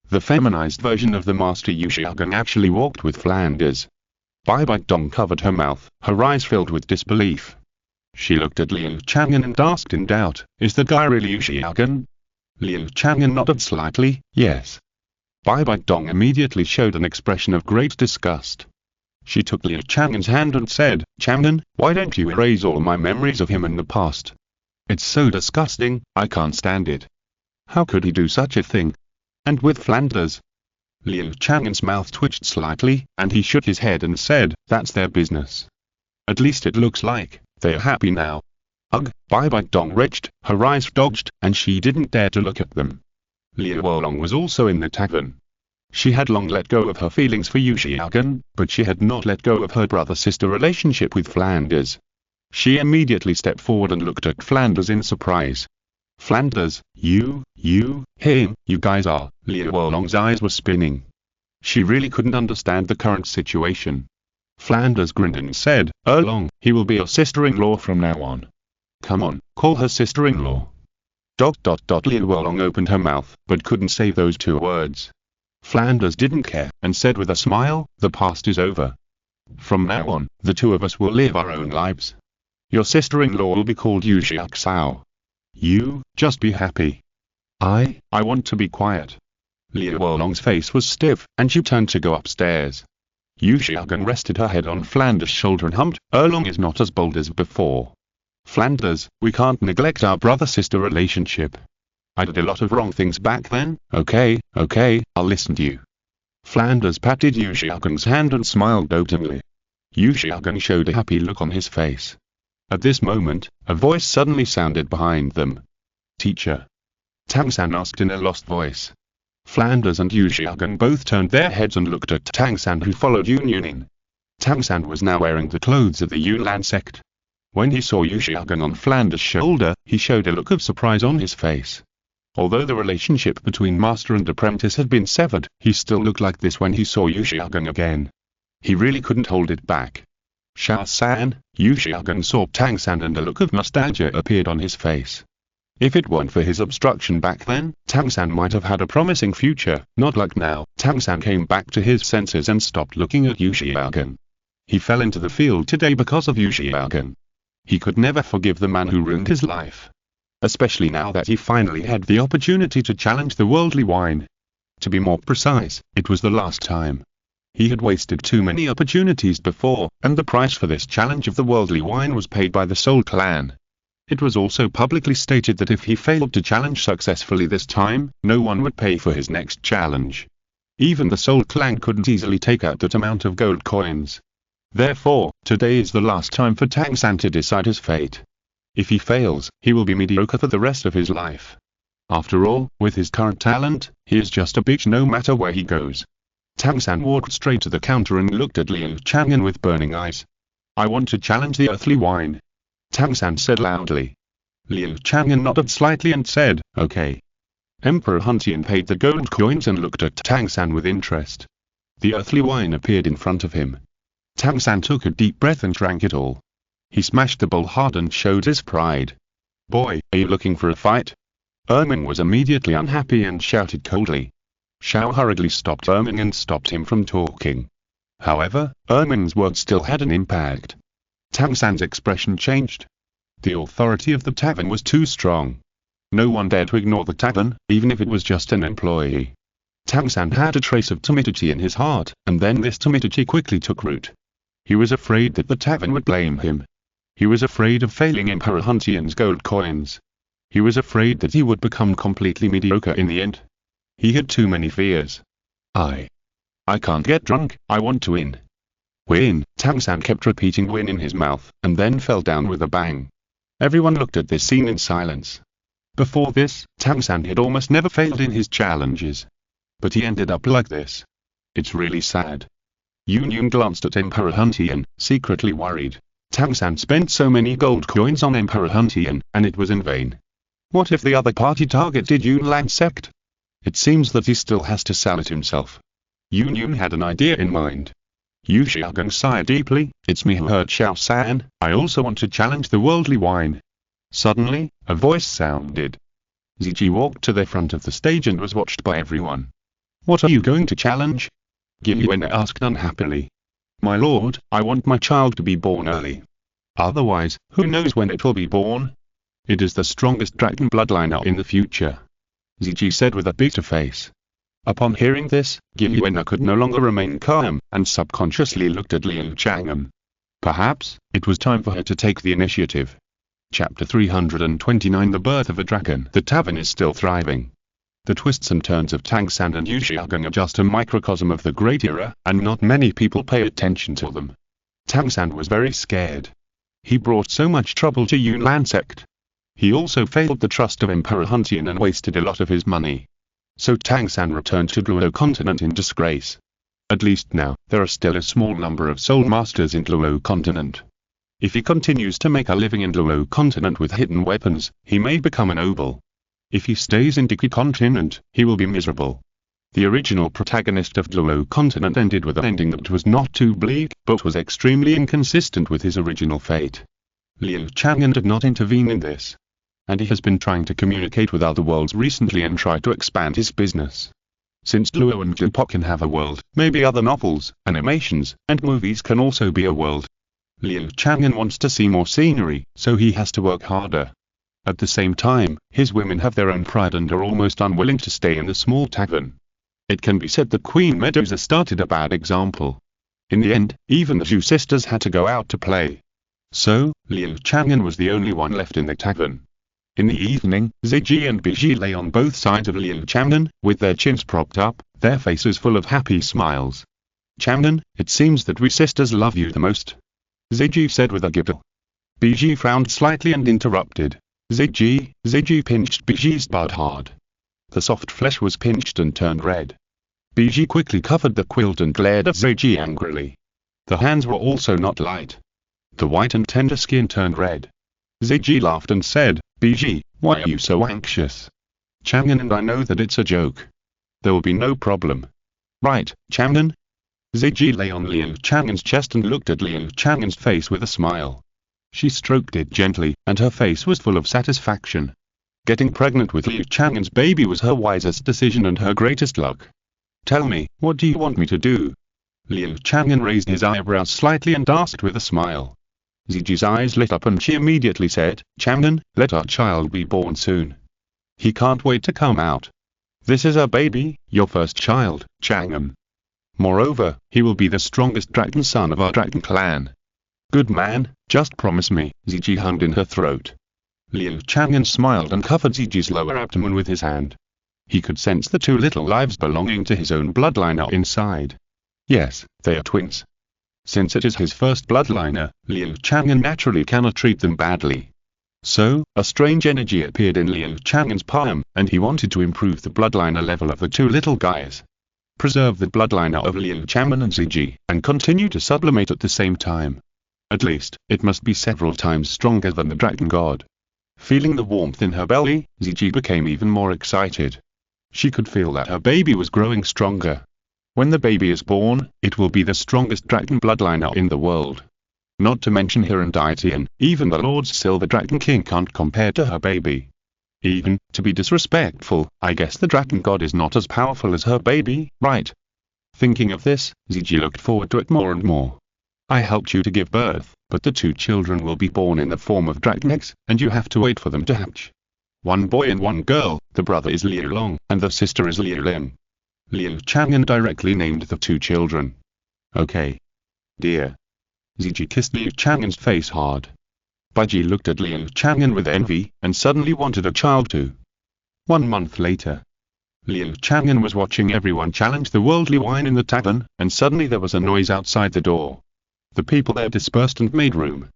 The feminized version of the master Liu Chang'an actually walked with Flanders. Bibi Dong covered her mouth, her eyes filled with disbelief. She looked at Liu Chang'an and asked in doubt, "Is the guy really Liu Chang'an?" Liu Chang'an nodded slightly, "Yes." Bibi Dong immediately showed an expression of great disgust. She took Liu Chang'an's hand and said, "Chang'an, why don't you erase all my memories of him in the past? It's so disgusting, I can't stand it. How could he do such a thing? And with Flanders?" Liu Chang'an's mouth twitched slightly, and he shook his head and said, "That's their business. At least it looks like they are happy now." Ugh, Bibi Dong retched, her eyes dodged, and she didn't dare to look at them. Liu Wolong was also in the tavern. She had long let go of her feelings for Liu Chang'an, but she had not let go of her brother-sister relationship with Flanders. She immediately stepped forward and looked at Flanders in surprise. "Flanders, him, you guys are..." Liu Wolong's eyes were spinning. She really couldn't understand the current situation. Flanders grinned and said, "Long, he will be your sister-in-law from now on. Come on, call her sister-in-law." Liu Wolong opened her mouth, but couldn't say those two words. Flanders didn't care, and said with a smile, "The past is over. From now on, the two of us will live our own lives. Your sister-in-law will be called Yu Xiaoxiao. You, just be happy." I want to be quiet." Liu Wolong's face was stiff, and she turned to go upstairs. Liu Chang'an rested her head on Flanders' shoulder and hummed, "Long is not as bold as before. Flanders, we can't neglect our brother-sister relationship. I did a lot of wrong things back then, okay, I'll listen to you." Flanders patted Liu Chang'an's hand and smiled dotingly. Liu Chang'an showed a happy look on his face. At this moment, a voice suddenly sounded behind them. "Teacher?" Tang San asked in a lost voice. Flanders and Liu Chang'an both turned their heads and looked at Tang San, who followed Yunin. Tang San was now wearing the clothes of the Yunlan sect. When he saw Liu Chang'an on Flanders' shoulder, he showed a look of surprise on his face. Although the relationship between master and apprentice had been severed, he still looked like this when he saw Liu Chang'an again. He really couldn't hold it back. "Xiao-san," Liu Chang'an saw Tang San and a look of nostalgia appeared on his face. If it weren't for his obstruction back then, Tang San might have had a promising future, not like now. Tang San came back to his senses and stopped looking at Liu Chang'an. He fell into the field today because of Liu Chang'an. He could never forgive the man who ruined his life. Especially now that he finally had the opportunity to challenge the worldly wine. To be more precise, it was the last time. He had wasted too many opportunities before, and the price for this challenge of the worldly wine was paid by the Soul Clan. It was also publicly stated that if he failed to challenge successfully this time, no one would pay for his next challenge. Even the Soul Clan couldn't easily take out that amount of gold coins. Therefore, today is the last time for Tang San to decide his fate. If he fails, he will be mediocre for the rest of his life. After all, with his current talent, he is just a bitch no matter where he goes. Tang San walked straight to the counter and looked at Liu Chang'an with burning eyes. "I want to challenge the earthly wine," Tang San said loudly. Liu Chang'an nodded slightly and said, "Okay." Emperor Huntian paid the gold coins and looked at Tang San with interest. The earthly wine appeared in front of him. Tang San took a deep breath and drank it all. He smashed the bowl hard and showed his pride. "Boy, are you looking for a fight?" Erming was immediately unhappy and shouted coldly. Xiao hurriedly stopped Erming and stopped him from talking. However, Erming's words still had an impact. Tang San's expression changed. The authority of the tavern was too strong. No one dared to ignore the tavern, even if it was just an employee. Tang San had a trace of timidity in his heart, and then this timidity quickly took root. He was afraid that the tavern would blame him. He was afraid of failing Emperor Huntian's gold coins. He was afraid that he would become completely mediocre in the end. He had too many fears. I can't get drunk, I want to win. Win, Tang San kept repeating win in his mouth, and then fell down with a bang. Everyone looked at this scene in silence. Before this, Tang San had almost never failed in his challenges. But he ended up like this. It's really sad. Yun Yun glanced at Emperor Huntian, secretly worried. Tang San spent so many gold coins on Emperor Huntian, and it was in vain. What if the other party targeted Yun Lan sect? It seems that he still has to sell it himself. Yun Yun had an idea in mind. Yu Xiaogang sighed deeply. "It's me who heard Xiao San, I also want to challenge the worldly wine." Suddenly, a voice sounded. Ziji walked to the front of the stage and was watched by everyone. "What are you going to challenge?" Gilyuan asked unhappily. "My lord, I want my child to be born early. Otherwise, who knows when it will be born? It is the strongest dragon bloodline in the future," Ziji said with a bitter face. Upon hearing this, Gilyuan could no longer remain calm, and subconsciously looked at Liu Chang'an. Perhaps, it was time for her to take the initiative. Chapter 329 The Birth of a Dragon. The tavern is still thriving. The twists and turns of Tang San and Yu Xiaogang are just a microcosm of the Great Era, and not many people pay attention to them. Tang San was very scared. He brought so much trouble to Yun Lan sect. He also failed the trust of Emperor Huntian and wasted a lot of his money. So Tang San returned to Douluo Continent in disgrace. At least now, there are still a small number of soul masters in Douluo Continent. If he continues to make a living in Douluo Continent with hidden weapons, he may become a noble. If he stays in Diki Continent, he will be miserable. The original protagonist of Douluo Continent ended with an ending that was not too bleak, but was extremely inconsistent with his original fate. Liu Chang'an did not intervene in this. And he has been trying to communicate with other worlds recently and try to expand his business. Since Luo and J-pop can have a world, maybe other novels, animations, and movies can also be a world. Liu Chang'an wants to see more scenery, so he has to work harder. At the same time, his women have their own pride and are almost unwilling to stay in the small tavern. It can be said that Queen Medusa started a bad example. In the end, even the Zhu sisters had to go out to play. So, Liu Chang'an was the only one left in the tavern. In the evening, Ziji and Biji lay on both sides of Liu Chang'an, with their chins propped up, their faces full of happy smiles. "Chang'an, it seems that we sisters love you the most," Ziji said with a giggle. Biji frowned slightly and interrupted. Ziji pinched Biji's butt hard. The soft flesh was pinched and turned red. Biji quickly covered the quilt and glared at Ziji angrily. The hands were also not light. The white and tender skin turned red. Ziji laughed and said, "Biji, why are you so anxious? Chang'an and I know that it's a joke. There will be no problem. Right, Chang'an?" Ziji lay on Liu Chang'an's chest and looked at Liu Chang'an's face with a smile. She stroked it gently, and her face was full of satisfaction. Getting pregnant with Liu Chang'an's baby was her wisest decision and her greatest luck. "Tell me, what do you want me to do?" Liu Chang'an raised his eyebrows slightly and asked with a smile. Ziji's eyes lit up and she immediately said, "Chang'an, let our child be born soon. He can't wait to come out. This is our baby, your first child, Chang'an. Moreover, he will be the strongest dragon son of our dragon clan." "Good man, just promise me," Ziji hummed in her throat. Liu Chang'an smiled and covered Ziji's lower abdomen with his hand. He could sense the two little lives belonging to his own bloodline are inside. Yes, they are twins. Since it is his first bloodliner, Liu Chang'an naturally cannot treat them badly. So, a strange energy appeared in Liu Chang'an's palm, and he wanted to improve the bloodliner level of the two little guys. preserve the bloodline of Liu Chang'an and Ziji, and continue to sublimate at the same time. At least, it must be several times stronger than the dragon god. Feeling the warmth in her belly, Ziji became even more excited. She could feel that her baby was growing stronger. When the baby is born, it will be the strongest dragon bloodline in the world. Not to mention her and Daitian, even the Lord's Silver Dragon King can't compare to her baby. Even, to be disrespectful, I guess the dragon god is not as powerful as her baby, right? Thinking of this, Ziji looked forward to it more and more. I helped you to give birth, but the 2 children will be born in the form of dragon eggs, and you have to wait for them to hatch. 1 boy and 1 girl, the brother is Liu Long, and the sister is Liu Lin. Liu Chang'an directly named the 2 children. Okay. Dear. Ziji kissed Liu Chang'an's face hard. Baiji looked at Liu Chang'an with envy, and suddenly wanted a child too. 1 month later. Liu Chang'an was watching everyone challenge the worldly wine in the tavern, and suddenly there was a noise outside the door. The people there dispersed and made room.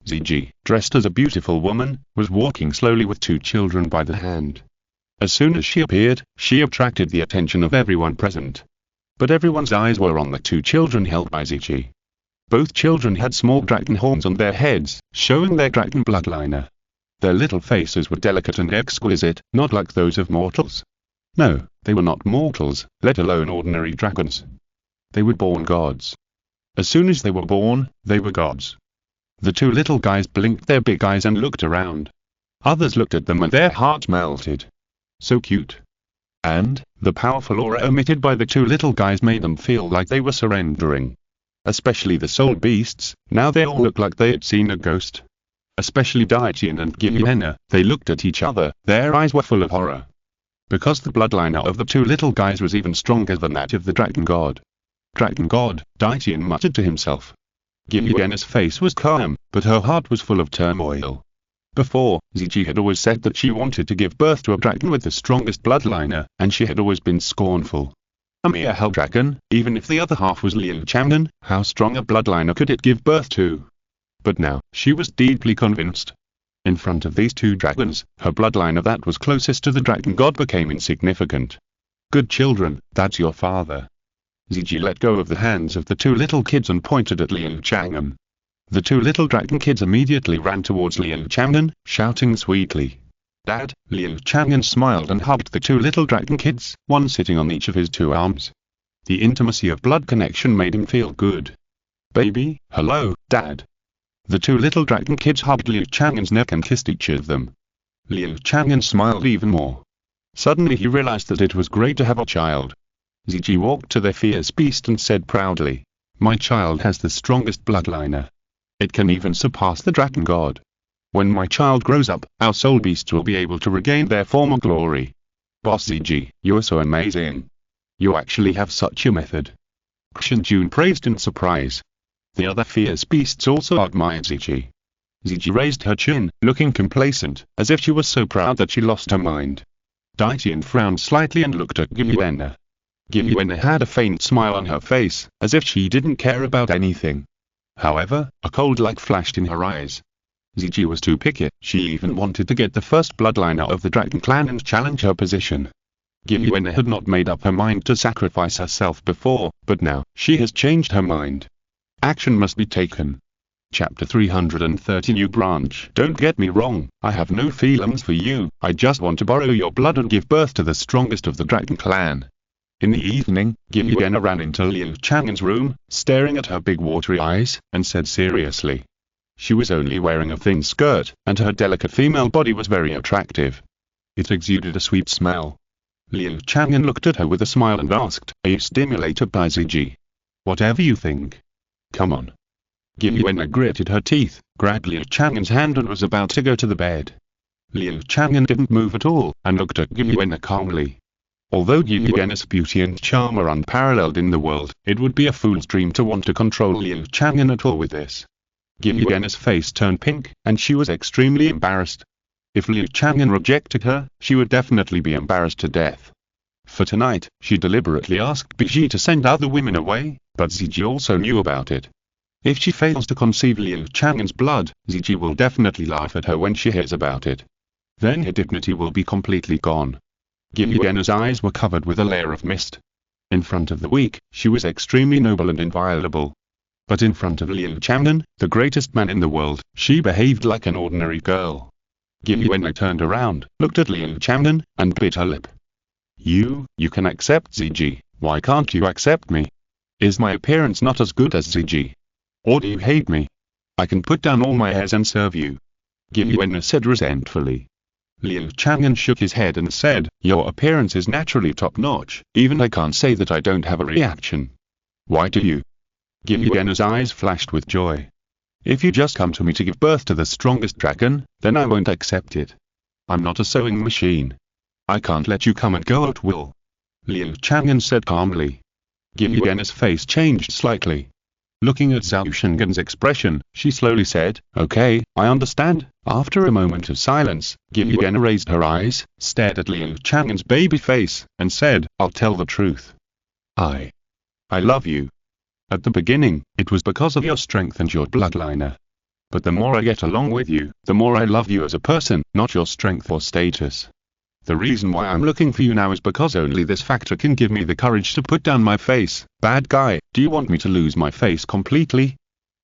Ziji, dressed as a beautiful woman, was walking slowly with 2 children by the hand. As soon as she appeared, she attracted the attention of everyone present. But everyone's eyes were on the 2 children held by Ziji. Both children had small dragon horns on their heads, showing their dragon bloodline. Their little faces were delicate and exquisite, not like those of mortals. No, they were not mortals, let alone ordinary dragons. They were born gods. As soon as they were born, they were gods. The 2 little guys blinked their big eyes and looked around. Others looked at them and their hearts melted. So cute. And, the powerful aura emitted by the 2 little guys made them feel like they were surrendering. Especially the soul beasts, now they all looked like they had seen a ghost. Especially Daitian and Gilliana, they looked at each other, their eyes were full of horror. Because the bloodline of the 2 little guys was even stronger than that of the dragon god. Dragon god, Daitian muttered to himself. Gilliana's face was calm, but her heart was full of turmoil. Before, Ziji had always said that she wanted to give birth to a dragon with the strongest bloodline, and she had always been scornful. A mere hell dragon, even if the other half was Liu Chang'an, how strong a bloodline could it give birth to? But now, she was deeply convinced. In front of these 2 dragons, her bloodline that was closest to the dragon god became insignificant. Good children, that's your father. Ziji let go of the hands of the 2 little kids and pointed at Liu Chang'an. The 2 little dragon kids immediately ran towards Liu Chang'an, shouting sweetly. Dad. Liu Chang'an smiled and hugged the 2 little dragon kids, one sitting on each of his 2 arms. The intimacy of blood connection made him feel good. Baby, hello, Dad. The 2 little dragon kids hugged Liu Chang'an's neck and kissed each of them. Liu Chang'an smiled even more. Suddenly he realized that it was great to have a child. Ziji walked to the fierce beast and said proudly, my child has the strongest bloodline. It can even surpass the dragon god. When my child grows up, our soul beasts will be able to regain their former glory. Boss Ziji, you are so amazing. You actually have such a method. Qian Jun praised in surprise. The other fierce beasts also admired Ziji. Ziji raised her chin, looking complacent, as if she was so proud that she lost her mind. Daitian frowned slightly and looked at Gilliana. Gilliana had a faint smile on her face, as if she didn't care about anything. However, a cold light flashed in her eyes. Ziji was too picky, she even wanted to get the first bloodline of the dragon clan and challenge her position. Gilliana had not made up her mind to sacrifice herself before, but now, she has changed her mind. Action must be taken. Chapter 330 New Branch. Don't get me wrong, I have no feelings for you, I just want to borrow your blood and give birth to the strongest of the dragon clan. In the evening, Gilliana ran into Liu Chang'an's room, staring at her big watery eyes, and said seriously. She was only wearing a thin skirt, and her delicate female body was very attractive. It exuded a sweet smell. Liu Chang'an looked at her with a smile and asked, are you stimulated by Ziji? Whatever you think. Come on. Gilliana gritted her teeth, grabbed Liu Chang'an's hand and was about to go to the bed. Liu Chang'an didn't move at all, and looked at Gilliana calmly. Although Gilliana's beauty and charm are unparalleled in the world, it would be a fool's dream to want to control Liu Chang'an at all with this. Gilliana's face turned pink, and she was extremely embarrassed. If Liu Chang'an rejected her, she would definitely be embarrassed to death. For tonight, she deliberately asked Bibi to send other women away, but Ziji also knew about it. If she fails to conceive Liu Chang'an's blood, Ziji will definitely laugh at her when she hears about it. Then her dignity will be completely gone. Gilliana's eyes were covered with a layer of mist. In front of the weak, she was extremely noble and inviolable. But in front of Liu Chang'an, the greatest man in the world, she behaved like an ordinary girl. Givuana turned around, looked at Liu Chang'an, and bit her lip. You can accept Ziji, why can't you accept me? Is my appearance not as good as Ziji? Or do you hate me? I can put down all my airs and serve you. Givuana said resentfully. Liu Chang'an shook his head and said, your appearance is naturally top-notch, even I can't say that I don't have a reaction. Why do you? Givuana's eyes flashed with joy. If you just come to me to give birth to the strongest dragon, then I won't accept it. I'm not a sewing machine. I can't let you come and go at will. Liu Chang'an said calmly. Givuana's face changed slightly. Looking at Zhu Zhuqing's expression, she slowly said, okay, I understand. After a moment of silence, Givuana raised her eyes, stared at Liu Chang'an's baby face, and said, I'll tell the truth. I love you. At the beginning, it was because of your strength and your bloodline. But the more I get along with you, the more I love you as a person, not your strength or status. The reason why I'm looking for you now is because only this factor can give me the courage to put down my face. Bad guy, do you want me to lose my face completely?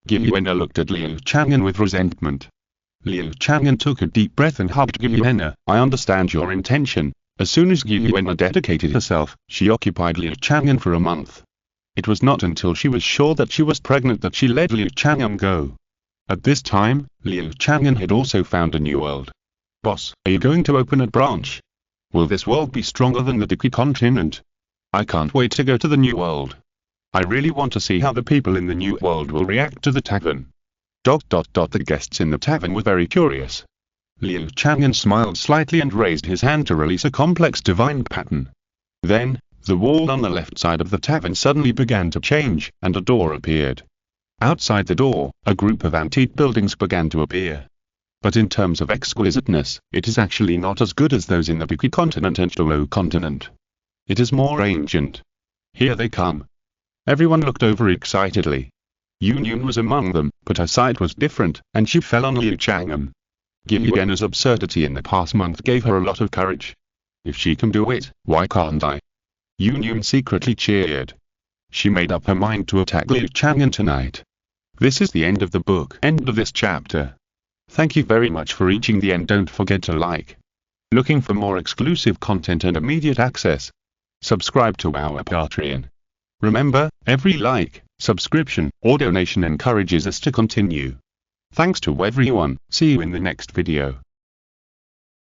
Givuana looked at Liu Chang'an with resentment. Liu Chang'an took a deep breath and hugged Givuana. I understand your intention. As soon as Givuana dedicated herself, she occupied Liu Chang'an for a month. It was not until she was sure that she was pregnant that she let Liu Chang'an go. At this time, Liu Chang'an had also found a new world. Boss, are you going to open a branch? Will this world be stronger than the Douluo Continent? I can't wait to go to the new world. I really want to see how the people in the new world will react to the tavern. The guests in the tavern were very curious. Liu Chang'an smiled slightly and raised his hand to release a complex divine pattern. Then, the wall on the left side of the tavern suddenly began to change, and a door appeared. Outside the door, a group of antique buildings began to appear. But in terms of exquisiteness, it is actually not as good as those in the Douluo Continent and Douluo Continent. It is more ancient. Here they come. Everyone looked over excitedly. Yun was among them, but her sight was different, and she fell on Liu Chang'an. Givuana's absurdity in the past month gave her a lot of courage. If she can do it, why can't I? Yun secretly cheered. She made up her mind to attack Liu Chang'an tonight. This is the end of the book. End of this chapter. Thank you very much for reaching the end. Don't forget to like. Looking for more exclusive content and immediate access? Subscribe to our Patreon. Remember, every like, subscription, or donation encourages us to continue. Thanks to everyone. See you in the next video.